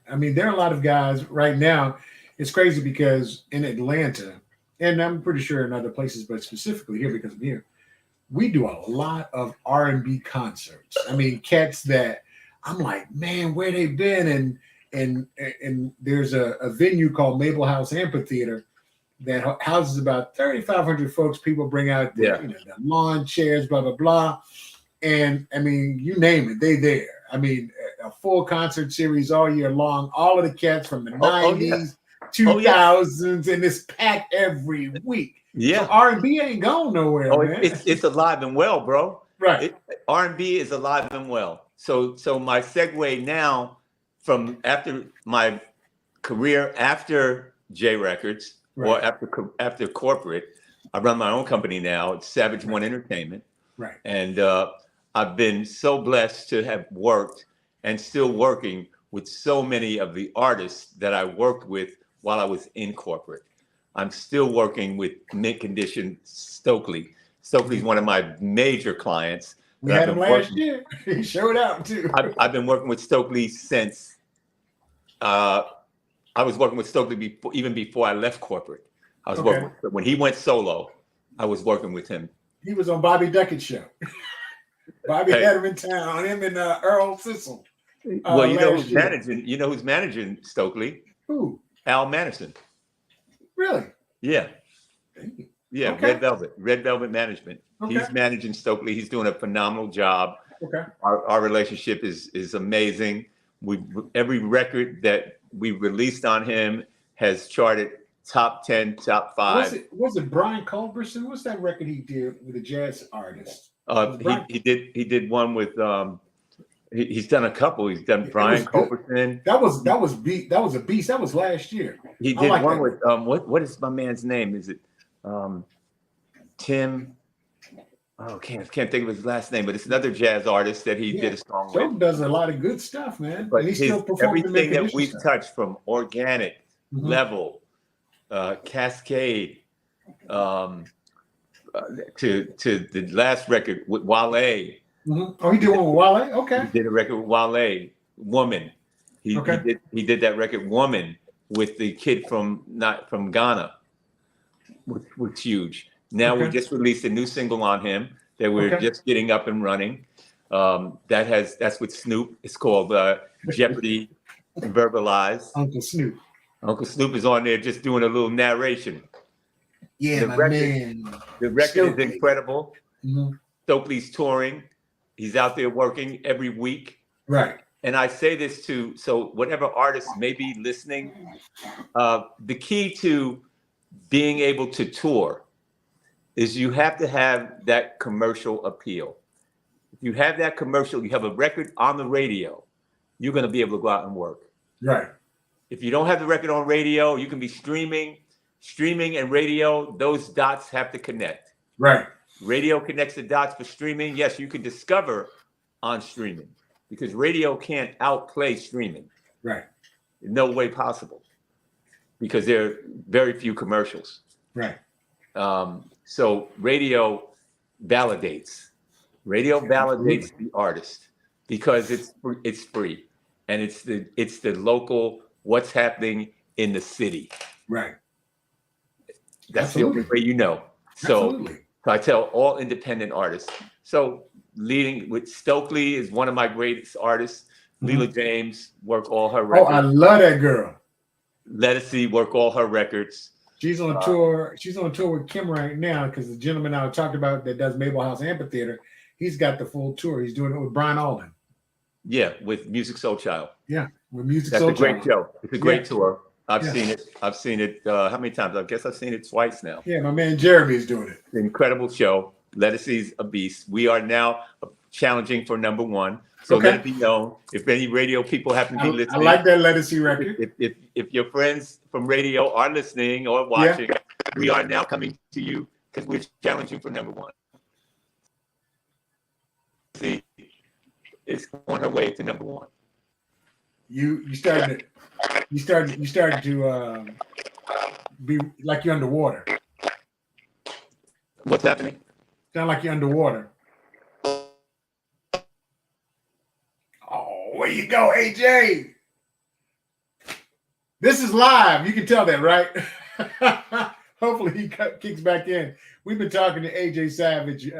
[SPEAKER 2] I mean, there are a lot of guys right now. It's crazy because in Atlanta, and I'm pretty sure in other places, but specifically here because I'm here, we do a lot of R&B concerts. I mean, cats that I'm like, man, where they been? And there's a venue called Maple House Amphitheater that houses about 3,500 folks. People bring out the lawn chairs, blah, blah, blah. And I mean, you name it, they there. I mean, a full concert series all year long. All of the cats from the 90s, 2000s, and it's packed every week.
[SPEAKER 3] Yeah.
[SPEAKER 2] So R&B ain't going nowhere, man.
[SPEAKER 3] It's alive and well, bro.
[SPEAKER 2] Right.
[SPEAKER 3] R&B is alive and well. So my segue now from after my career after J Records, or after corporate, I run my own company now. It's Savage One Entertainment.
[SPEAKER 2] Right.
[SPEAKER 3] And I've been so blessed to have worked and still working with so many of the artists that I worked with while I was in corporate. I'm still working with Mint Condition Stokely. Stokely's one of my major clients.
[SPEAKER 2] We had him last year. He showed up too.
[SPEAKER 3] I've been working with Stokely since I was working with Stokely even before I left corporate. I was working when he went solo. I was working with him.
[SPEAKER 2] He was on Bobby Duckett's show. Bobby had him in town. Him and Earl Sissel.
[SPEAKER 3] Well, you know who's managing? You know who's managing Stokely?
[SPEAKER 2] Who?
[SPEAKER 3] Al Manderson.
[SPEAKER 2] Really?
[SPEAKER 3] Yeah. Yeah.
[SPEAKER 2] Okay.
[SPEAKER 3] Red Velvet Management.
[SPEAKER 2] Okay.
[SPEAKER 3] He's managing Stokely. He's doing a phenomenal job.
[SPEAKER 2] Okay.
[SPEAKER 3] Our relationship is amazing. Every record that we released on him has charted top 10, top 5.
[SPEAKER 2] Was it Brian Culberson? What's that record he did with a jazz artist?
[SPEAKER 3] He did one with he's done a couple. He's done Brian Culberson.
[SPEAKER 2] That was a beast. That was last year.
[SPEAKER 3] He did one with what is my man's name? Is it Tim? Oh, can't think of his last name, but it's another jazz artist that he did a song with.
[SPEAKER 2] Joe does a lot of good stuff, man.
[SPEAKER 3] But everything that we've touched, from organic, level, Cascade, to the last record with Wale.
[SPEAKER 2] Oh, he did one with Wale. Okay.
[SPEAKER 3] He did a record with Wale, Woman. He did that record Woman with the kid from Ghana, which was huge. Now we just released a new single on him that we're just getting up and running. That's with Snoop. It's called Jeopardy Verbalized.
[SPEAKER 2] Uncle Snoop.
[SPEAKER 3] Uncle Snoop is on there just doing a little narration.
[SPEAKER 2] Yeah, man.
[SPEAKER 3] The record is incredible. Stokely's touring. He's out there working every week.
[SPEAKER 2] Right.
[SPEAKER 3] And I say this so whatever artists may be listening, the key to being able to tour is you have to have that commercial appeal. If you have that commercial, you have a record on the radio, you're going to be able to go out and work.
[SPEAKER 2] Right.
[SPEAKER 3] If you don't have the record on radio, you can be streaming and radio. Those dots have to connect.
[SPEAKER 2] Right.
[SPEAKER 3] Radio connects the dots for streaming. Yes, you can discover on streaming because radio can't outplay streaming.
[SPEAKER 2] Right.
[SPEAKER 3] No way possible, because there are very few commercials.
[SPEAKER 2] Right.
[SPEAKER 3] So radio validates the artist, because it's free, and it's the local, what's happening in the city.
[SPEAKER 2] Right.
[SPEAKER 3] That's
[SPEAKER 2] Absolutely.
[SPEAKER 3] the only way you know.
[SPEAKER 2] Absolutely.
[SPEAKER 3] So I tell all independent artists. So leading with Stokely is one of my greatest artists. Leela James, work all her records.
[SPEAKER 2] Oh, I love that girl.
[SPEAKER 3] Lettucey, work all her records.
[SPEAKER 2] She's on tour. She's on tour with Kim right now, because the gentleman I talked about that does Mabel House Amphitheater, he's got the full tour. He's doing it with Brian Alden.
[SPEAKER 3] Yeah, with Music Soul Child.
[SPEAKER 2] Yeah, with Music
[SPEAKER 3] That's
[SPEAKER 2] Soul
[SPEAKER 3] a great
[SPEAKER 2] Child.
[SPEAKER 3] show. It's a great tour. I've
[SPEAKER 2] Yeah.
[SPEAKER 3] seen it. How many times? I guess I've seen it twice now.
[SPEAKER 2] Yeah, my man Jeremy's doing it.
[SPEAKER 3] Incredible show. Lettucey's a beast. We are now challenging for number one. So let it be known, if any radio people happen to be listening.
[SPEAKER 2] I like that Lettucey record.
[SPEAKER 3] If your friends from radio are listening or watching, we are now coming to you, because we're challenging for number one. See, it's on her way to number one.
[SPEAKER 2] You started to be like you're underwater.
[SPEAKER 3] What's happening?
[SPEAKER 2] Sound like you're underwater. Oh, where you go, AJ? This is live. You can tell that, right? Hopefully he kicks back in. We've been talking to AJ Savage,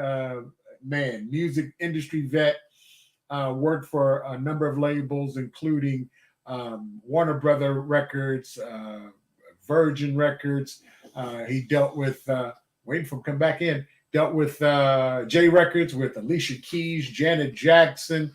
[SPEAKER 2] man, music industry vet, worked for a number of labels, including Warner Brother Records, Virgin Records. He dealt with, waiting for him to come back in, dealt with J Records with Alicia Keys, Janet Jackson,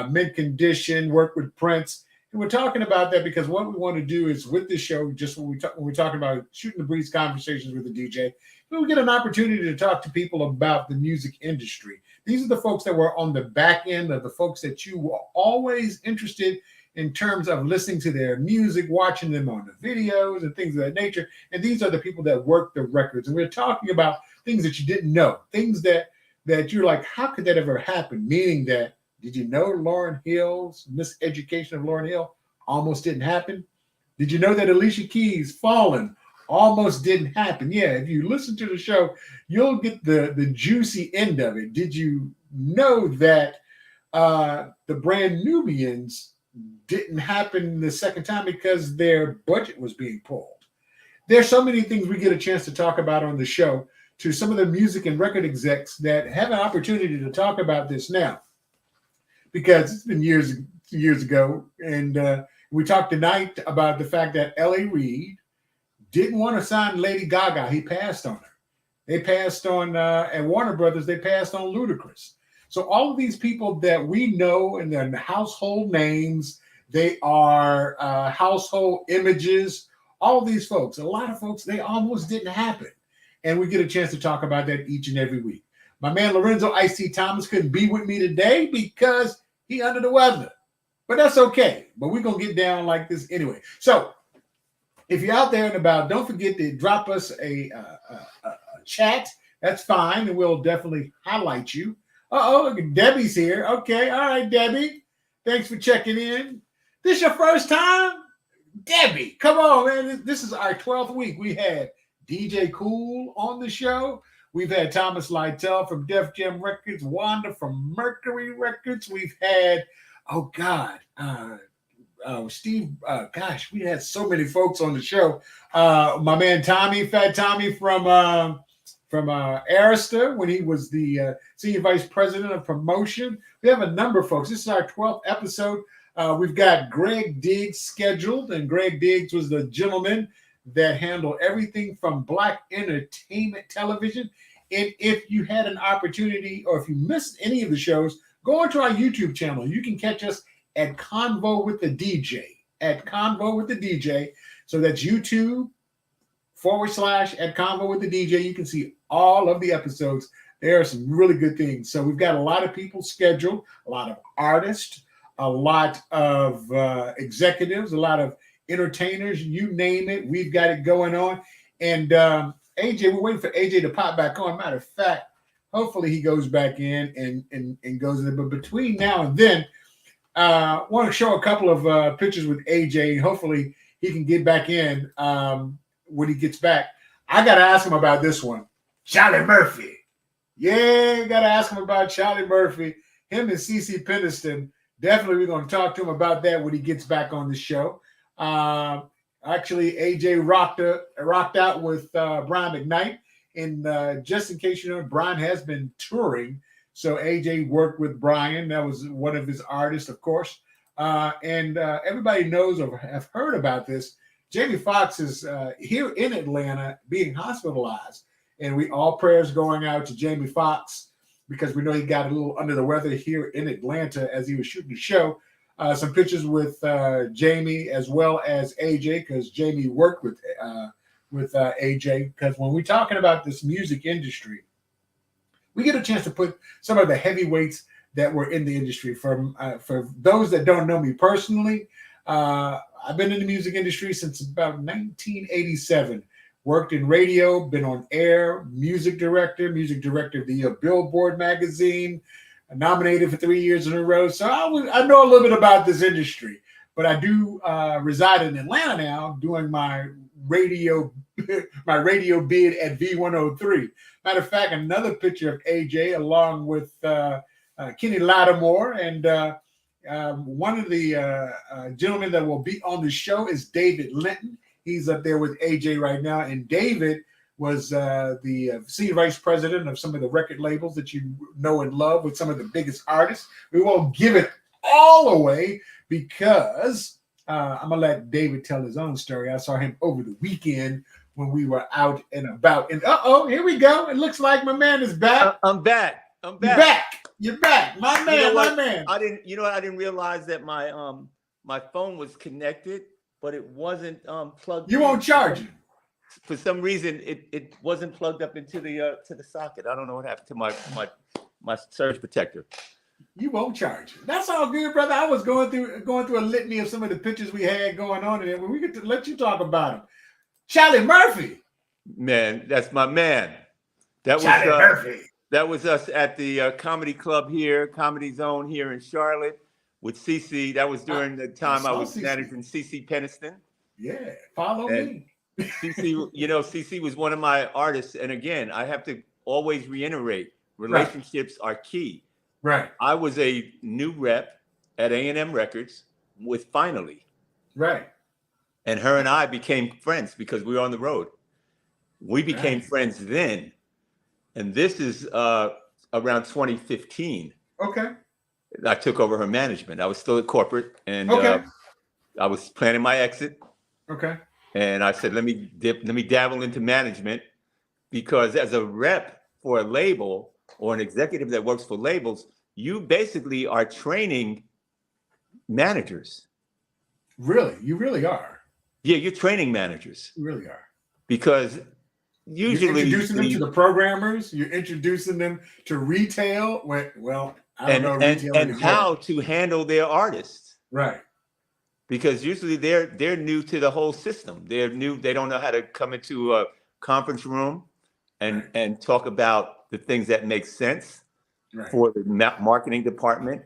[SPEAKER 2] Mint Condition, worked with Prince. And we're talking about that because what we want to do is, with this show, just when we're talking about shooting the breeze conversations with the DJ, we get an opportunity to talk to people about the music industry. These are the folks that were on the back end of the folks that you were always interested in terms of listening to their music, watching them on the videos and things of that nature. And these are the people that work the records. And we're talking about things that you didn't know, things that you're like, how could that ever happen? Meaning that, did you know Lauryn Hill's miseducation of Lauryn Hill almost didn't happen? Did you know that Alicia Keys' Fallen almost didn't happen? Yeah, if you listen to the show, you'll get the juicy end of it. Did you know that the Brand Nubians didn't happen the second time because their budget was being pulled? There's so many things we get a chance to talk about on the show, to some of the music and record execs that have an opportunity to talk about this now, because it's been years ago. And we talked tonight about the fact that L.A. Reid didn't want to sign Lady Gaga. He passed on her. They passed on, at Warner Brothers, they passed on Ludacris. So all of these people that we know, and they're household names, they are household images, all of these folks, a lot of folks, they almost didn't happen. And we get a chance to talk about that each and every week. My man Lorenzo Ice-T Thomas couldn't be with me today because he under the weather. But that's okay. But we're going to get down like this anyway. So if you're out there and about, don't forget to drop us a chat. That's fine. And we'll definitely highlight you. Uh-oh, Debbie's here. Okay. All right, Debbie. Thanks for checking in. This your first time? Debbie, come on, man. This is our 12th week. We had DJ Cool on the show. We've had Thomas Lytle from Def Jam Records, Wanda from Mercury Records. We've had, Steve, we had so many folks on the show. My man Tommy, Fat Tommy from Arista, when he was the Senior Vice President of Promotion. We have a number of folks. This is our 12th episode. We've got Greg Diggs scheduled, and Greg Diggs was the gentleman that handled everything from Black entertainment television. And if you had an opportunity, or if you missed any of the shows, go onto our YouTube channel. You can catch us at Convo with the DJ, at Convo with the DJ. So that's YouTube / at Convo with the DJ. You can see all of the episodes. There are some really good things. So we've got a lot of people scheduled, a lot of artists, a lot of executives, a lot of entertainers, you name it. We've got it going on. And AJ, we're waiting for AJ to pop back on. Matter of fact, hopefully he goes back in and goes in there. But between now and then, Want to show a couple of pictures with AJ. Hopefully, he can get back in when he gets back. I got to ask him about this one. Charlie Murphy. Yeah, got to ask him about Charlie Murphy. Him and CeCe Peniston. Definitely, we're going to talk to him about that when he gets back on the show. Actually, AJ rocked out with Brian McKnight. And just in case you know, Brian has been touring. So AJ worked with Brian. That was one of his artists, of course. And everybody knows or have heard about this. Jamie Foxx is here in Atlanta being hospitalized. And we all prayers going out to Jamie Foxx because we know he got a little under the weather here in Atlanta as he was shooting the show. Some pictures with Jamie as well as AJ because Jamie worked with AJ. Because when we're talking about this music industry, we get a chance to put some of the heavyweights that were in the industry. For those that don't know me personally, I've been in the music industry since about 1987. Worked in radio, been on air, music director of the year, Billboard magazine, nominated for 3 years in a row. So I know a little bit about this industry, but I do reside in Atlanta now doing my radio bid at V103. Matter of fact, another picture of AJ along with Kenny Lattimore and one of the gentlemen that will be on the show is David Linton. He's up there with AJ right now. And David was the senior vice president of some of the record labels that you know and love with some of the biggest artists. We won't give it all away because I'm going to let David tell his own story. I saw him over the weekend when we were out and about. And here we go. It looks like my man is back.
[SPEAKER 3] I'm back.
[SPEAKER 2] You're back. My man, my man.
[SPEAKER 3] I didn't realize that my phone was connected, but it wasn't plugged.
[SPEAKER 2] You won't charge it.
[SPEAKER 3] For some reason, it wasn't plugged up into the socket. I don't know what happened to my surge protector.
[SPEAKER 2] You won't charge it. That's all good, brother. I was going through a litany of some of the pictures we had going on, and we get to let you talk about them. Charlie Murphy.
[SPEAKER 3] Man, that's my man.
[SPEAKER 2] Charlie Murphy.
[SPEAKER 3] That was us at the comedy club here, Comedy Zone here in Charlotte with CeCe. That was during the time I was managing CeCe Peniston.
[SPEAKER 2] Yeah, follow me.
[SPEAKER 3] CeCe, CeCe was one of my artists. And again, I have to always reiterate, relationships are key.
[SPEAKER 2] Right.
[SPEAKER 3] I was a new rep at A&M Records with Finally.
[SPEAKER 2] Right.
[SPEAKER 3] And her and I became friends because we were on the road. We became friends then. And this is around 2015.
[SPEAKER 2] Okay.
[SPEAKER 3] I took over her management. I was still at corporate, and I was planning my exit.
[SPEAKER 2] Okay.
[SPEAKER 3] And I said, let me dabble into management, because as a rep for a label or an executive that works for labels, you basically are training managers.
[SPEAKER 2] Really? You really are?
[SPEAKER 3] Yeah, you're training managers.
[SPEAKER 2] You really are.
[SPEAKER 3] Because usually
[SPEAKER 2] you're introducing them to the programmers, you're introducing them to retail. Well, I don't know retail
[SPEAKER 3] and how to handle their artists.
[SPEAKER 2] Right.
[SPEAKER 3] Because usually they're new to the whole system. They're new. They don't know how to come into a conference room and talk about the things that make sense for the marketing department,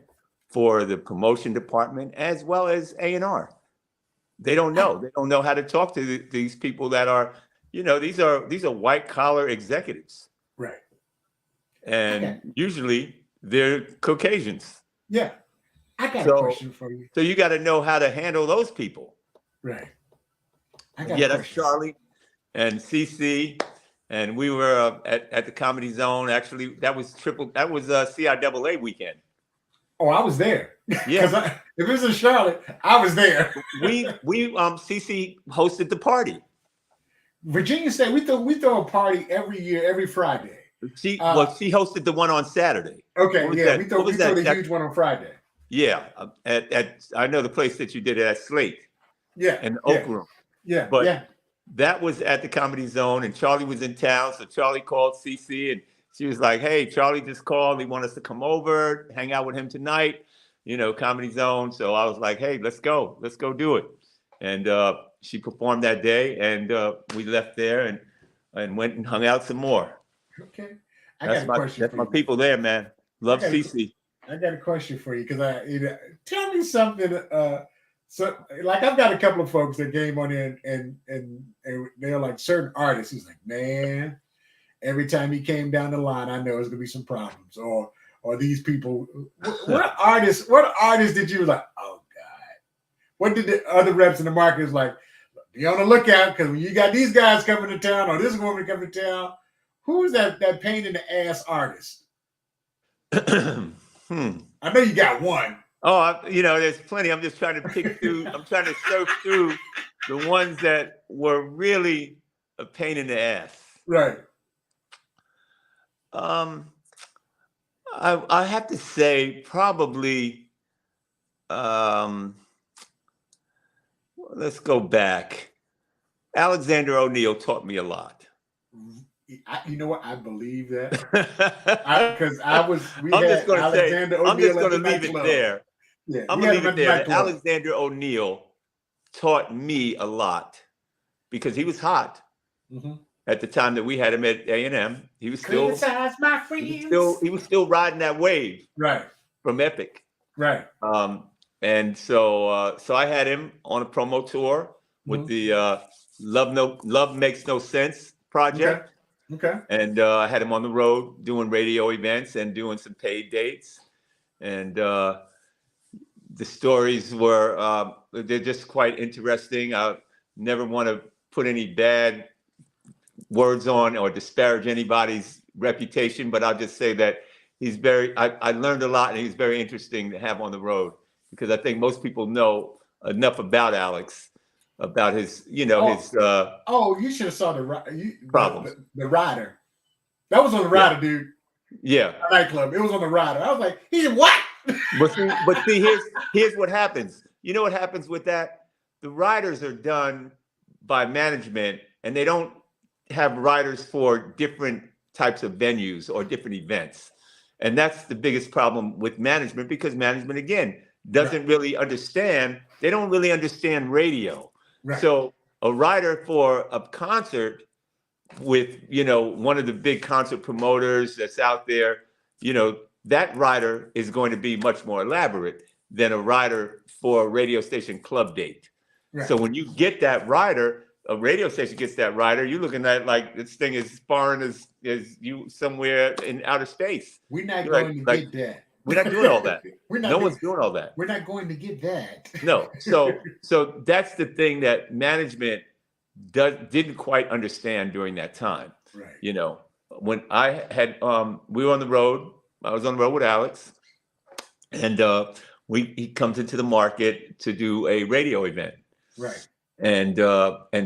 [SPEAKER 3] for the promotion department, as well as A&R. They don't know. They don't know how to talk to these people that are, these are white collar executives.
[SPEAKER 2] Right.
[SPEAKER 3] And usually they're Caucasians.
[SPEAKER 2] Yeah. I got a question for you.
[SPEAKER 3] So you got to know how to handle those people.
[SPEAKER 2] Right.
[SPEAKER 3] That's Charlie and CeCe. And we were at the Comedy Zone. Actually, that was CIAA weekend.
[SPEAKER 2] Oh, I was there.
[SPEAKER 3] Yeah.
[SPEAKER 2] If it was in Charlotte, I was there.
[SPEAKER 3] CeCe hosted the party.
[SPEAKER 2] Virginia State, we throw a party every year, every Friday.
[SPEAKER 3] She hosted the one on Saturday.
[SPEAKER 2] Okay, yeah, we throw the huge one on Friday.
[SPEAKER 3] Yeah, I know the place that you did it at Slate.
[SPEAKER 2] Yeah,
[SPEAKER 3] in the Oak Room.
[SPEAKER 2] Yeah,
[SPEAKER 3] but that was at the Comedy Zone, and Charlie was in town, so Charlie called CeCe, and she was like, "Hey, Charlie just called. He wants us to come over, hang out with him tonight. Comedy Zone." So I was like, "Hey, let's go do it." And she performed that day, and we left there and went and hung out some more.
[SPEAKER 2] Okay, I got a question.
[SPEAKER 3] That's my people there, man. Love CeCe.
[SPEAKER 2] I got a question for you because tell me something. So like I've got a couple of folks that came on in and they're like certain artists. He's like, man, every time he came down the line, I know there's gonna be some problems. Or these people. What artists did you like? Oh God, what did the other reps in the market is like? Be on the lookout because when you got these guys coming to town or this woman coming to town, who's that pain in the ass artist? I know you got one.
[SPEAKER 3] Oh, there's plenty. I'm just trying to pick through. I'm trying to surf through the ones that were really a pain in the ass.
[SPEAKER 2] Right.
[SPEAKER 3] I have to say probably. Let's go back. Alexander O'Neal taught me a lot.
[SPEAKER 2] You know what? I believe that
[SPEAKER 3] because I'm just going to leave it there.
[SPEAKER 2] Yeah,
[SPEAKER 3] I'm going to leave it there. Alexander O'Neal taught me a lot because he was hot at the time that we had him at A&M. He was still
[SPEAKER 2] my friends.
[SPEAKER 3] He was still riding that wave,
[SPEAKER 2] right,
[SPEAKER 3] from Epic,
[SPEAKER 2] right.
[SPEAKER 3] And so I had him on a promo tour with the Love Makes No Sense project.
[SPEAKER 2] Okay.
[SPEAKER 3] And I had him on the road doing radio events and doing some paid dates. And the stories were, they're just quite interesting. I never want to put any bad words on or disparage anybody's reputation, but I'll just say that I learned a lot and he's very interesting to have on the road because I think most people know enough about Alex. About his, his.
[SPEAKER 2] You should have saw
[SPEAKER 3] problems.
[SPEAKER 2] The rider. That was on the rider, dude.
[SPEAKER 3] Yeah.
[SPEAKER 2] Nightclub. It was on the rider. I was like, he's what?
[SPEAKER 3] But see, here's what happens. You know what happens with that? The riders are done by management, and they don't have riders for different types of venues or different events, and that's the biggest problem with management because management again doesn't really understand. They don't really understand radio. Right. So a rider for a concert with, one of the big concert promoters that's out there, that rider is going to be much more elaborate than a rider for a radio station club date. Right. So when you get that rider, a radio station gets that rider, you're looking at like this thing is as foreign as you somewhere in outer space.
[SPEAKER 2] We're not going to get that.
[SPEAKER 3] We're not doing all that. No one's doing all that.
[SPEAKER 2] We're not going to get that.
[SPEAKER 3] No. So that's the thing that management didn't quite understand during that time. Right. When I had we were on the road, I was on the road with Alex, and he comes into the market to do a radio event.
[SPEAKER 2] Right.
[SPEAKER 3] And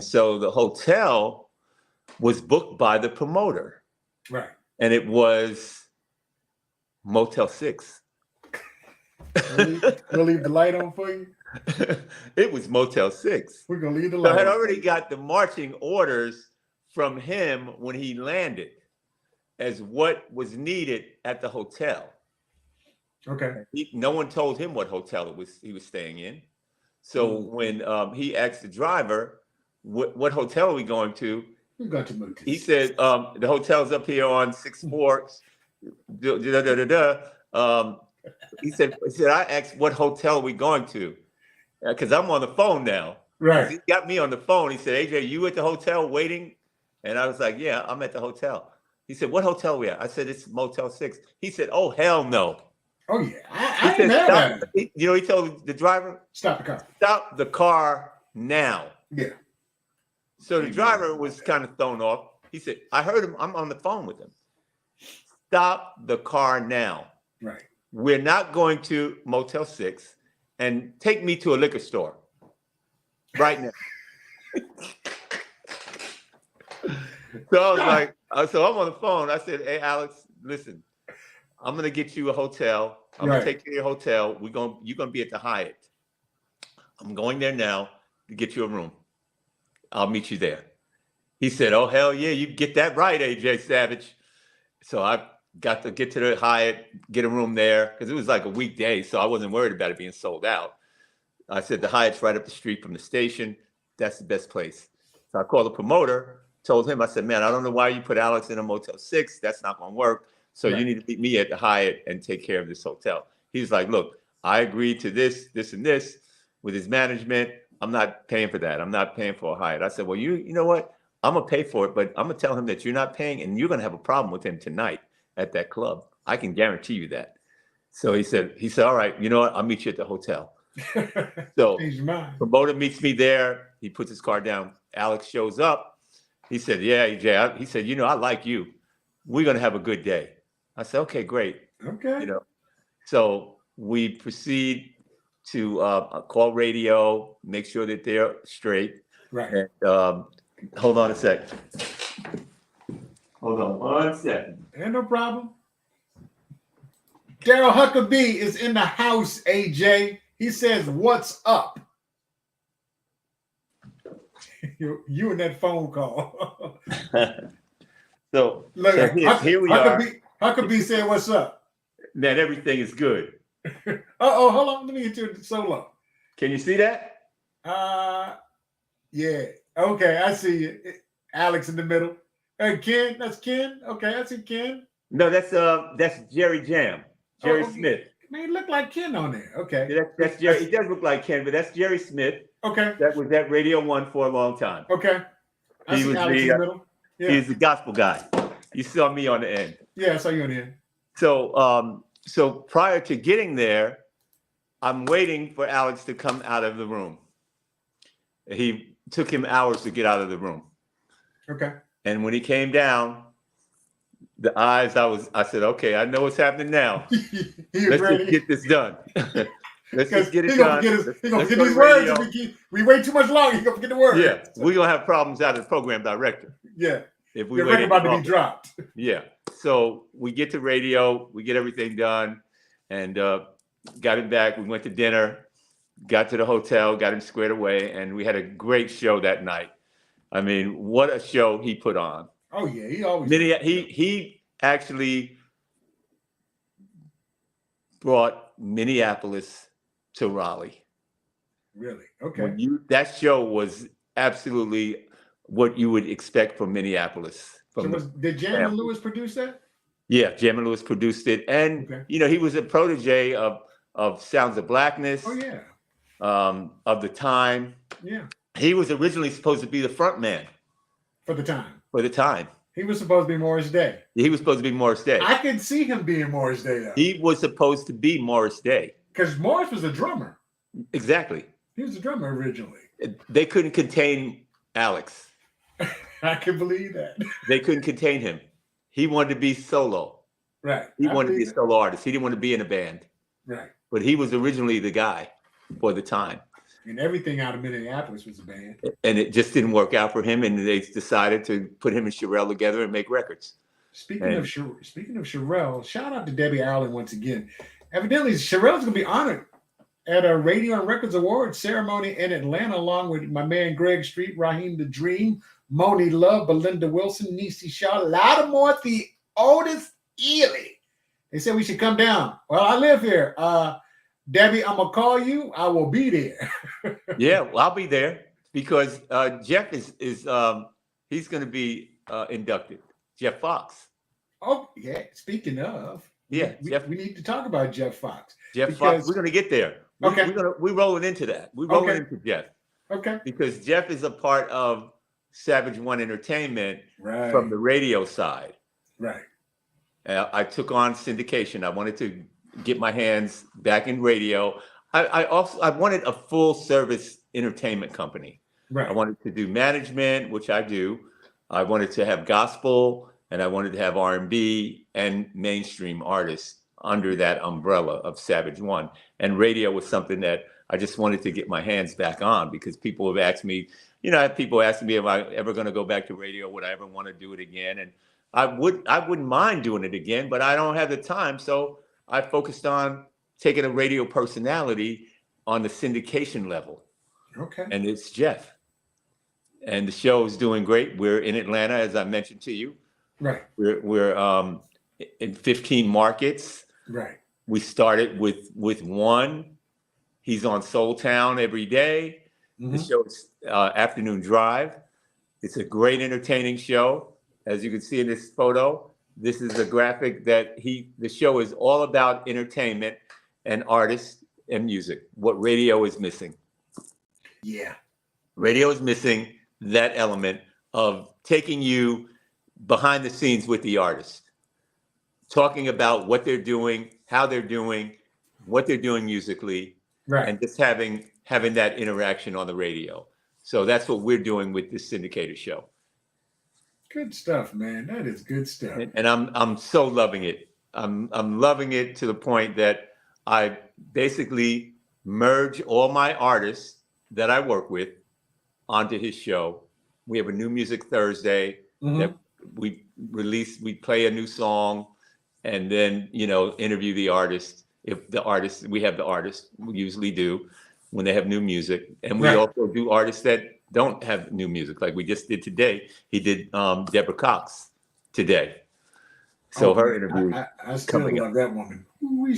[SPEAKER 3] so the hotel was booked by the promoter.
[SPEAKER 2] Right.
[SPEAKER 3] And it was Motel 6.
[SPEAKER 2] We'll leave the light on for you.
[SPEAKER 3] It was Motel 6.
[SPEAKER 2] We're gonna leave the light.
[SPEAKER 3] So I had already got the marching orders from him when he landed as what was needed at the hotel.
[SPEAKER 2] Okay.
[SPEAKER 3] No one told him what hotel he was staying in. So when he asked the driver, what hotel are we going to?
[SPEAKER 2] We're going to Motel 6.
[SPEAKER 3] He said, the hotel's up here on 6 Forks. He said, I asked, what hotel are we going to? Because I'm on the phone now.
[SPEAKER 2] Right.
[SPEAKER 3] He got me on the phone. He said, AJ, you at the hotel waiting? And I was like, yeah, I'm at the hotel. He said, what hotel are we at? I said, it's Motel 6. He said, oh, hell no.
[SPEAKER 2] Oh, yeah. I didn't know that.
[SPEAKER 3] He told the driver,
[SPEAKER 2] stop the car.
[SPEAKER 3] Stop the car now.
[SPEAKER 2] Yeah.
[SPEAKER 3] So the driver was kind of thrown off. He said, I heard him. I'm on the phone with him. Stop the car now.
[SPEAKER 2] Right.
[SPEAKER 3] We're not going to Motel 6 and take me to a liquor store right now. So I was like, so I'm on the phone. I said, hey, Alex, listen, I'm going to get you a hotel. I'm going to take you to your hotel. You're going to be at the Hyatt. I'm going there now to get you a room. I'll meet you there. He said, oh, hell yeah, you get that right, AJ Savage. So I got to get to the Hyatt, get a room there, because it was like a weekday, so I wasn't worried about it being sold out. I said, the Hyatt's right up the street from the station. That's the best place. So I called the promoter, told him, I said, man, I don't know why you put Alex in a Motel 6. That's not going to work. So
[SPEAKER 2] Right.
[SPEAKER 3] you need to meet me at the Hyatt and take care of this hotel. He's like, look, I agreed to this, and this with his management. I'm not paying for that. I'm not paying for a Hyatt. I said, well, you know what? I'm going to pay for it, but I'm going to tell him that you're not paying and you're going to have a problem with him tonight at that club. I can guarantee you that. So he said, all right, you know what? I'll meet you at the hotel. So
[SPEAKER 2] Change your mind.
[SPEAKER 3] promoter meets me there. He puts his car down. Alex shows up. He said, yeah, EJ. He said, I like you. We're going to have a good day. I said, okay, great.
[SPEAKER 2] Okay.
[SPEAKER 3] So we proceed to call radio, make sure that they're straight.
[SPEAKER 2] Right.
[SPEAKER 3] And hold on a sec. Hold on 1 second.
[SPEAKER 2] Ain't no problem. Daryl Huckabee is in the house, AJ. He says, what's up? you and that phone call.
[SPEAKER 3] So,
[SPEAKER 2] Look,
[SPEAKER 3] here we are.
[SPEAKER 2] Huckabee said, what's up?
[SPEAKER 3] Man, everything is good.
[SPEAKER 2] Hold on. Let me get you solo.
[SPEAKER 3] Can you see that?
[SPEAKER 2] Yeah. Okay, I see you. Alex in the middle. Hey, Ken, that's Ken. Okay, I see Ken.
[SPEAKER 3] No, that's Jerry Jam. Jerry Smith.
[SPEAKER 2] Man, he look like Ken on there. Okay.
[SPEAKER 3] Yeah, that's Jerry. He does look like Ken, but that's Jerry Smith.
[SPEAKER 2] Okay.
[SPEAKER 3] That was at Radio 1 for a long time.
[SPEAKER 2] Okay.
[SPEAKER 3] He was
[SPEAKER 2] Alex in the middle. Yeah.
[SPEAKER 3] He's the gospel guy. You saw me on the end.
[SPEAKER 2] Yeah, I saw you on the end.
[SPEAKER 3] So prior to getting there, I'm waiting for Alex to come out of the room. He took him hours to get out of the room.
[SPEAKER 2] Okay.
[SPEAKER 3] And when he came down, the eyes, I said, okay, I know what's happening now. Let's just get this done. Let's just get it done. He's
[SPEAKER 2] going to forget his words. We wait too much longer. He's going to forget the words.
[SPEAKER 3] Yeah, we're going to have problems out of the program director.
[SPEAKER 2] Yeah.
[SPEAKER 3] If we
[SPEAKER 2] Your record about to be dropped.
[SPEAKER 3] Yeah. So we get to radio, we get everything done, and got him back. We went to dinner, got to the hotel, got him squared away, and we had a great show that night. I mean, what a show he put on.
[SPEAKER 2] Oh yeah, he always.
[SPEAKER 3] He actually brought Minneapolis to Raleigh.
[SPEAKER 2] Really? Okay.
[SPEAKER 3] That show was absolutely what you would expect from Minneapolis.
[SPEAKER 2] Did Jam and Lewis produce that?
[SPEAKER 3] Yeah, Jam and Lewis produced it, and he was a protege of Sounds of Blackness.
[SPEAKER 2] Oh yeah.
[SPEAKER 3] Of the time.
[SPEAKER 2] Yeah.
[SPEAKER 3] He was originally supposed to be the front man.
[SPEAKER 2] For the time. He was supposed to be Morris Day.
[SPEAKER 3] He was supposed to be Morris Day.
[SPEAKER 2] I could see him being Morris Day though.
[SPEAKER 3] He was supposed to be Morris Day.
[SPEAKER 2] Because Morris was a drummer.
[SPEAKER 3] Exactly.
[SPEAKER 2] He was a drummer originally.
[SPEAKER 3] They couldn't contain Alex.
[SPEAKER 2] I can believe that.
[SPEAKER 3] They couldn't contain him. He wanted to be solo.
[SPEAKER 2] Right.
[SPEAKER 3] He wanted to be a solo artist. He didn't want to be in a band.
[SPEAKER 2] Right.
[SPEAKER 3] But he was originally the guy for the time.
[SPEAKER 2] And everything out of Minneapolis was a band.
[SPEAKER 3] And it just didn't work out for him, and they decided to put him and Sherelle together and make records.
[SPEAKER 2] Speaking of Sherelle, shout out to Debbie Allen once again. Evidently, Sherelle's going to be honored at a Radio and Records Awards ceremony in Atlanta, along with my man Greg Street, Raheem the Dream, Moni Love, Belinda Wilson, Niecy Shaw, Lattimore, the Otis Ely. They said we should come down. Well, I live here. Debbie, I'm gonna call you. I will be there.
[SPEAKER 3] Yeah, well, I'll be there because Jeff is he's going to be inducted. Jeff Fox.
[SPEAKER 2] Oh yeah. Speaking of,
[SPEAKER 3] yeah,
[SPEAKER 2] we need to talk about Jeff Fox.
[SPEAKER 3] Fox. We're going to get there.
[SPEAKER 2] Okay.
[SPEAKER 3] We're rolling into that. We're rolling into Jeff.
[SPEAKER 2] Okay.
[SPEAKER 3] Because Jeff is a part of Savage One Entertainment from the radio side.
[SPEAKER 2] Right.
[SPEAKER 3] I took on syndication. I wanted to get my hands back in radio. I wanted a full service entertainment company.
[SPEAKER 2] Right.
[SPEAKER 3] I wanted to do management, which I do. I wanted to have gospel, and I wanted to have R&B and mainstream artists under that umbrella of Savage One. And radio was something that I just wanted to get my hands back on because people have asked me, I have people asking me if I ever going to go back to radio, would I ever want to do it again? And I wouldn't mind doing it again, but I don't have the time. So I focused on taking a radio personality on the syndication level.
[SPEAKER 2] Okay.
[SPEAKER 3] And it's Jeff. And the show is doing great. We're in Atlanta, as I mentioned to you.
[SPEAKER 2] Right.
[SPEAKER 3] We're in 15 markets.
[SPEAKER 2] Right.
[SPEAKER 3] We started with one. He's on Soul Town every day.
[SPEAKER 2] Mm-hmm.
[SPEAKER 3] The show's Afternoon Drive. It's a great entertaining show. As you can see in this photo, This is a graphic that the show is all about entertainment and artists and music. What radio is missing.
[SPEAKER 2] Yeah.
[SPEAKER 3] Radio is missing that element of taking you behind the scenes with the artist, talking about what they're doing, how they're doing, what they're doing musically,
[SPEAKER 2] Right.
[SPEAKER 3] and just having that interaction on the radio. So that's what we're doing with this syndicated show.
[SPEAKER 2] Good stuff, man. That is good stuff.
[SPEAKER 3] And I'm so loving it. I'm loving it to the point that I basically merge all my artists that I work with onto his show. We have a New Music Thursday that we release. We play a new song, and then interview the artist. If the artist, we have the artist, we usually do when they have new music, and we also do artists that don't have new music, like we just did today. He did Deborah Cox today. So her interview.
[SPEAKER 2] I still love that woman.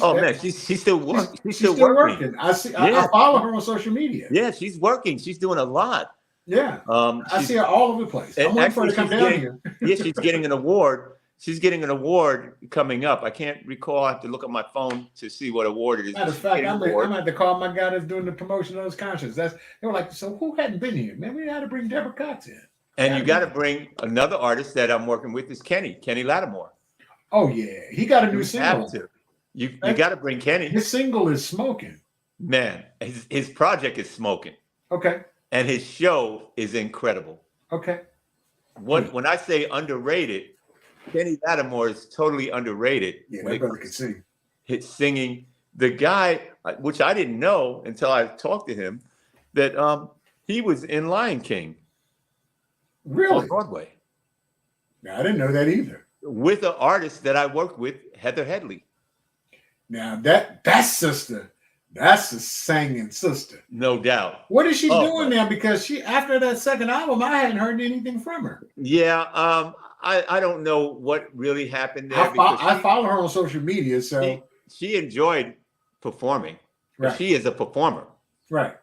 [SPEAKER 3] Oh man, she's still working. She's still
[SPEAKER 2] working. I see. I follow her on social media.
[SPEAKER 3] Yeah, she's working. She's doing a lot.
[SPEAKER 2] Yeah. I see her all over the place. I'm waiting for her to come down here.
[SPEAKER 3] Yeah, she's getting an award. She's getting an award coming up. I can't recall. I have to look at my phone to see what award it is.
[SPEAKER 2] Matter of fact, I'm going to have to call my guy that's doing the promotion of those concerts. They were like, so who hadn't been here? Man, we had to bring Deborah Cox in.
[SPEAKER 3] And you got to bring another artist that I'm working with is Kenny Lattimore.
[SPEAKER 2] Oh, yeah. He got a new single.
[SPEAKER 3] You got to bring Kenny.
[SPEAKER 2] His single is smoking.
[SPEAKER 3] Man, his project is smoking.
[SPEAKER 2] Okay.
[SPEAKER 3] And his show is incredible.
[SPEAKER 2] Okay.
[SPEAKER 3] When I say underrated, Kenny Lattimore is totally underrated.
[SPEAKER 2] Yeah, that brother can sing.
[SPEAKER 3] His singing. The guy, which I didn't know until I talked to him, that he was in Lion King.
[SPEAKER 2] Really?
[SPEAKER 3] On Broadway.
[SPEAKER 2] No, I didn't know that either.
[SPEAKER 3] With an artist that I worked with, Heather Headley.
[SPEAKER 2] Now that's sister. That's a singing sister.
[SPEAKER 3] No doubt.
[SPEAKER 2] What is she doing now? Because after that second album, I hadn't heard anything from her.
[SPEAKER 3] Yeah, I don't know what really happened there.
[SPEAKER 2] I follow her on social media, so
[SPEAKER 3] she enjoyed performing.
[SPEAKER 2] Right.
[SPEAKER 3] She is a performer.
[SPEAKER 2] Right.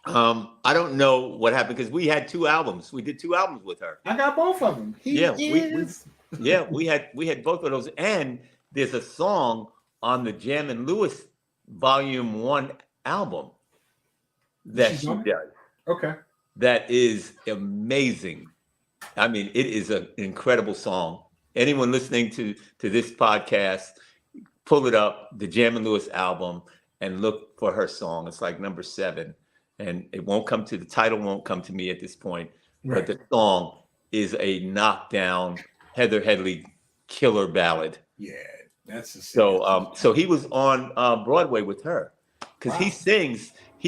[SPEAKER 3] I don't know what happened because we had 2 albums. We did 2 albums with her.
[SPEAKER 2] I got both of them. We
[SPEAKER 3] had both of those, and there's a song on the Jam and Lewis Volume 1 album that she does.
[SPEAKER 2] Okay.
[SPEAKER 3] That is amazing. I mean, it is an incredible song. Anyone listening to this podcast, pull it up, the Jam and Lewis album, and look for her song. It's like number 7. And the title won't come to me at this point, but the song is a knockdown Heather Headley killer ballad.
[SPEAKER 2] Yeah, that's
[SPEAKER 3] so he was on Broadway with her because he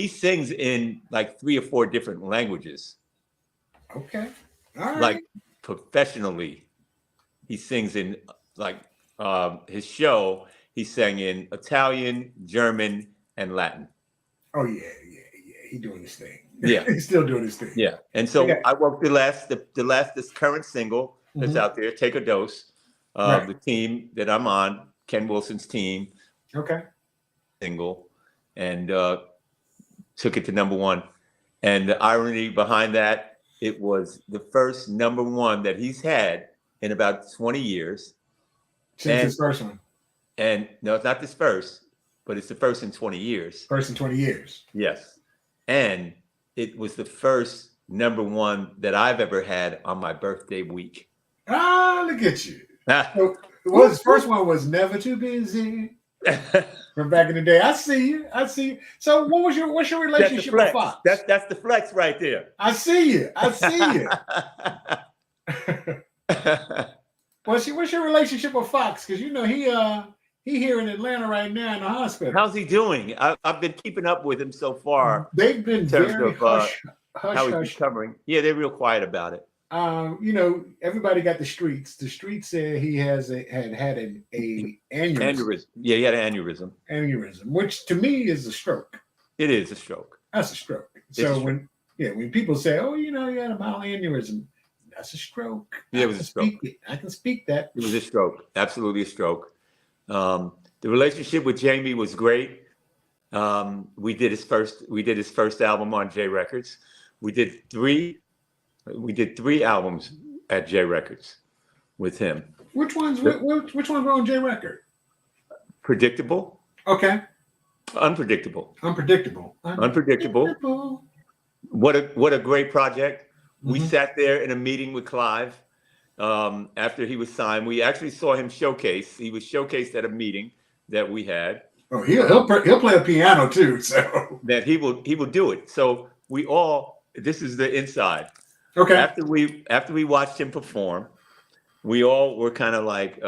[SPEAKER 3] sings in like 3 or 4 different languages.
[SPEAKER 2] Okay, all right.
[SPEAKER 3] Like professionally, he sings in like his show. He sang in Italian, German, and Latin.
[SPEAKER 2] Oh yeah. He's doing his thing.
[SPEAKER 3] Yeah,
[SPEAKER 2] he's still doing his thing.
[SPEAKER 3] Yeah, and so I worked this current single that's out there, Take a Dose. The team that I'm on, Ken Wilson's team.
[SPEAKER 2] Okay.
[SPEAKER 3] Single, and took it to number 1. And the irony behind that, it was the first number 1 that he's had in about 20 years.
[SPEAKER 2] Since his first one.
[SPEAKER 3] And no, it's not this first, but it's the first in 20 years.
[SPEAKER 2] First in 20 years.
[SPEAKER 3] Yes. And it was the first number 1 that I've ever had on my birthday week.
[SPEAKER 2] Ah, look at you. His first one was Never Too Busy. From back in the day. I see you. So what's your relationship with Fox?
[SPEAKER 3] That's the flex right there.
[SPEAKER 2] I see you. What's your relationship with Fox? Because he here in Atlanta right now in the hospital.
[SPEAKER 3] How's he doing? I've been keeping up with him so far.
[SPEAKER 2] They've been very hush.
[SPEAKER 3] How he's recovering. Yeah, they're real quiet about it.
[SPEAKER 2] Everybody got the streets. The streets said he had an aneurysm.
[SPEAKER 3] Yeah, he had an aneurysm.
[SPEAKER 2] Aneurysm, which to me is a stroke.
[SPEAKER 3] It is a stroke.
[SPEAKER 2] That's a stroke. So when people say, "Oh, he had a mild aneurysm," that's a stroke.
[SPEAKER 3] Yeah, it was a stroke.
[SPEAKER 2] I can speak that.
[SPEAKER 3] It was a stroke. Absolutely a stroke. The relationship with Jamie was great. We did his first album on J Records. We did 3 albums at J Records with him.
[SPEAKER 2] Which ones were on J record?
[SPEAKER 3] Predictable.
[SPEAKER 2] Okay.
[SPEAKER 3] Unpredictable. What a great project. We sat there in a meeting with Clive after he was signed. We actually saw him showcase. He was showcased at a meeting that we had.
[SPEAKER 2] Oh, he'll play a piano too. So
[SPEAKER 3] that he will do it. So we all, this is the inside.
[SPEAKER 2] Okay.
[SPEAKER 3] After we watched him perform, we all were kind of like,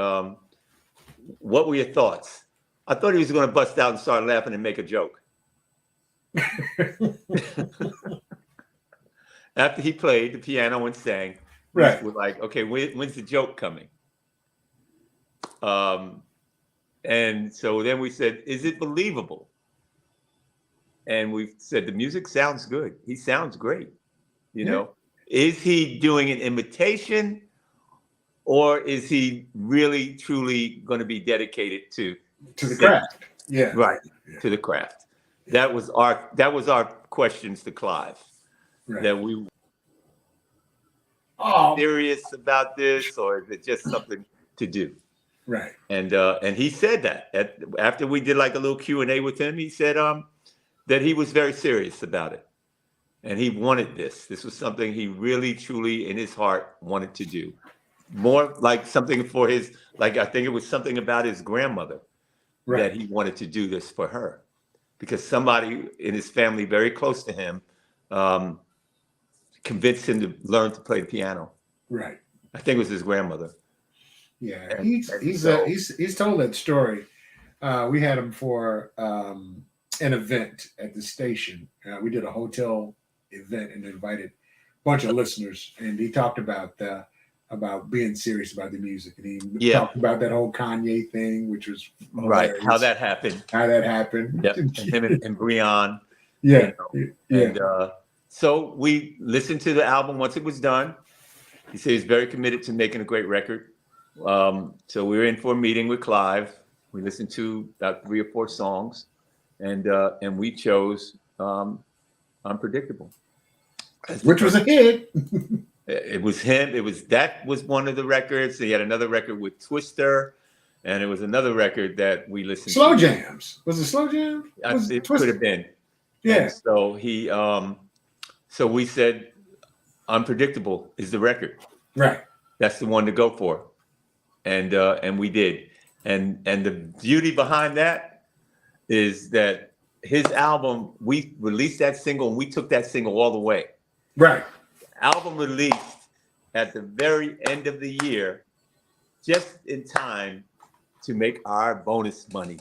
[SPEAKER 3] what were your thoughts? I thought he was going to bust out and start laughing and make a joke. After he played the piano and sang,
[SPEAKER 2] right,
[SPEAKER 3] we're like, okay, when's the joke coming? And so then we said, is it believable? And we said, the music sounds good. He sounds great. You know, is he doing an imitation, or is he really truly going to be dedicated to
[SPEAKER 2] the craft? Yeah,
[SPEAKER 3] right, to the craft. That was our questions to Clive.
[SPEAKER 2] Right.
[SPEAKER 3] That we serious about this, or is it just something to do?
[SPEAKER 2] Right.
[SPEAKER 3] And he said that after we did like a little Q&A with him, he said that he was very serious about it. And he wanted this. This was something he really, truly, in his heart, wanted to do. More like something for his, like I think it was something about his grandmother that he wanted to do this for her. Because somebody in his family very close to him convinced him to learn to play the piano.
[SPEAKER 2] Right.
[SPEAKER 3] I think it was his grandmother.
[SPEAKER 2] Yeah, he's told that story. We had him for an event at the station. We did a hotel event and invited a bunch of listeners, and he talked about being serious about the music, and he talked about that whole Kanye thing, which was hilarious.
[SPEAKER 3] How that happened. Yep. And him and Breon.
[SPEAKER 2] Yeah.
[SPEAKER 3] You know? And so we listened to the album once it was done. He said he's very committed to making a great record. So we were in for a meeting with Clive. We listened to about 3 or 4 songs, and we chose Unpredictable,
[SPEAKER 2] which was a hit.
[SPEAKER 3] It was him. That was one of the records. He had another record with Twister, and it was another record that we listened
[SPEAKER 2] Slow
[SPEAKER 3] to.
[SPEAKER 2] Jams. Was it Slow Jams?
[SPEAKER 3] It could have been.
[SPEAKER 2] Yeah.
[SPEAKER 3] And so he, so we said, Unpredictable is the record.
[SPEAKER 2] Right.
[SPEAKER 3] That's the one to go for, and we did. And the beauty behind that is that his album, we released that single and we took that single all the way.
[SPEAKER 2] Right.
[SPEAKER 3] Album released at the very end of the year, just in time to make our bonus money.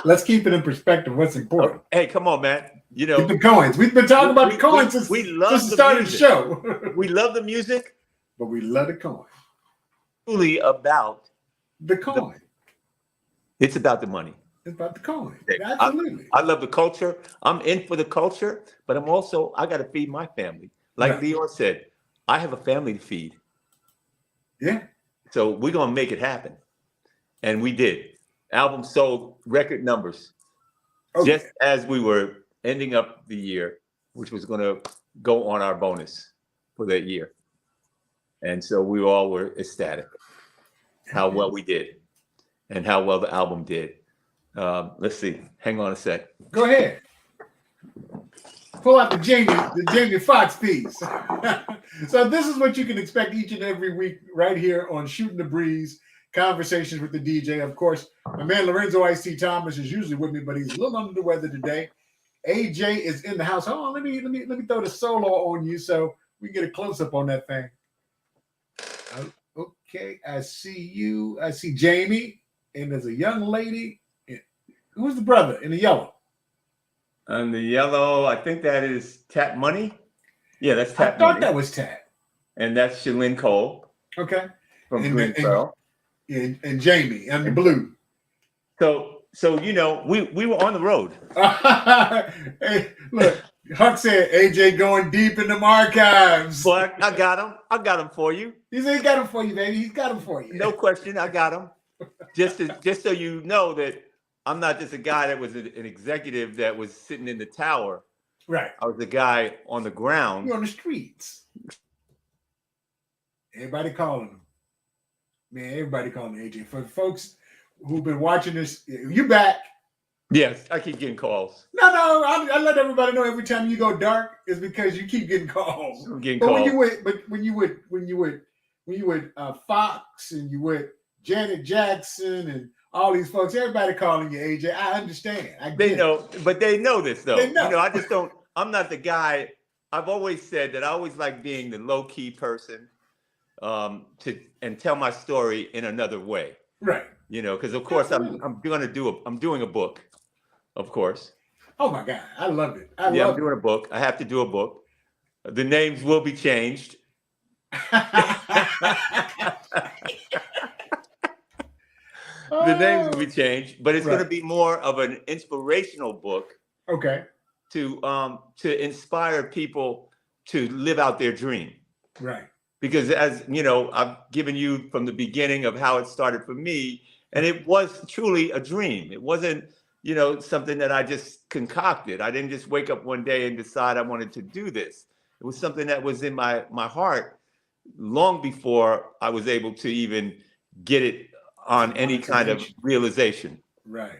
[SPEAKER 2] Let's keep it in perspective. What's important?
[SPEAKER 3] Hey, come on, man. You know
[SPEAKER 2] the coins. We've been talking about the coins since the start of the show.
[SPEAKER 3] We love the music,
[SPEAKER 2] but we love the coin.
[SPEAKER 3] Truly about
[SPEAKER 2] the coin.
[SPEAKER 3] It's about the money.
[SPEAKER 2] It's about the coin. Absolutely.
[SPEAKER 3] I love the culture. I'm in for the culture, but I got to feed my family. Like Leon said, I have a family to feed.
[SPEAKER 2] Yeah.
[SPEAKER 3] So we're going to make it happen. And we did. Album sold record numbers. Just as we were ending up the year, which was going to go on our bonus for that year. And so we all were ecstatic how well we did and how well the album did. Let's see. Hang on a sec.
[SPEAKER 2] Go ahead. Pull out the Jamie Foxx piece. So this is what you can expect each and every week right here on Shooting the Breeze, Conversations with the DJ. Of course, my man Lorenzo Ice-T Thomas is usually with me, but he's a little under the weather today. AJ is in the house. Hold on, let me throw the solo on you so we can get a close-up on that thing. Okay, I see you. I see Jamie, and there's a young lady. Who's the brother in the yellow?
[SPEAKER 3] And the yellow, I think that is Tap Money. Yeah, that's Tap Money.
[SPEAKER 2] I thought that was Tap.
[SPEAKER 3] And that's Shalyn Cole.
[SPEAKER 2] Okay.
[SPEAKER 3] From Greenfell.
[SPEAKER 2] And Jamie and the blue.
[SPEAKER 3] So you know, we were on the road.
[SPEAKER 2] Hey, look, Huck said AJ going deep in the archives.
[SPEAKER 3] But I got him. I got him for you.
[SPEAKER 2] He said he got him for you, baby. He's got him for you.
[SPEAKER 3] No question, I got him. Just so you know that I'm not just a guy that was an executive that was sitting in the tower.
[SPEAKER 2] Right.
[SPEAKER 3] I was the guy on the ground.
[SPEAKER 2] You're on the streets. Everybody calling him. Man, everybody calling AJ. For folks who've been watching this, you back.
[SPEAKER 3] Yes, I keep getting calls.
[SPEAKER 2] No, I let everybody know every time you go dark is because you keep getting calls.
[SPEAKER 3] I'm getting
[SPEAKER 2] But
[SPEAKER 3] calls.
[SPEAKER 2] when you would Fox and you would Janet Jackson and all these folks, everybody calling you AJ. I understand.
[SPEAKER 3] They know, but they know this though.
[SPEAKER 2] They know.
[SPEAKER 3] You know, I just don't. I'm not the guy. I've always said that I always like being the low key person, and tell my story in another way.
[SPEAKER 2] Right.
[SPEAKER 3] You know, because of course
[SPEAKER 2] Absolutely.
[SPEAKER 3] I'm doing a book, of course.
[SPEAKER 2] Oh my God, I love it.
[SPEAKER 3] I'm doing a book. I have to do a book. The names will be changed. The names will be changed, but it's going to be more of an inspirational book.
[SPEAKER 2] Okay.
[SPEAKER 3] To inspire people to live out their dream.
[SPEAKER 2] Right.
[SPEAKER 3] Because as you know, I've given you from the beginning of how it started for me, and it was truly a dream. It wasn't, you know, something that I just concocted. I didn't just wake up one day and decide I wanted to do this. It was something that was in my heart long before I was able to even get it on any kind of realization.
[SPEAKER 2] Right.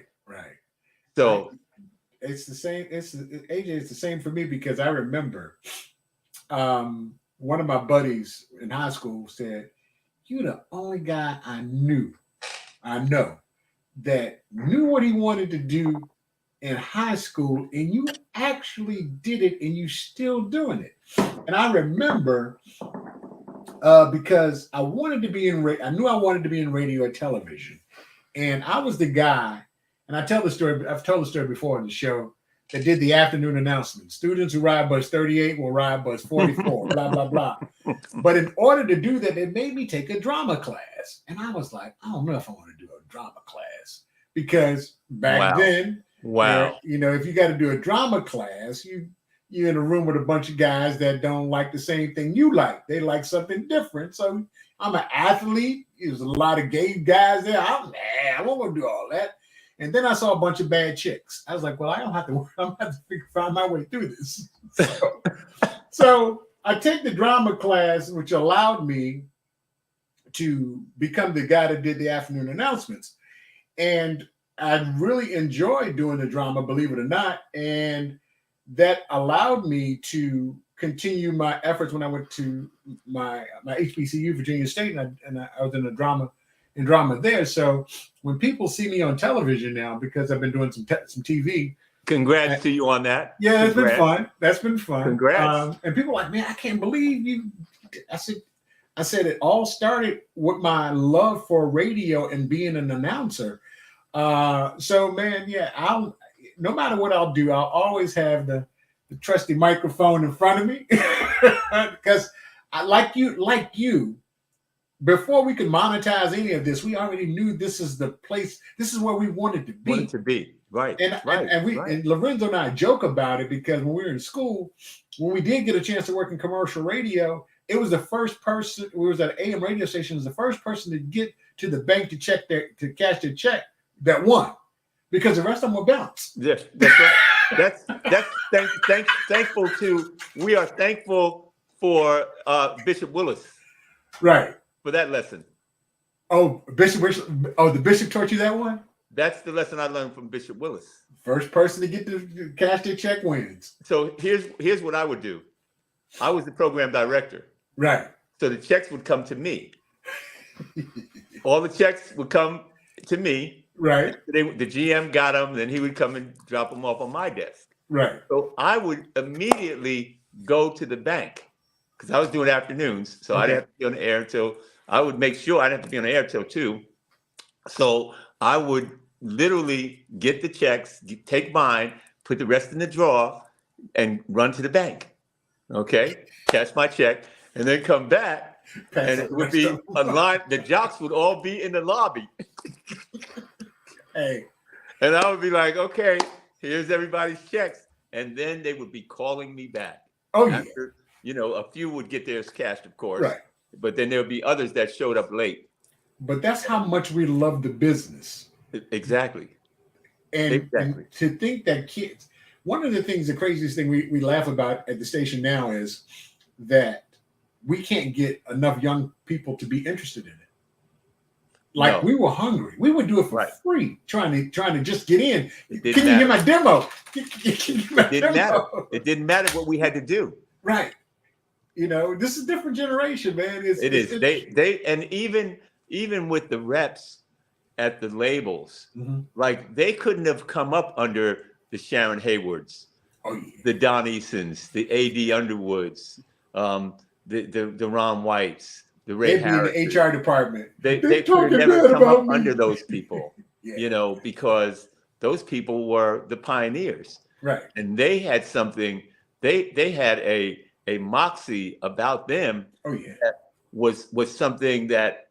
[SPEAKER 3] So
[SPEAKER 2] it's the same. AJ, it's the same for me because I remember one of my buddies in high school said, "You're the only guy I know that knew what he wanted to do in high school, and you actually did it, and you still doing it." And I remember because I wanted to be I knew I wanted to be in radio or television, and I was the guy. And I tell the story. I've told the story before on the show that did the afternoon announcements. Students who ride bus 38 will ride bus 44. Blah blah blah. But in order to do that, they made me take a drama class, and I was like, I don't know if I want to do a drama class because back then, you know, if you got to do a drama class, you're in a room with a bunch of guys that don't like the same thing you like. They like something different. So I'm an athlete. There's a lot of gay guys there. I won't want to do all that. And then I saw a bunch of bad chicks. I was like, well, I don't have to. I'm going to have to find my way through this. So I take the drama class, which allowed me to become the guy that did the afternoon announcements. And I really enjoyed doing the drama, believe it or not. And that allowed me to continue my efforts when I went to my HBCU, Virginia State, and I was in drama there. So when people see me on television now, because I've been doing some TV.
[SPEAKER 3] Congrats to you on that.
[SPEAKER 2] Yeah, it's been fun. That's been fun.
[SPEAKER 3] Congrats.
[SPEAKER 2] And people are like, man, I can't believe you. I said it all started with my love for radio and being an announcer. So man, yeah, no matter what I'll do, I'll always have the trusty microphone in front of me because I like you. Before we could monetize any of this, we already knew this is the place. This is where we wanted to be.
[SPEAKER 3] Right.
[SPEAKER 2] And Lorenzo and I joke about it because when we were in school, when we did get a chance to work in commercial radio, it was the first person. We was at AM radio station. Was the first person to get to the bank to cash their check that won, because the rest of them were bounced.
[SPEAKER 3] Yes, that's right. That's thankful to. We are thankful for Bishop Willis.
[SPEAKER 2] Right.
[SPEAKER 3] For that lesson.
[SPEAKER 2] Oh, the bishop taught you that one?
[SPEAKER 3] That's the lesson I learned from Bishop Willis.
[SPEAKER 2] First person to get to cash their check wins.
[SPEAKER 3] So here's what I would do. I was the program director.
[SPEAKER 2] Right.
[SPEAKER 3] So the checks would come to me. All the checks would come to me.
[SPEAKER 2] Right.
[SPEAKER 3] The GM got them, then he would come and drop them off on my desk.
[SPEAKER 2] Right.
[SPEAKER 3] So I would immediately go to the bank because I was doing afternoons. So I didn't have to be on the air until I would make sure I didn't have to be on the air till 2. So I would literally get the checks, take mine, put the rest in the drawer, and run to the bank. Okay, cash my check, and then come back, and it would be a line. The jocks would all be in the lobby.
[SPEAKER 2] Hey,
[SPEAKER 3] and I would be like, okay, here's everybody's checks, and then they would be calling me back.
[SPEAKER 2] Oh,
[SPEAKER 3] After, you know, a few would get theirs cashed, of course.
[SPEAKER 2] Right.
[SPEAKER 3] But then there would be others that showed up late.
[SPEAKER 2] But that's how much we love the business.
[SPEAKER 3] Exactly.
[SPEAKER 2] And to think that kids, one of the things, the craziest thing we laugh about at the station now is that we can't get enough young people to be interested in it. Like we were hungry. We would do it for free, trying to just get in. Can you hear my demo?
[SPEAKER 3] It didn't matter. It didn't matter what we had to do.
[SPEAKER 2] Right. You know, this is a different generation, man.
[SPEAKER 3] It is. They and even with the reps at the labels, like they couldn't have come up under the Sharon Haywards, the Don Easons, the A.D. Underwoods, the Ron Whites, the Ray Harris.
[SPEAKER 2] In the HR department.
[SPEAKER 3] They could have never come up under those people, you know, because those people were the pioneers.
[SPEAKER 2] Right.
[SPEAKER 3] And they had something, they had a moxie about them that was something that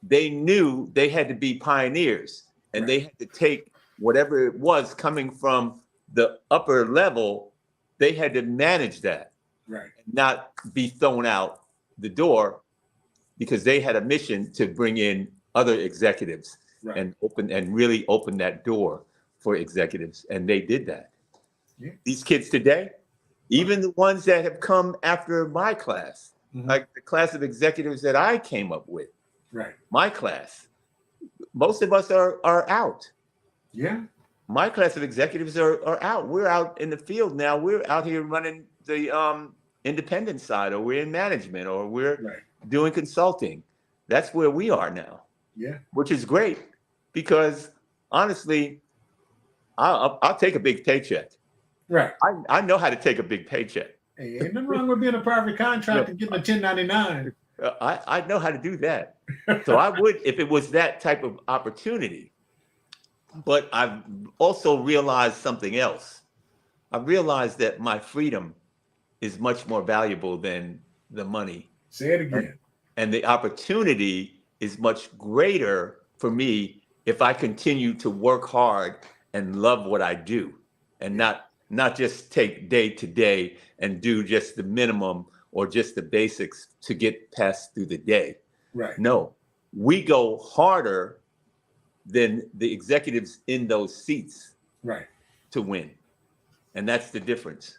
[SPEAKER 3] they knew they had to be pioneers, and they had to take whatever it was coming from the upper level, they had to manage that, not be thrown out the door, because they had a mission to bring in other executives and really open that door for executives, and they did that. These kids today, even the ones that have come after my class, like the class of executives that I came up with, my class, most of us are out. My class of executives are out. We're out in the field now. We're out here running the independent side, or we're in management, or we're doing consulting. That's where we are now. Which is great, because honestly, I'll take a big paycheck. I know how to take a big paycheck.
[SPEAKER 2] Hey, ain't nothing wrong with being a private contractor and getting a 1099.
[SPEAKER 3] I know how to do that. So I would, if it was that type of opportunity. But I've also realized something else. I realized that my freedom is much more valuable than the money.
[SPEAKER 2] Say it again.
[SPEAKER 3] And the opportunity is much greater for me if I continue to work hard and love what I do, and not just take day to day and do just the minimum or just the basics to get past through the day. No, we go harder than the executives in those seats to win. And that's the difference.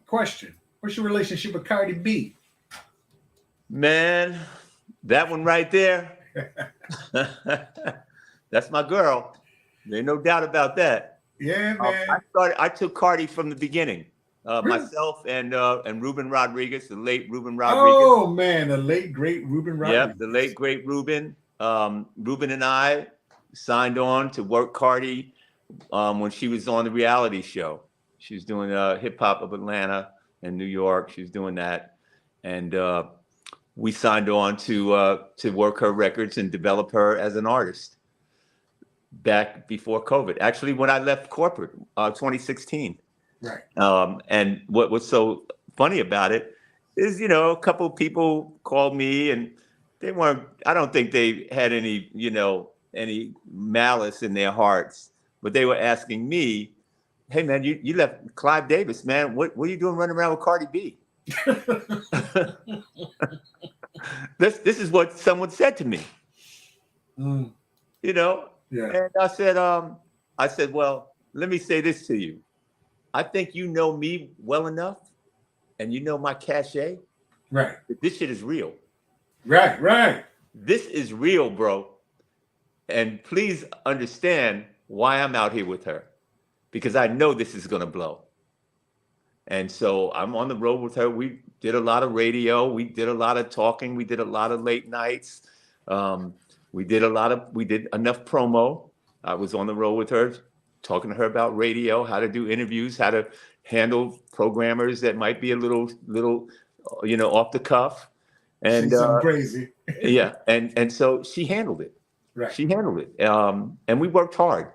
[SPEAKER 2] Question. What's your relationship with Cardi B?
[SPEAKER 3] Man, that one right there. That's my girl. There's no doubt about that.
[SPEAKER 2] Yeah, man.
[SPEAKER 3] I took Cardi from the beginning. Myself and Ruben Rodriguez, the late Ruben Rodriguez.
[SPEAKER 2] Oh man, the late great Ruben Rodriguez.
[SPEAKER 3] Yep, the late great Ruben. Ruben and I signed on to work Cardi when she was on the reality show. She was doing Hip Hop of Atlanta and New York. She was doing that, and we signed on to work her records and develop her as an artist back before COVID. Actually, when I left corporate, 2016. And what was so funny about it is, a couple of people called me, and they weren't, I don't think they had any, any malice in their hearts, but they were asking me, hey man, you left Clive Davis, man. What are you doing running around with Cardi B? This is what someone said to me. And I said, well, let me say this to you. I think you know me well enough, and you know my cachet. That this shit is real. This is real, bro. And please understand why I'm out here with her, because I know this is going to blow. And so I'm on the road with her. We did a lot of radio. We did a lot of talking. We did a lot of late nights. We did enough promo. I was on the road with her, talking to her about radio, how to do interviews, how to handle programmers that might be a little, off the cuff. And
[SPEAKER 2] she's so crazy.
[SPEAKER 3] And so she handled it. She handled it. And we worked hard.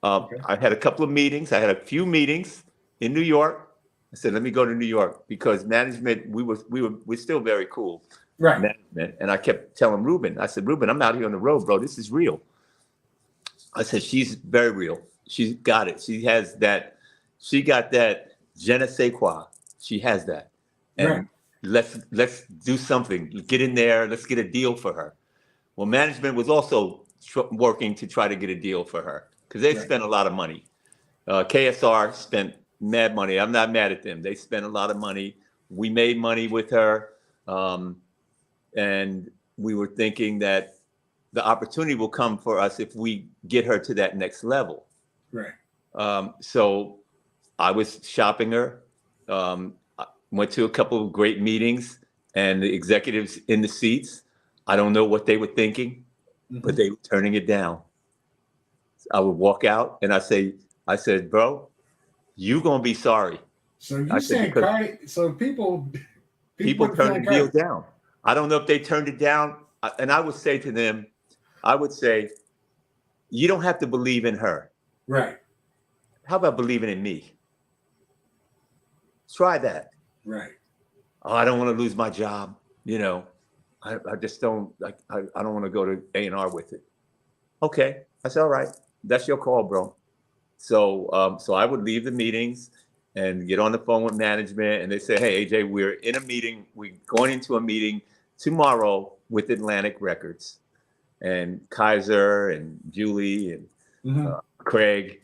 [SPEAKER 3] I had a couple of meetings. I had a few meetings in New York. I said, let me go to New York, because management, we're still very cool. Management. And I kept telling Ruben, I said, Ruben, I'm out here on the road, bro. This is real. I said, she's very real. She's got it. She has that. She got that je ne sais quoi. She has that. And let's do something. Get in there. Let's get a deal for her. Well, management was also working to try to get a deal for her, because they spent a lot of money. KSR spent mad money. I'm not mad at them. They spent a lot of money we made money with her, and we were thinking that the opportunity will come for us if we get her to that next level.
[SPEAKER 2] Right.
[SPEAKER 3] So I was shopping her, I went to a couple of great meetings, and the executives in the seats, I don't know what they were thinking, but they were turning it down. I would walk out and I said, bro, you gonna be sorry.
[SPEAKER 2] So you saying Cardi? So people
[SPEAKER 3] turned the deal down. I don't know if they turned it down, and I would say to them, you don't have to believe in her.
[SPEAKER 2] Right.
[SPEAKER 3] How about believing in me? Try that.
[SPEAKER 2] Right.
[SPEAKER 3] Oh, I don't want to lose my job. You know, I just don't like. I don't want to go to A&R with it. Okay, I said, all right, that's your call, bro. So, so I would leave the meetings and get on the phone with management, and they say, hey, AJ, we're in a meeting. We're going into a meeting tomorrow with Atlantic Records, and Kaiser and Julie and Craig.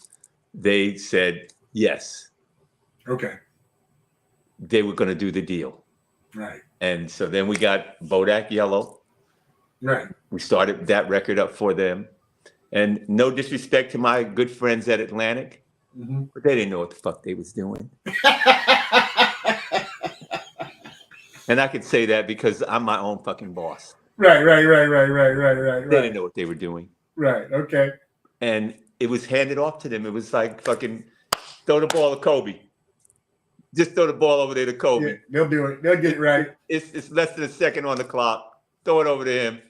[SPEAKER 3] They said yes.
[SPEAKER 2] Okay.
[SPEAKER 3] They were going to do the deal.
[SPEAKER 2] Right.
[SPEAKER 3] And so then we got Bodak Yellow.
[SPEAKER 2] Right.
[SPEAKER 3] We started that record up for them. And no disrespect to my good friends at Atlantic, but they didn't know what the fuck they was doing. And I could say that because I'm my own fucking boss.
[SPEAKER 2] Right.
[SPEAKER 3] They didn't know what they were doing.
[SPEAKER 2] Right. Okay.
[SPEAKER 3] And it was handed off to them. It was like fucking throw the ball to Kobe. Just throw the ball over there to Kobe.
[SPEAKER 2] Yeah, they'll do it. They'll get it right.
[SPEAKER 3] It's less than a second on the clock. Throw it over to him.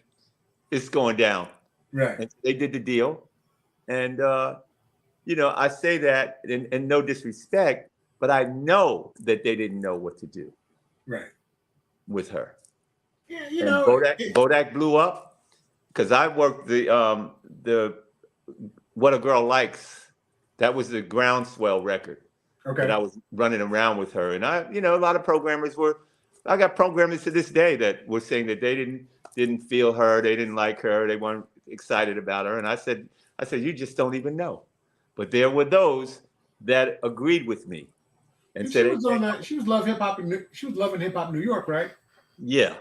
[SPEAKER 3] It's going down.
[SPEAKER 2] Right.
[SPEAKER 3] And they did the deal. And, you know, I say that in no disrespect, but I know that they didn't know what to do.
[SPEAKER 2] Right.
[SPEAKER 3] With her.
[SPEAKER 2] Yeah, you
[SPEAKER 3] and
[SPEAKER 2] know.
[SPEAKER 3] Bodak blew up because I worked the What a Girl Likes. That was the groundswell record.
[SPEAKER 2] Okay.
[SPEAKER 3] And I was running around with her. And a lot of programmers I got programmers to this day that were saying that they didn't feel her, they didn't like her, they weren't excited about her. And I said, you just don't even know. But there were those that agreed with me and said
[SPEAKER 2] she was loving hip hop New York, right?
[SPEAKER 3] Yeah.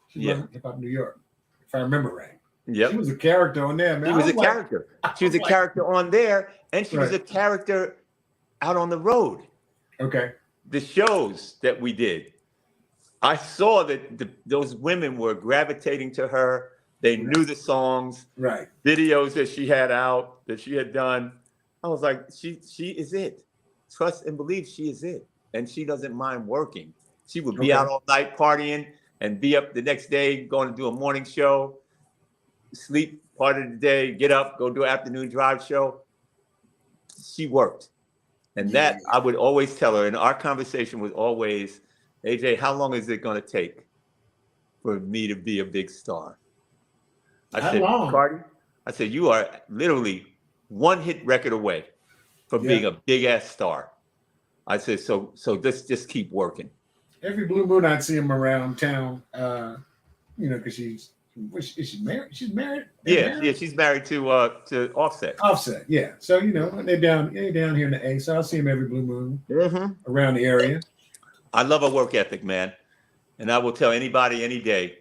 [SPEAKER 2] She was loving hip hop New York, if I remember right.
[SPEAKER 3] Yep.
[SPEAKER 2] She was a character on there, man.
[SPEAKER 3] She was a character. She was a character on there, and she was a character out on the road.
[SPEAKER 2] Okay.
[SPEAKER 3] The shows that we did, I saw that those women were gravitating to her. They knew the songs, videos that she had out, that she had done. I was like, she is it. Trust and believe she is it. And she doesn't mind working. She would be out all night partying and be up the next day, going to do a morning show, sleep part of the day, get up, go do an afternoon drive show. She worked. And that I would always tell her, and our conversation was always, AJ, how long is it going to take for me to be a big star? I said, Cardi, I said, you are literally one hit record away from being a big ass star. I said, so let's just keep working.
[SPEAKER 2] Every blue moon I'd see him around town, because is she married? She's married?
[SPEAKER 3] Yeah, she's married to Offset.
[SPEAKER 2] Offset, yeah. So, they're down here in the A, so I'll see him every blue moon around the area.
[SPEAKER 3] I love her work ethic, man. And I will tell anybody any day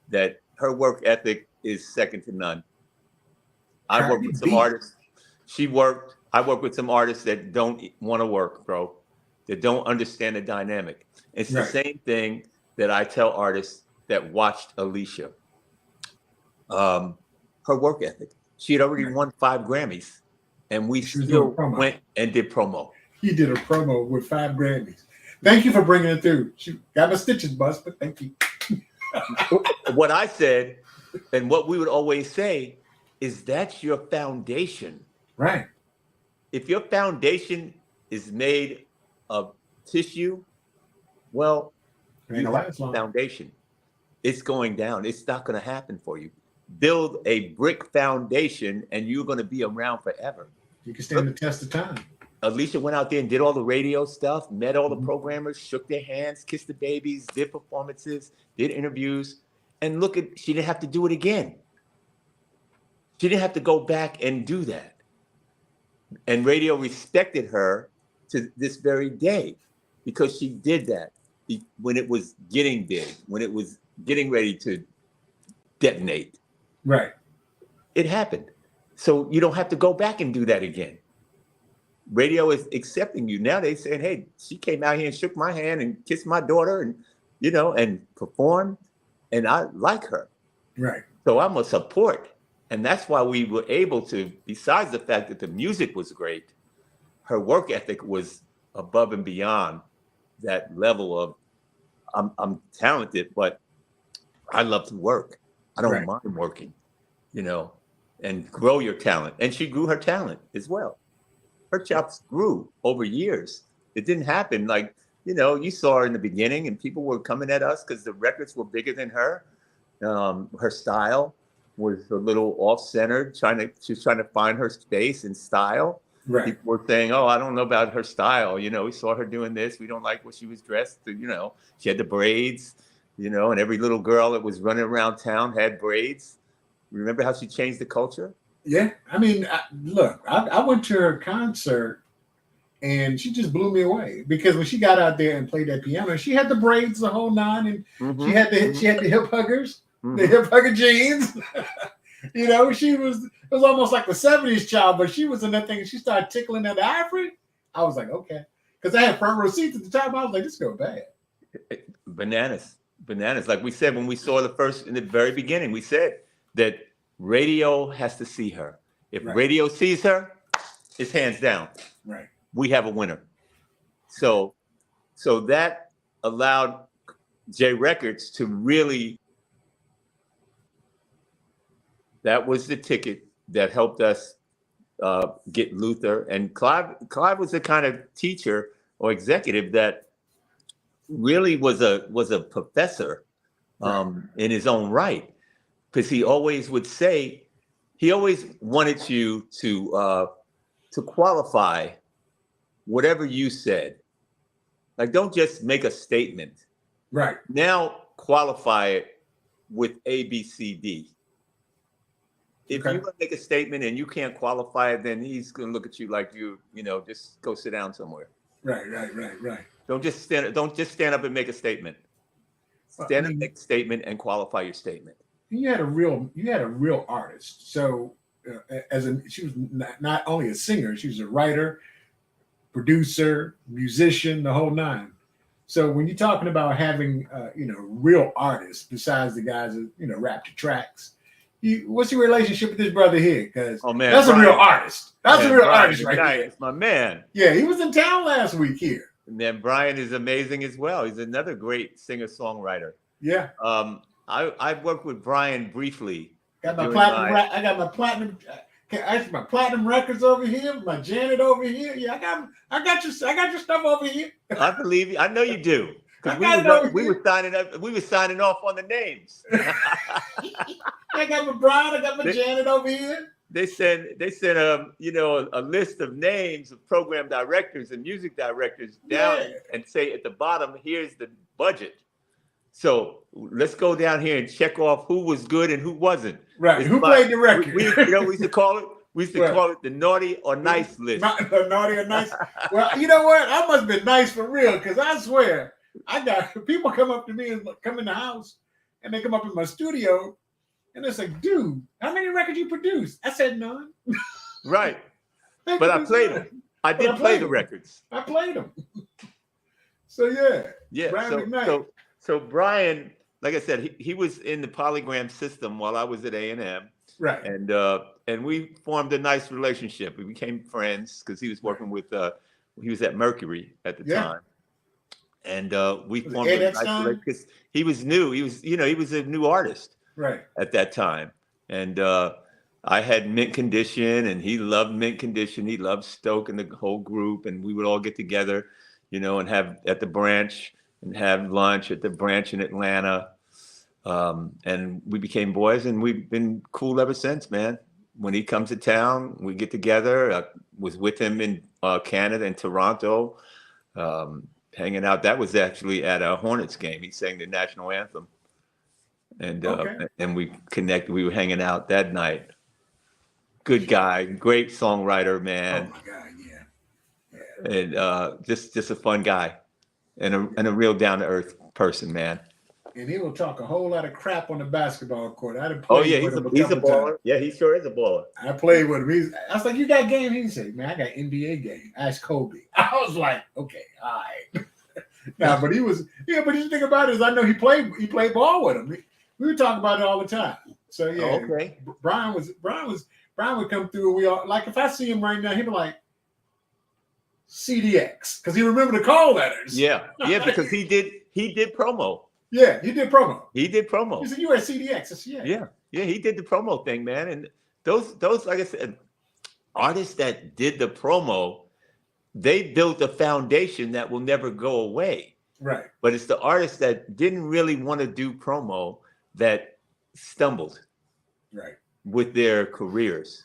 [SPEAKER 3] that her work ethic is second to none. I work with some artists. I work with some artists that don't want to work, bro. That don't understand the dynamic. It's the same thing that I tell artists that watched Alicia. Her work ethic. She had already won 5 Grammys, and we still went and did promo.
[SPEAKER 2] He did a promo with 5 Grammys. Thank you for bringing it through. She got my stitches bust, but thank you.
[SPEAKER 3] What I said, and what we would always say, is that's your foundation.
[SPEAKER 2] Right.
[SPEAKER 3] If your foundation is made of tissue, well, you have a foundation. It's going down. It's not going to happen for you. Build a brick foundation, and you're going to be around forever.
[SPEAKER 2] You can stand the test of time.
[SPEAKER 3] Alicia went out there and did all the radio stuff, met all the programmers, shook their hands, kissed the babies, did performances, did interviews, and she didn't have to do it again. She didn't have to go back and do that. And radio respected her to this very day because she did that. when it was getting big, when it was getting ready to detonate.
[SPEAKER 2] Right.
[SPEAKER 3] It happened. So you don't have to go back and do that again. Radio is accepting you. Now they saying, hey, she came out here and shook my hand and kissed my daughter and, and performed. And I like her.
[SPEAKER 2] Right.
[SPEAKER 3] So I'm a support. And that's why we were able to, besides the fact that the music was great, her work ethic was above and beyond that level of, I'm talented, but I love to work. I don't mind working, and grow your talent. And she grew her talent as well. Her chops grew over years. It didn't happen like, you saw her in the beginning and people were coming at us because the records were bigger than her. Her style was a little off-centered, she was trying to find her space and style.
[SPEAKER 2] Right.
[SPEAKER 3] People were saying, oh, I don't know about her style. We saw her doing this. We don't like what she was dressed. She had the braids, and every little girl that was running around town had braids. Remember how she changed the culture?
[SPEAKER 2] Yeah. I mean, look, I went to her concert and she just blew me away because when she got out there and played that piano, she had the braids, the whole nine, and she had the hip huggers, the hip hugger jeans. It was almost like the 70s child, but she was in that thing and she started tickling that ivory. I was like, okay. Because I had front row seats at the time. I was like, this go bad.
[SPEAKER 3] Bananas. Like we said, when we saw in the very beginning, we said that radio has to see her. If radio sees her, it's hands down.
[SPEAKER 2] Right.
[SPEAKER 3] We have a winner. So that allowed J Records to really, that was the ticket that helped us get Luther. And Clive was the kind of teacher or executive that really was a professor in his own right, because he always would say, he always wanted you to qualify whatever you said. Like, don't just make a statement.
[SPEAKER 2] Right. Now
[SPEAKER 3] qualify it with A, B, C, D. If you're gonna make a statement and you can't qualify it, then he's gonna look at you like just go sit down somewhere.
[SPEAKER 2] Right.
[SPEAKER 3] Don't just stand up and make a statement. Stand up, make a statement, and qualify your statement.
[SPEAKER 2] You had a real artist. So she was not only a singer, she was a writer, producer, musician, the whole nine. So when you're talking about having real artists besides the guys that rap the tracks, what's your relationship with this brother here? Because that's Brian, a real artist. That's a real artist right here. It's
[SPEAKER 3] my man.
[SPEAKER 2] Yeah, he was in town last week here.
[SPEAKER 3] And then Brian is amazing as well. He's another great singer-songwriter.
[SPEAKER 2] Yeah.
[SPEAKER 3] I worked with Brian briefly.
[SPEAKER 2] I got my platinum records over here, my Janet over here. Yeah, I got your stuff over here.
[SPEAKER 3] I believe you. I know you do. Because we were signing off on the names.
[SPEAKER 2] I got my Brian, I got my Janet over here.
[SPEAKER 3] They sent a list of names of program directors and music directors down and say at the bottom, here's the budget. So let's go down here and check off who was good and who wasn't.
[SPEAKER 2] Right. Who played the record?
[SPEAKER 3] We used to call it the naughty or nice list.
[SPEAKER 2] The naughty or nice. Well, you know what? I must have been nice for real, because I swear I got people come up to me and come in the house and they come up in my studio and it's like, dude, how many records you produced? I said none.
[SPEAKER 3] Right. But I played them. I did play the records.
[SPEAKER 2] I played them. So
[SPEAKER 3] yeah.
[SPEAKER 2] Brian
[SPEAKER 3] So Brian, like I said, he was in the Polygram system while I was at A&M.
[SPEAKER 2] Right.
[SPEAKER 3] And we formed a nice relationship. We became friends because he was working with he was at Mercury at the time. And we formed a nice relationship because he was new. He was a new artist at that time. And I had Mint Condition and he loved Mint Condition. He loved Stoke and the whole group. And we would all get together, and have at the branch and have lunch at the branch in Atlanta. And we became boys and we've been cool ever since, man. When he comes to town, we get together. I was with him in Canada, in Toronto, hanging out. That was actually at a Hornets game. He sang the national anthem. And we connected. We were hanging out that night. Good guy, great songwriter, man.
[SPEAKER 2] Oh my God, yeah.
[SPEAKER 3] And just a fun guy. and a real down to earth person, man.
[SPEAKER 2] And he will talk a whole lot of crap on the basketball court. I'd have
[SPEAKER 3] Oh
[SPEAKER 2] played
[SPEAKER 3] yeah,
[SPEAKER 2] with him a
[SPEAKER 3] he's a
[SPEAKER 2] couple
[SPEAKER 3] baller.
[SPEAKER 2] times.
[SPEAKER 3] Yeah, he sure is a baller.
[SPEAKER 2] I played with him. I was like, "You got game?" He said, "Man, I got NBA game. Ask Kobe." I was like, "Okay, all right." Nah, but he was. Yeah, but the thing about it is, I know he played ball with him. We would talk about it all the time. So yeah,
[SPEAKER 3] Okay.
[SPEAKER 2] Brian would come through. We all like if I see him right now, he'd be like CDX because he remember the call letters.
[SPEAKER 3] Yeah, because he did promo.
[SPEAKER 2] Yeah, he did promo.
[SPEAKER 3] He did promo.
[SPEAKER 2] He said, "You at CDX?" I said,
[SPEAKER 3] Yeah, he did the promo thing, man. And those like I said, artists that did the promo, they built a foundation that will never go away.
[SPEAKER 2] Right.
[SPEAKER 3] But it's the artists that didn't really want to do promo that stumbled with their careers,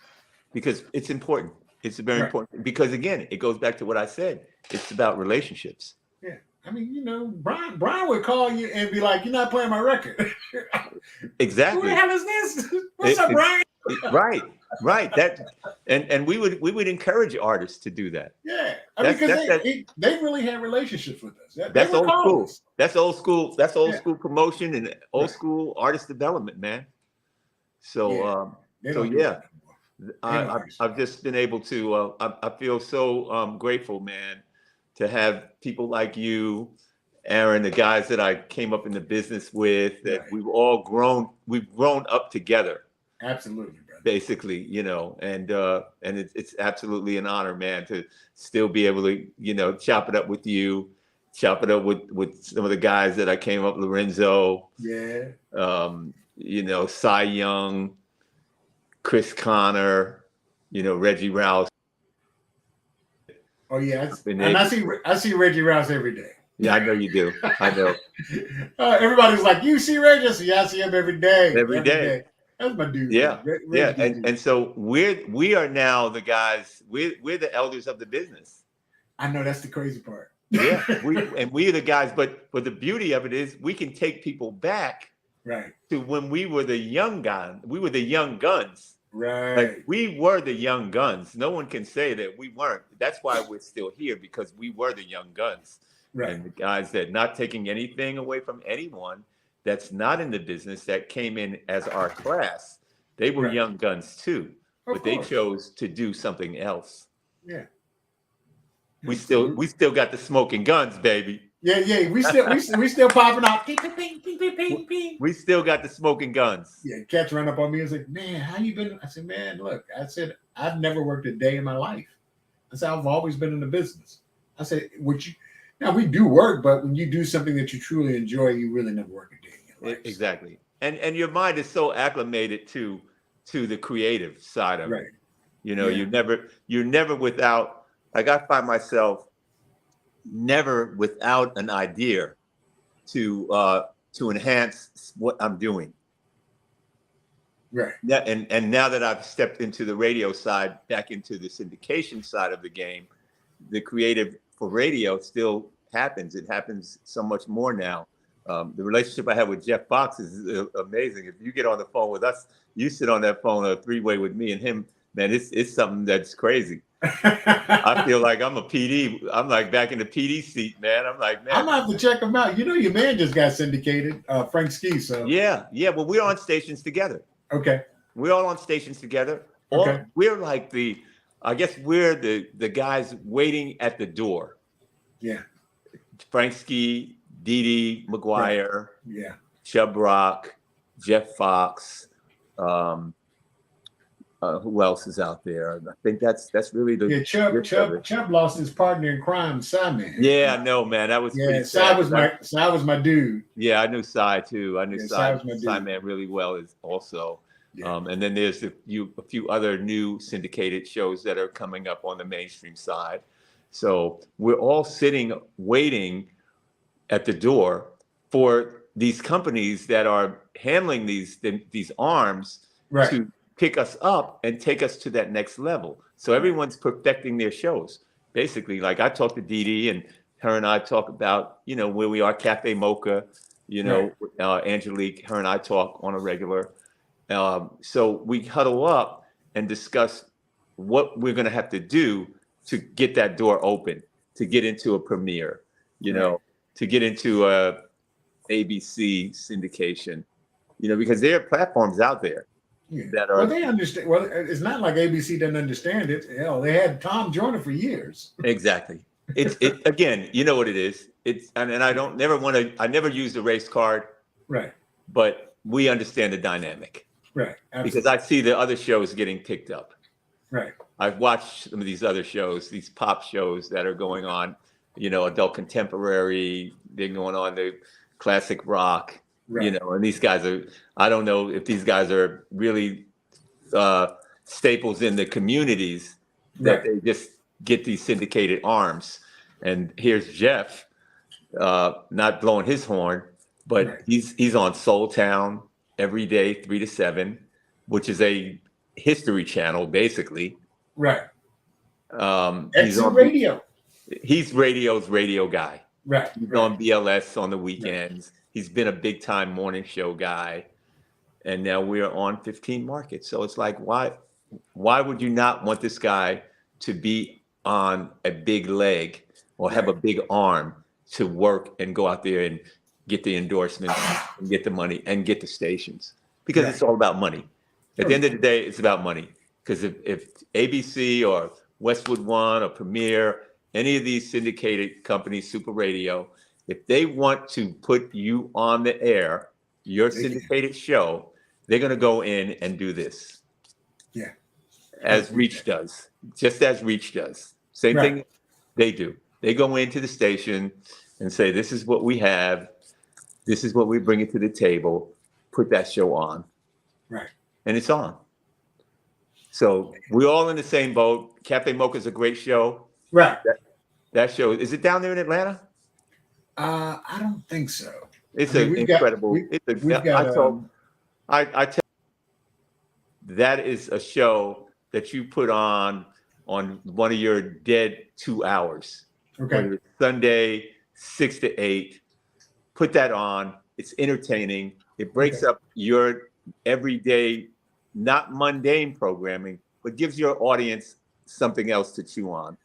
[SPEAKER 3] because it's important. It's very important because again, it goes back to what I said. It's about relationships.
[SPEAKER 2] Yeah. I mean, Brian would call you and be like, "You're not playing my record."
[SPEAKER 3] Exactly.
[SPEAKER 2] Who the hell is this? What's up, Brian?
[SPEAKER 3] Right. That and we would encourage artists to do that.
[SPEAKER 2] Yeah, I mean, because they really had relationships with us.
[SPEAKER 3] That's old school. That's old school. That's old school promotion and old school artist development, man. So I've just been able to. I feel so grateful, man, to have people like you, Aaron, the guys that I came up in the business with. That we've all grown. We've grown up together.
[SPEAKER 2] Absolutely, brother.
[SPEAKER 3] Basically, and it's absolutely an honor, man, to still be able to, chop it up with you, chop it up with some of the guys that I came up, Lorenzo, Cy Young, Chris Connor, Reggie Rouse.
[SPEAKER 2] Oh yeah, and I see Reggie Rouse every day.
[SPEAKER 3] Yeah, I know you do. I know.
[SPEAKER 2] Everybody's like, "You see Reggie?" I see him every day.
[SPEAKER 3] Every day.
[SPEAKER 2] That's my dude.
[SPEAKER 3] Yeah, and so we are now the guys. We're the elders of the business.
[SPEAKER 2] I know, that's the crazy part.
[SPEAKER 3] Yeah, we're the guys. But the beauty of it is we can take people back to when we were the young guns. We were the young guns.
[SPEAKER 2] Right.
[SPEAKER 3] Like we were the young guns. No one can say that we weren't. That's why we're still here, because we were the young guns. Right. And the guys that, not taking anything away from anyone that's not in the business, that came in as our class, they were young guns too, but they chose to do something else.
[SPEAKER 2] Yeah.
[SPEAKER 3] We still got the smoking guns, baby.
[SPEAKER 2] Yeah. We still popping out.
[SPEAKER 3] We still got the smoking guns.
[SPEAKER 2] Yeah. Cats run up on me and say, "Man, how you been?" I said, "Man, look," I said, "I've never worked a day in my life." I said, "I've always been in the business." I said, now we do work, but when you do something that you truly enjoy, you really never work a day in your life.
[SPEAKER 3] Exactly. And your mind is so acclimated to the creative side of it. You're never without, like I find myself never without an idea to enhance what I'm doing.
[SPEAKER 2] Right.
[SPEAKER 3] Yeah, and now that I've stepped into the radio side, back into the syndication side of the game, the creative for radio still happens. It happens so much more now. The relationship I have with Jeff Fox is amazing. If you get on the phone with us, you sit on that phone a three-way with me and him, man, it's something that's crazy. I feel like I'm a PD. I'm like back in the PD seat, man. I'm like, man,
[SPEAKER 2] I'm gonna have to check him out. Your man just got syndicated, Frank Ski. So
[SPEAKER 3] yeah. Well, we're on stations together.
[SPEAKER 2] Okay.
[SPEAKER 3] We're all on stations together.
[SPEAKER 2] Okay.
[SPEAKER 3] We're like I guess we're the guys waiting at the door.
[SPEAKER 2] Yeah.
[SPEAKER 3] Frank Ski, Dee McGuire,
[SPEAKER 2] yeah,
[SPEAKER 3] Chubb Rock, Jeff Fox. Who else is out there? I think that's really the
[SPEAKER 2] Chubb lost his partner in crime, Cy Man.
[SPEAKER 3] Yeah, I know, man. That was pretty
[SPEAKER 2] sad. Cy was my dude.
[SPEAKER 3] Yeah, I knew Cy too. I knew Cy Man really well as also.
[SPEAKER 2] Yeah.
[SPEAKER 3] And then there's a few other new syndicated shows that are coming up on the mainstream side. So we're all sitting waiting at the door for these companies that are handling these arms to pick us up and take us to that next level. So everyone's perfecting their shows. Basically, like I talked to Dee and her and I talk about, where we are, Cafe Mocha, Angelique, her and I talk on a regular. So we huddle up and discuss what we're going to have to do to get that door open, to get into a premiere, to get into ABC syndication, because there are platforms out there that are.
[SPEAKER 2] Well, they understand. Well, it's not like ABC doesn't understand it. Hell, they had Tom Joyner for years.
[SPEAKER 3] Exactly. It's again, you know what it is. And I never use the race card,
[SPEAKER 2] Right.
[SPEAKER 3] but we understand the dynamic.
[SPEAKER 2] Right. Absolutely.
[SPEAKER 3] Because I see the other shows getting picked up.
[SPEAKER 2] Right.
[SPEAKER 3] I've watched some of these other shows, these pop shows that are going on, adult contemporary, they're going on the classic rock,
[SPEAKER 2] Right.
[SPEAKER 3] and these guys I don't know if these guys are really staples in the communities that they just get these syndicated arms. And here's Jeff, not blowing his horn, but he's on Soul Town every day, 3 to 7, which is a history channel, basically.
[SPEAKER 2] Right.
[SPEAKER 3] He's on
[SPEAKER 2] radio.
[SPEAKER 3] He's radio's radio guy.
[SPEAKER 2] Right.
[SPEAKER 3] He's on BLS on the weekends. Right. He's been a big time morning show guy. And now we're on 15 markets. So it's like, why would you not want this guy to be on a big leg or have a big arm to work and go out there and get the endorsements and get the money and get the stations? Because it's all about money. At the end of the day, it's about money. Because if ABC or Westwood One or Premiere, any of these syndicated companies, Super Radio, if they want to put you on the air, your syndicated show, they're going to go in and do this.
[SPEAKER 2] Yeah.
[SPEAKER 3] As Reach does, just as Reach does. Same thing they do. They go into the station and say, this is what we have. This is what we bring it to the table. Put that show on.
[SPEAKER 2] Right.
[SPEAKER 3] And it's on. So we're all in the same boat. Cafe Mocha's a great show.
[SPEAKER 2] Right.
[SPEAKER 3] That show, is it down there in Atlanta?
[SPEAKER 2] I don't think so.
[SPEAKER 3] It's incredible. I tell you, that is a show that you put on one of your dead 2 hours.
[SPEAKER 2] Okay.
[SPEAKER 3] Sunday, 6 to 8. Put that on. It's entertaining. It breaks up your everyday, not mundane programming, but gives your audience something else to chew on.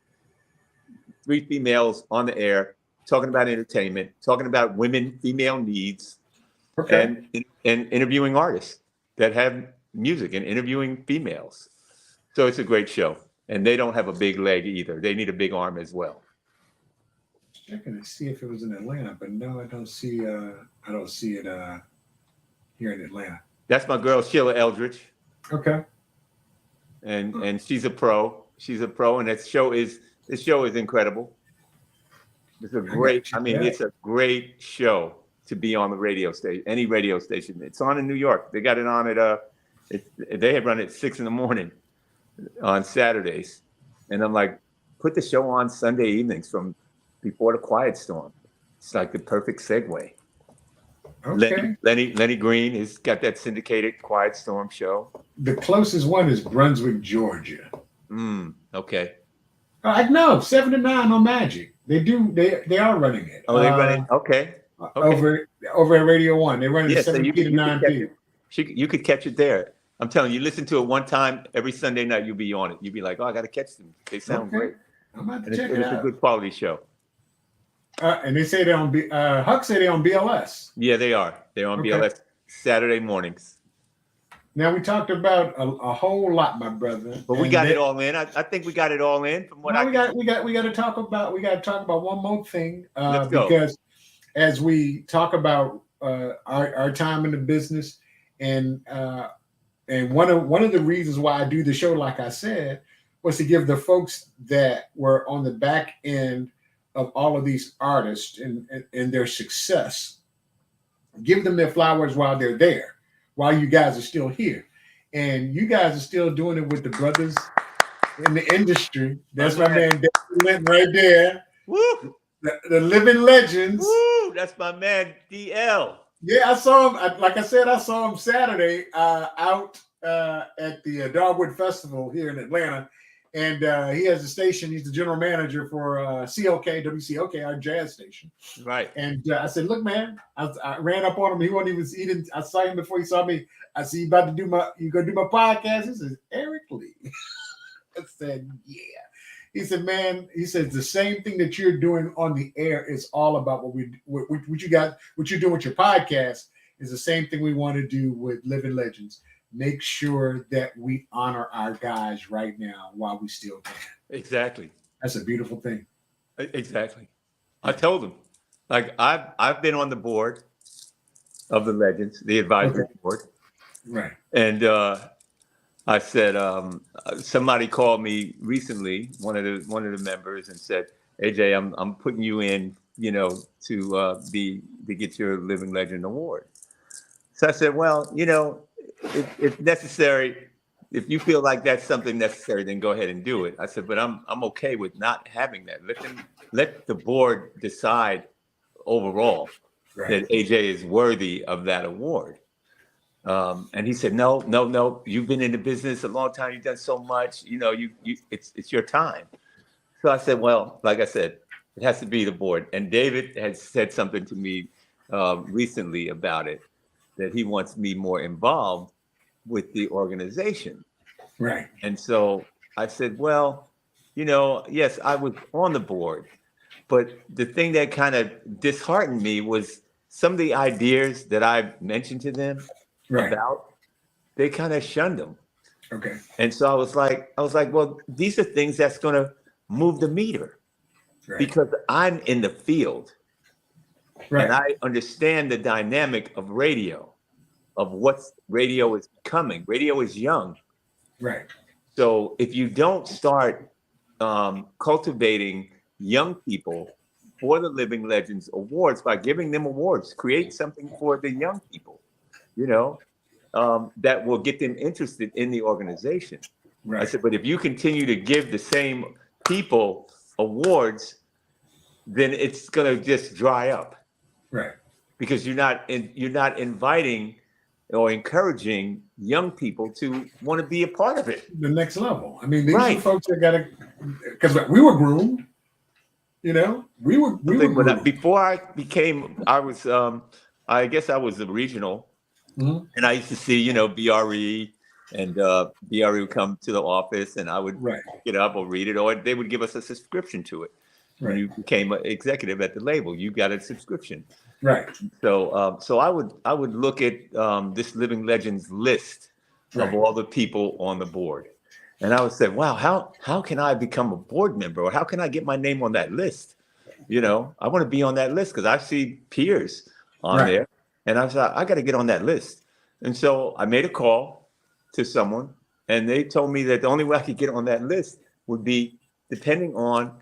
[SPEAKER 3] 3 females on the air talking about entertainment, talking about female needs, and interviewing artists that have music and interviewing females. So it's a great show. And they don't have a big leg either. They need a big arm as well.
[SPEAKER 2] Checking to see if it was in Atlanta, but no, I don't see it here in Atlanta.
[SPEAKER 3] That's my girl Sheila Eldridge.
[SPEAKER 2] Okay.
[SPEAKER 3] And she's a pro. She's a pro, and this show is incredible. It's a great, it's a great show to be on the radio station, any radio station. It's on in New York. They got it on they had run it at 6 a.m. on Saturdays. And I'm like, put the show on Sunday evenings from before the Quiet Storm. It's like the perfect segue.
[SPEAKER 2] Okay.
[SPEAKER 3] Lenny Green has got that syndicated Quiet Storm show.
[SPEAKER 2] The closest one is Brunswick, Georgia.
[SPEAKER 3] Okay.
[SPEAKER 2] No, 7 to 9 on Magic. They are running it.
[SPEAKER 3] Oh, they run it. Okay.
[SPEAKER 2] Over at Radio 1. They're running 7 p to 9 p.
[SPEAKER 3] You could catch it there. I'm telling you, listen to it one time every Sunday night. You'll be on it. You'll be like, oh, I got to catch them. They sound great.
[SPEAKER 2] I'm about to check it out.
[SPEAKER 3] It's a good quality show.
[SPEAKER 2] And they say they're on Huck said they're on BLS.
[SPEAKER 3] Yeah, they are. They're on BLS Saturday mornings.
[SPEAKER 2] Now we talked about a whole lot, my brother.
[SPEAKER 3] But we got it all in. I think we got it all in from what
[SPEAKER 2] we got to talk about one more thing.
[SPEAKER 3] Let's go.
[SPEAKER 2] Because as we talk about our time in the business and one of the reasons why I do the show, like I said, was to give the folks that were on the back end of all of these artists and their success, give them their flowers while they're there, while you guys are still here. And you guys are still doing it with the brothers in the industry. That's my man, David Linton, right there.
[SPEAKER 3] Woo!
[SPEAKER 2] The living legends.
[SPEAKER 3] Woo! That's my man, DL.
[SPEAKER 2] Yeah, I saw him. Like I said, I saw him Saturday out at the Dogwood Festival here in Atlanta. And he has a station. He's the general manager for WCOK, our jazz station.
[SPEAKER 3] Right.
[SPEAKER 2] And I said, "Look, man," I ran up on him. He wasn't even. He didn't. I saw him before he saw me. I said, "You gonna do my podcast?" He says, "Eric Lee." I said, "Yeah." He said, man, he says the same thing that you're doing on the air is all about what you got, what you're doing with your podcast is the same thing we want to do with Living Legends. Make sure that we honor our guys right now while we still can.
[SPEAKER 3] Exactly.
[SPEAKER 2] That's a beautiful thing.
[SPEAKER 3] Exactly. I told him, like, I've been on the board of the Legends, the advisory board.
[SPEAKER 2] Right.
[SPEAKER 3] And I said, somebody called me recently, one of the members, and said, AJ, I'm putting you in, you know, to get your Living Legend award. So I said, well, you know, if necessary, if you feel like that's something necessary, then go ahead and do it. I said, but I'm okay with not having that. Let the board decide overall that AJ is worthy of that award. And he said, no, you've been in the business a long time. You've done so much, you know, it's your time. So I said, well, like I said, it has to be the board. And David had said something to me recently about it, that he wants me more involved with the organization.
[SPEAKER 2] Right.
[SPEAKER 3] And so I said, well, you know, yes, I was on the board, but the thing that kind of disheartened me was some of the ideas that I mentioned to them about, they kind of shunned them.
[SPEAKER 2] Okay.
[SPEAKER 3] And so I was like, well, these are things that's going to move the meter because I'm in the field and I understand the dynamic of radio, of what radio is becoming. Radio is young.
[SPEAKER 2] Right.
[SPEAKER 3] So if you don't start cultivating young people for the Living Legends Awards by giving them awards, create something for the young people, you know, that will get them interested in the organization. Right. I said, but if you continue to give the same people awards, then it's going to just dry up.
[SPEAKER 2] Right.
[SPEAKER 3] Because you're not inviting or encouraging young people to want to be a part of it.
[SPEAKER 2] The next level. I mean, these are folks that got to, because we were groomed, you know, we were groomed.
[SPEAKER 3] Before I was, I guess I was the regional, and I used to see, you know, BRE, and BRE would come to the office, and I would get up or read it, or they would give us a subscription to it. When you became an executive at the label, you got a subscription. Right. So, so I would look at this Living Legends list of all the people on the board, and I would say, wow, how can I become a board member, or how can I get my name on that list? You know, I want to be on that list because I see peers on there, and I was like, I got to get on that list. And so I made a call to someone, and they told me that the only way I could get on that list would be depending on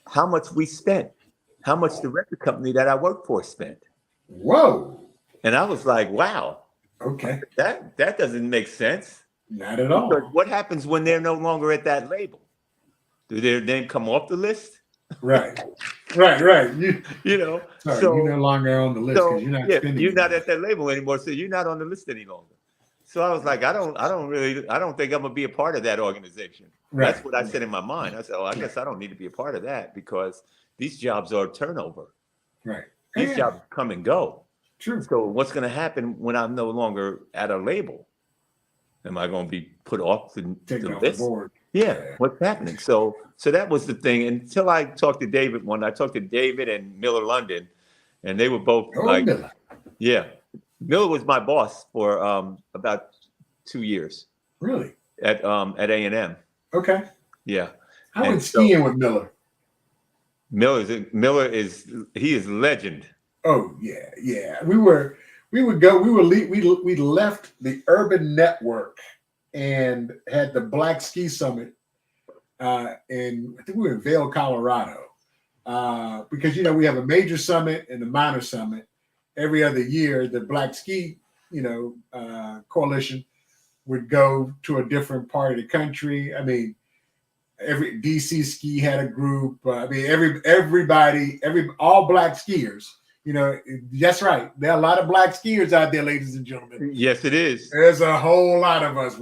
[SPEAKER 3] how much we spent, how much the record company that I worked for spent.
[SPEAKER 2] Whoa.
[SPEAKER 3] And I was like, wow.
[SPEAKER 2] Okay.
[SPEAKER 3] That doesn't make sense.
[SPEAKER 2] Not at all.
[SPEAKER 3] Because what happens when they're no longer at that label? Do their name come off the list?
[SPEAKER 2] Right.
[SPEAKER 3] You know.
[SPEAKER 2] Sorry, so you're no longer on the list because you're not spending.
[SPEAKER 3] You're not at that label anymore, so you're not on the list any longer. So I was like, I don't think I'm gonna be a part of that organization. Right. That's what I said in my mind. I said, I guess I don't need to be a part of that because these jobs are turnover.
[SPEAKER 2] Right.
[SPEAKER 3] These jobs come and go.
[SPEAKER 2] True.
[SPEAKER 3] So what's gonna happen when I'm no longer at a label? Am I gonna be put off the list?
[SPEAKER 2] Board.
[SPEAKER 3] Yeah. What's happening? So that was the thing. Until I talked to David I talked to David and Miller London, and they were both Miller. Yeah. Miller was my boss for about 2 years.
[SPEAKER 2] Really?
[SPEAKER 3] At A&M.
[SPEAKER 2] Okay.
[SPEAKER 3] Yeah.
[SPEAKER 2] I went skiing with Miller.
[SPEAKER 3] Miller is legend.
[SPEAKER 2] Oh yeah. We left the Urban Network and had the Black Ski Summit and I think we were in Vail, Colorado. Because you know we have a major summit and a minor summit. Every other year, the Black Ski, coalition would go to a different part of the country. I mean, every DC Ski had a group. All Black skiers. You know, that's right. There are a lot of Black skiers out there, ladies and gentlemen.
[SPEAKER 3] Yes, it is.
[SPEAKER 2] There's a whole lot of us.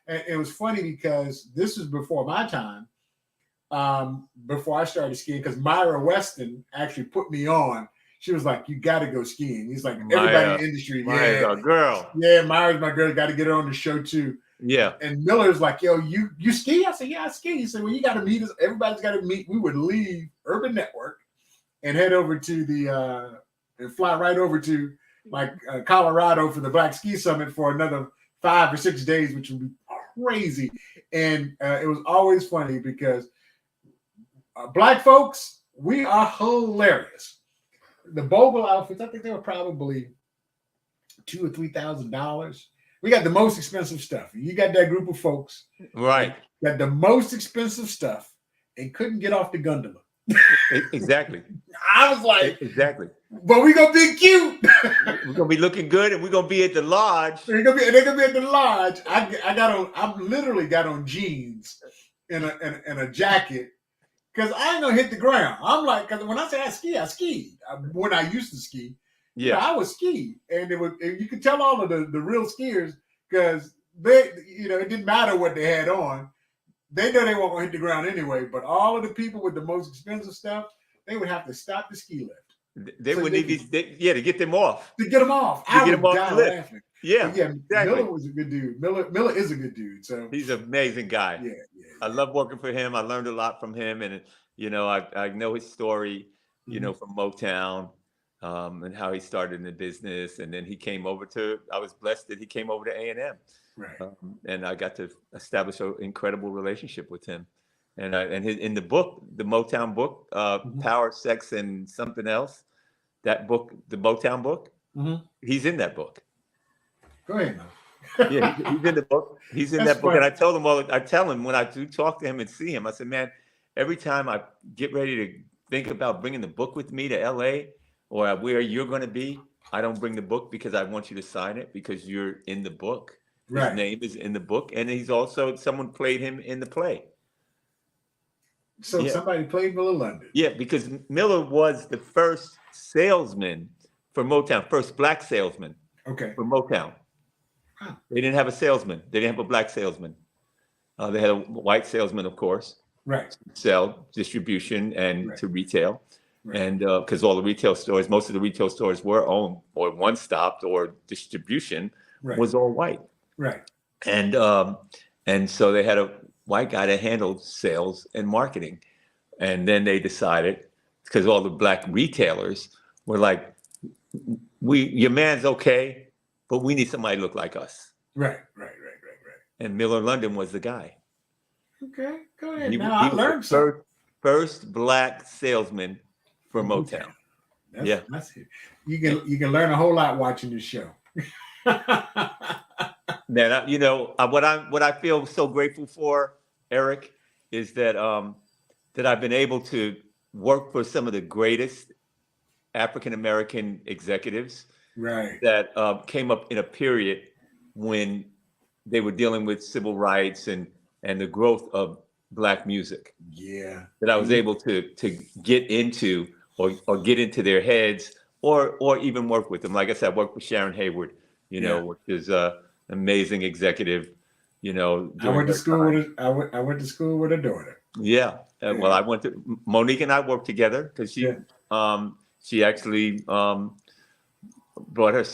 [SPEAKER 2] It was funny because this was before my time. Before I started skiing, because Myra Weston actually put me on. She was like, "You got to go skiing." He's like, everybody in the industry,
[SPEAKER 3] Myra's our girl.
[SPEAKER 2] Yeah, Myra's my girl. Got to get her on the show too.
[SPEAKER 3] Yeah.
[SPEAKER 2] And Miller's like, yo, you ski? I said, yeah, I ski. He said, well, you got to meet us. Everybody's got to meet. We would leave Urban Network and head over to the and fly right over to like Colorado for the Black Ski Summit for another 5 or 6 days, which would be crazy. And it was always funny because Black folks, we are hilarious. The Bogle outfits, I think they were probably $2,000 or $3,000. We got the most expensive stuff. You got that group of folks,
[SPEAKER 3] Right?
[SPEAKER 2] got the most expensive stuff and couldn't get off the gondola.
[SPEAKER 3] Exactly.
[SPEAKER 2] I was like,
[SPEAKER 3] exactly.
[SPEAKER 2] But we gonna be cute.
[SPEAKER 3] We're gonna be looking good, and we're gonna be at the lodge.
[SPEAKER 2] They're gonna be at the lodge. I literally got on jeans and a jacket because I ain't gonna hit the ground. I'm like, because when I say I skied. When I used to ski,
[SPEAKER 3] Yeah,
[SPEAKER 2] I was ski, and you could tell all of the real skiers because they, it didn't matter what they had on. They know they weren't gonna hit the ground anyway. But all of the people with the most expensive stuff, they would have to stop the ski lift.
[SPEAKER 3] they would need to get them off.
[SPEAKER 2] To get them off. I would die laughing.
[SPEAKER 3] Yeah,
[SPEAKER 2] yeah.
[SPEAKER 3] exactly.
[SPEAKER 2] Miller was a good dude. Miller is a good dude. So
[SPEAKER 3] he's an amazing guy.
[SPEAKER 2] Yeah.
[SPEAKER 3] I love working for him. I learned a lot from him, and I know his story. From Motown, and how he started in the business, and then he came over to. I was blessed that he came over to A&M,
[SPEAKER 2] right?
[SPEAKER 3] And I got to establish an incredible relationship with him. And in the book, the Motown book, Power, Sex, and Something Else, that book, the Motown book, he's in that book.
[SPEAKER 2] Go ahead,
[SPEAKER 3] Yeah, he's in the book. He's in that book, and I tell him when I do talk to him and see him, I said, man, every time I get ready to think about bringing the book with me to LA or where you're going to be, I don't bring the book because I want you to sign it because you're in the book. His name is in the book, and he's also someone played him in the play.
[SPEAKER 2] So somebody played Miller London.
[SPEAKER 3] Yeah, because Miller was the first salesman for Motown, first black salesman for Motown. Huh. They didn't have a salesman. They didn't have a black salesman. They had a white salesman, of course.
[SPEAKER 2] Right.
[SPEAKER 3] Sell distribution and to retail. Right. And because all the retail stores, most of the retail stores were owned or one stopped or distribution was all white.
[SPEAKER 2] Right.
[SPEAKER 3] And so they had a white guy that handled sales and marketing. And then they decided, because all the black retailers were like, your man's okay, but we need somebody to look like us.
[SPEAKER 2] Right.
[SPEAKER 3] And Miller London was the guy.
[SPEAKER 2] Okay, go ahead. I learned something.
[SPEAKER 3] First black salesman for Motown.
[SPEAKER 2] That's it. You can learn a whole lot watching this show.
[SPEAKER 3] Man, what I feel so grateful for, Eric, is that that I've been able to work for some of the greatest African American executives, that came up in a period when they were dealing with civil rights and the growth of black music. Yeah, that I was able to get into or get into their heads or even work with them. Like I said, I worked with Sharon Hayward, which is amazing exection.
[SPEAKER 2] I went to school with I went to school with her daughter.
[SPEAKER 3] Yeah. Well, I went to Monique and I worked together because she actually brought her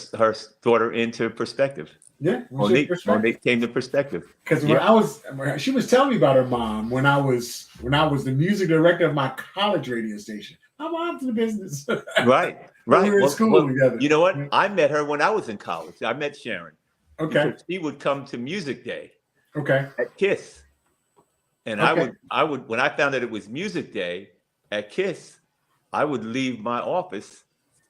[SPEAKER 3] daughter into perspective.
[SPEAKER 2] Yeah,
[SPEAKER 3] Monique came to perspective.
[SPEAKER 2] Because she was telling me about her mom when I was the music director of my college radio station. My mom's in the business.
[SPEAKER 3] Right.
[SPEAKER 2] We were in school together.
[SPEAKER 3] You know what? I met her when I was in college. I met Sharon.
[SPEAKER 2] Okay.
[SPEAKER 3] She would come to Music Day.
[SPEAKER 2] Okay.
[SPEAKER 3] At KISS. And I would when I found that it was Music Day at KISS, I would leave my office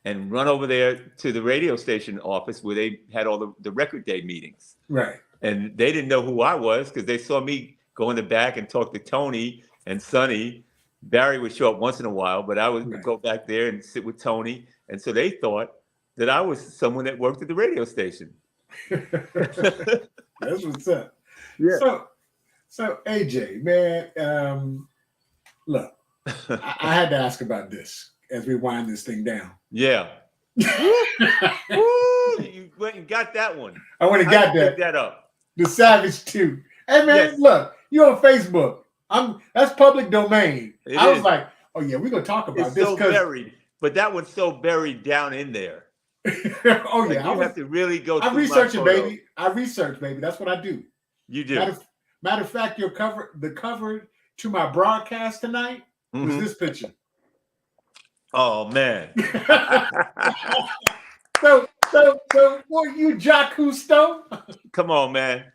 [SPEAKER 3] and run over there to the radio station office where they had all the record day meetings.
[SPEAKER 2] Right.
[SPEAKER 3] And they didn't know who I was because they saw me go in the back and talk to Tony and Sonny. Barry would show up once in a while, but I would go back there and sit with Tony. And so they thought that I was someone that worked at the radio station.
[SPEAKER 2] That's what's up.
[SPEAKER 3] Yeah.
[SPEAKER 2] So AJ, man, look, I had to ask about this as we wind this thing down.
[SPEAKER 3] Yeah. Woo, you went and got that one.
[SPEAKER 2] I went and got that.
[SPEAKER 3] Pick that up.
[SPEAKER 2] The Savage 2. Hey man, look, you on Facebook. That's public domain. I was like, oh yeah, we're gonna talk about this.
[SPEAKER 3] So buried, but that one's so buried down in there.
[SPEAKER 2] Oh yeah,
[SPEAKER 3] you have to really go.
[SPEAKER 2] I research it, baby. I research, baby. That's what I do.
[SPEAKER 3] You do.
[SPEAKER 2] Matter of fact, the cover to my broadcast tonight was this picture.
[SPEAKER 3] Oh man.
[SPEAKER 2] So, what you Jacques Cousteau?
[SPEAKER 3] Come on, man.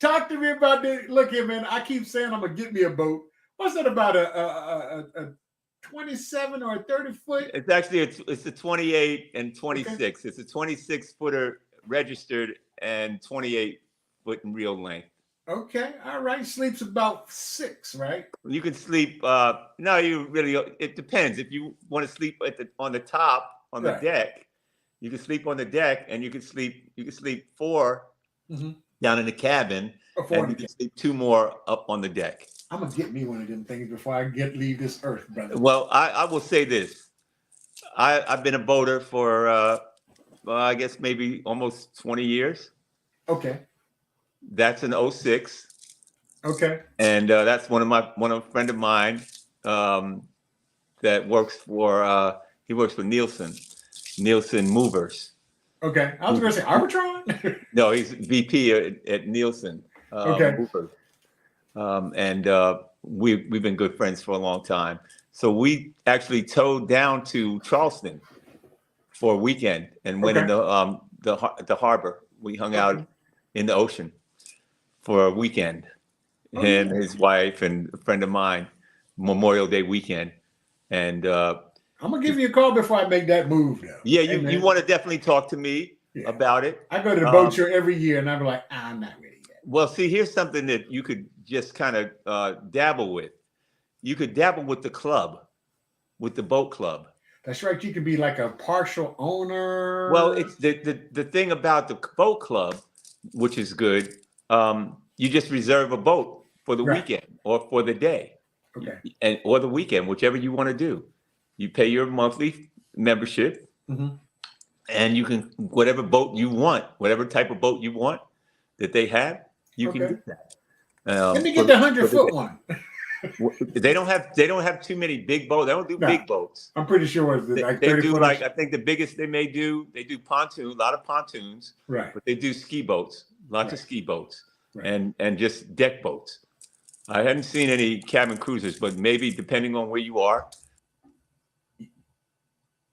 [SPEAKER 2] Talk to me about this. Look here, man. I keep saying I'm gonna get me a boat. What's that about a 27 or a 30 foot?
[SPEAKER 3] It's actually it's a 28 and 26. Okay. It's a 26 footer registered and 28 foot in real length.
[SPEAKER 2] Okay, all right. Sleeps about 6, right?
[SPEAKER 3] You can sleep. No, you really. It depends. If you want to sleep on the top on the deck, you can sleep on the deck, and you can sleep 4 down in the cabin, and you can sleep 2 more up on the deck.
[SPEAKER 2] I'm gonna get me one of them things before I leave this earth, brother.
[SPEAKER 3] Well, I will say this. I've been a boater for I guess maybe almost 20 years.
[SPEAKER 2] Okay.
[SPEAKER 3] That's an 06.
[SPEAKER 2] Okay.
[SPEAKER 3] And that's one of a friend of mine that works for he works for Nielsen Movers.
[SPEAKER 2] Okay. I was gonna say Arbitron.
[SPEAKER 3] No, he's VP at Nielsen Movers. And we've been good friends for a long time. So we actually towed down to Charleston for a weekend and went in the harbor. We hung out in the ocean for a weekend. Him, his wife, and a friend of mine, Memorial Day weekend. And I'm
[SPEAKER 2] gonna give you a call before I make that move, though.
[SPEAKER 3] Yeah, you want to definitely talk to me about it.
[SPEAKER 2] I go to the boat show every year, and I'm like, I'm not ready yet.
[SPEAKER 3] Well, see, here's something that you could just kind of dabble with. You could dabble with the club, with the boat club.
[SPEAKER 2] That's right. You could be like a partial owner.
[SPEAKER 3] Well, it's the thing about the boat club, which is good. You just reserve a boat for the weekend or for the day, or the weekend, whichever you want to do. You pay your monthly membership, and you can whatever boat you want, whatever type of boat you want that they have, you can get that.
[SPEAKER 2] Let me get the 100-foot one.
[SPEAKER 3] They don't have too many big boats. They don't do big boats.
[SPEAKER 2] I'm pretty sure it's like 30
[SPEAKER 3] they do
[SPEAKER 2] footers.
[SPEAKER 3] I think the biggest they do a lot of pontoons,
[SPEAKER 2] right?
[SPEAKER 3] But they do ski boats, lots of ski boats, and just deck boats. I hadn't seen any cabin cruisers, but maybe depending on where you are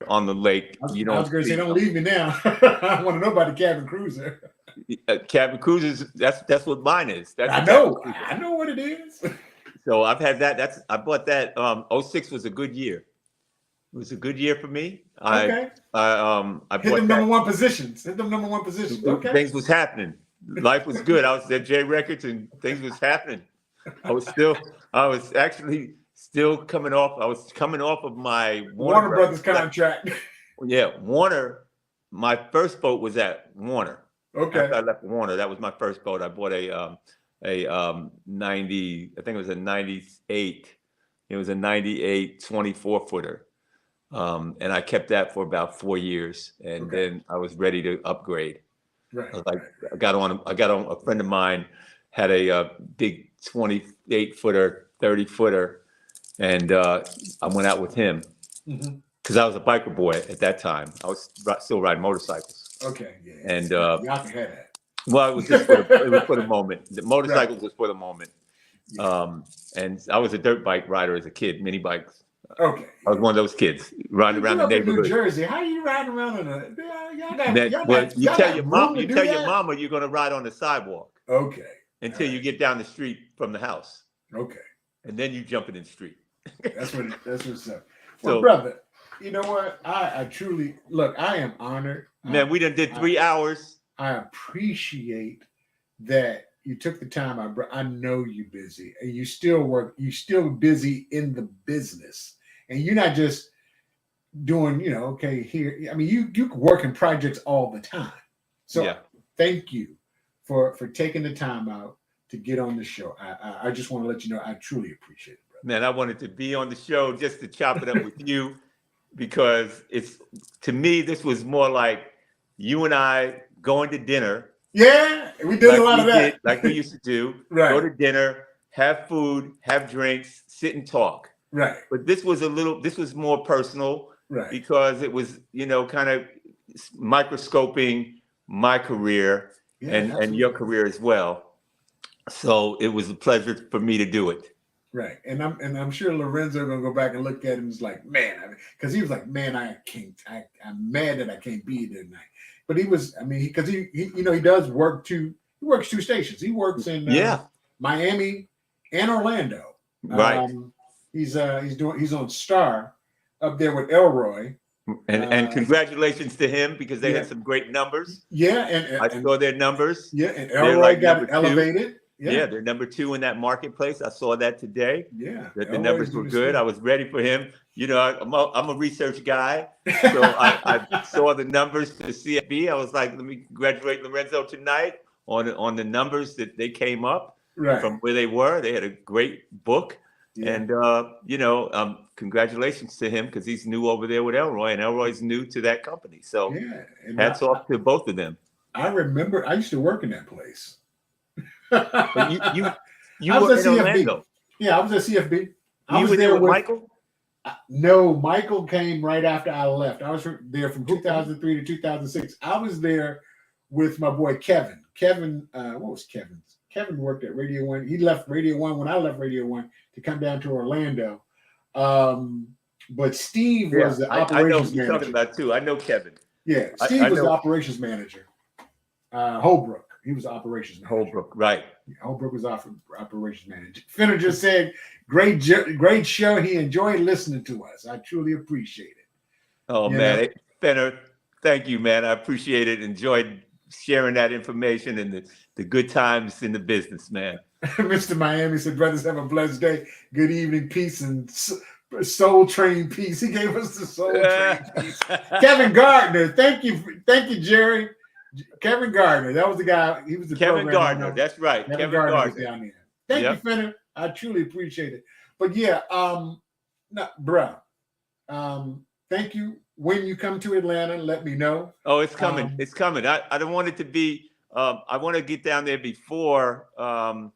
[SPEAKER 3] on the lake,
[SPEAKER 2] I was going to say, don't leave me now. I want to know about the cabin cruiser.
[SPEAKER 3] Cabin cruisers, that's what mine is.
[SPEAKER 2] I know what it is.
[SPEAKER 3] So I've had that. I bought that. 06 was a good year. It was a good year for me. I
[SPEAKER 2] hit them number one positions. Okay.
[SPEAKER 3] Things was happening. Life was good. I was at J Records and things was happening. I was actually still coming off. I was coming off of my
[SPEAKER 2] Warner Brothers contract.
[SPEAKER 3] Yeah, Warner. My first boat was at Warner.
[SPEAKER 2] Okay.
[SPEAKER 3] After I left Warner, that was my first boat. I bought a 90. I think it was a 98. It was a 98 24 footer. And I kept that for about 4 years, and then I was ready to upgrade.
[SPEAKER 2] Right.
[SPEAKER 3] I got on a friend of mine had a big 28 footer, 30 footer, and I went out with him because I was a biker boy at that time. I was still riding motorcycles.
[SPEAKER 2] Okay. Yeah.
[SPEAKER 3] And
[SPEAKER 2] y'all can have that.
[SPEAKER 3] Well, it was just for the moment. The motorcycles was for the moment. Yeah. And I was a dirt bike rider as a kid, mini bikes.
[SPEAKER 2] Okay.
[SPEAKER 3] I was one of those kids riding around the neighborhood.
[SPEAKER 2] New Jersey, how are you riding around in
[SPEAKER 3] you tell your mama you're going to ride on the sidewalk.
[SPEAKER 2] Okay.
[SPEAKER 3] Until you get down the street from the house.
[SPEAKER 2] Okay.
[SPEAKER 3] And then you jump in the street.
[SPEAKER 2] That's what's up. Well, brother, you know what? I truly I am honored.
[SPEAKER 3] Man, we done did 3 hours.
[SPEAKER 2] I appreciate that you took the time. I know you're busy and you still work. You're still busy in the business, and you're not just doing, here. I mean, you work in projects all the time. So thank you for taking the time out to get on the show. I just want to let you know I truly appreciate it, brother.
[SPEAKER 3] Man, I wanted to be on the show just to chop it up with you because to me, this was more like you and I going to dinner.
[SPEAKER 2] Yeah, we did a lot of that.
[SPEAKER 3] Like we used to do.
[SPEAKER 2] Right.
[SPEAKER 3] Go to dinner, have food, have drinks, sit and talk.
[SPEAKER 2] Right.
[SPEAKER 3] But this was more personal.
[SPEAKER 2] Right.
[SPEAKER 3] Because it was, kind of microscoping my career and your career as well. So it was a pleasure for me to do it.
[SPEAKER 2] Right, and I'm sure Lorenzo gonna go back and look at him and is like, man, because he was like, man, I'm mad that I can't be there tonight. But he was, I mean, because he he does work he works two stations. He works in Miami and Orlando.
[SPEAKER 3] Right.
[SPEAKER 2] He's on Star up there with Elroy.
[SPEAKER 3] And congratulations to him because they had some great numbers.
[SPEAKER 2] Yeah, and
[SPEAKER 3] I saw their numbers.
[SPEAKER 2] Yeah, and Elroy got elevated.
[SPEAKER 3] Yeah, they're number 2 in that marketplace. I saw that today.
[SPEAKER 2] Yeah,
[SPEAKER 3] that the numbers were good. I was ready for him. You know, I'm a research guy, so I saw the numbers to CFB. I was like, let me congratulate Lorenzo tonight on the numbers that they came up from where they were. They had a great book, and congratulations to him because he's new over there with Elroy, and Elroy's new to that company. So hats off to both of them.
[SPEAKER 2] I remember I used to work in that place.
[SPEAKER 3] you were in Orlando.
[SPEAKER 2] Yeah, I was at CFB.
[SPEAKER 3] You were there with Michael?
[SPEAKER 2] No, Michael came right after I left. I was there from 2003 to 2006. I was there with my boy Kevin. Kevin, what was Kevin's? Kevin worked at Radio 1. He left Radio 1 when I left Radio 1 to come down to Orlando. But Steve was the operations manager. I know who you're talking
[SPEAKER 3] about too. I know Kevin.
[SPEAKER 2] Yeah, Steve was the operations manager. Holbrook. He was the operations manager.
[SPEAKER 3] Holbrook, right.
[SPEAKER 2] Holbrook was operations manager. Finner just said, great show. He enjoyed listening to us. I truly appreciate it.
[SPEAKER 3] Oh, man. Finner, thank you, man. I appreciate it. Enjoyed sharing that information and the good times in the business, man.
[SPEAKER 2] Mr. Miami said, brothers, have a blessed day. Good evening, peace, and Soul Train peace. He gave us the Soul Train peace. Kevin Gardner, thank you, Jerry. Kevin Gardner, that was the guy. He was the
[SPEAKER 3] Kevin Gardner. That's right. Kevin Gardner
[SPEAKER 2] was down there. Thank you, Finner. I truly appreciate it. But thank you. When you come to Atlanta, let me know.
[SPEAKER 3] Oh, it's coming. It's coming. I don't want it to be. I want to get down there before the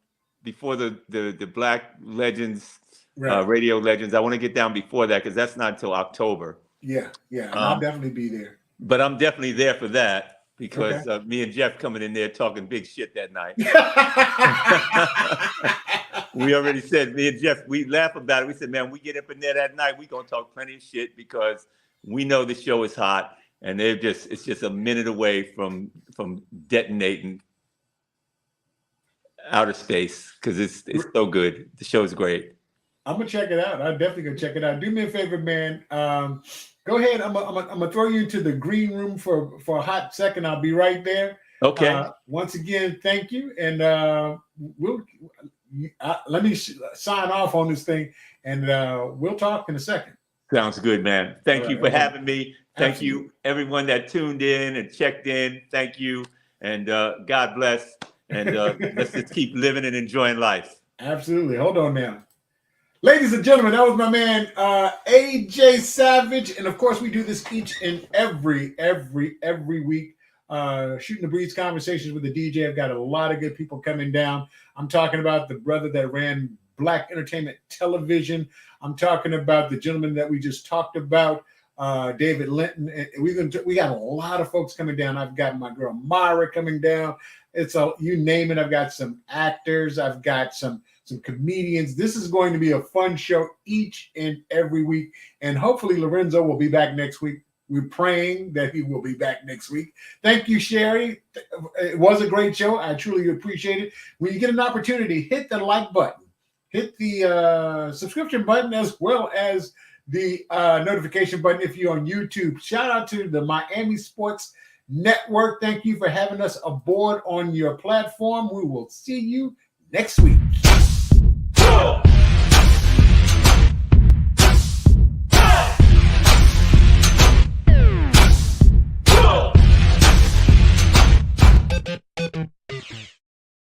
[SPEAKER 3] Black Legends, Radio Legends. I want to get down before that because that's not until October.
[SPEAKER 2] Yeah. I'll definitely be there.
[SPEAKER 3] But I'm definitely there for that. Because me and Jeff coming in there talking big shit that night. We already said, me and Jeff, we laugh about it. We said, man, we get up in there that night, we gonna talk plenty of shit because we know the show is hot and it's just a minute away from detonating outer space because it's so good. The show is great.
[SPEAKER 2] I'm gonna check it out. I'm definitely gonna check it out. Do me a favor, man. Go ahead. I'm gonna throw you into the green room for a hot second. I'll be right there.
[SPEAKER 3] Okay.
[SPEAKER 2] Once again, thank you, and let me sign off on this thing, and we'll talk in a second.
[SPEAKER 3] Sounds good, man. Thank you for having me. Thank you, everyone that tuned in and checked in. Thank you, and God bless. And let's just keep living and enjoying life.
[SPEAKER 2] Absolutely. Hold on now. Ladies and gentlemen, that was my man, AJ Savage. And of course, we do this each and every week. Shooting the Breeze Conversations with the DJ. I've got a lot of good people coming down. I'm talking about the brother that ran Black Entertainment Television. I'm talking about the gentleman that we just talked about, David Linton. We got a lot of folks coming down. I've got my girl Myra coming down. You name it. I've got some actors. I've got some comedians. This is going to be a fun show each and every week. And hopefully Lorenzo will be back next week. We're praying that he will be back next week. Thank you, Sherry. It was a great show. I truly appreciate it. When you get an opportunity, hit the like button, hit the subscription button, as well as the notification button if you're on YouTube. Shout out to the Miami Sports Network. Thank you for having us aboard on your platform. We will see you next week.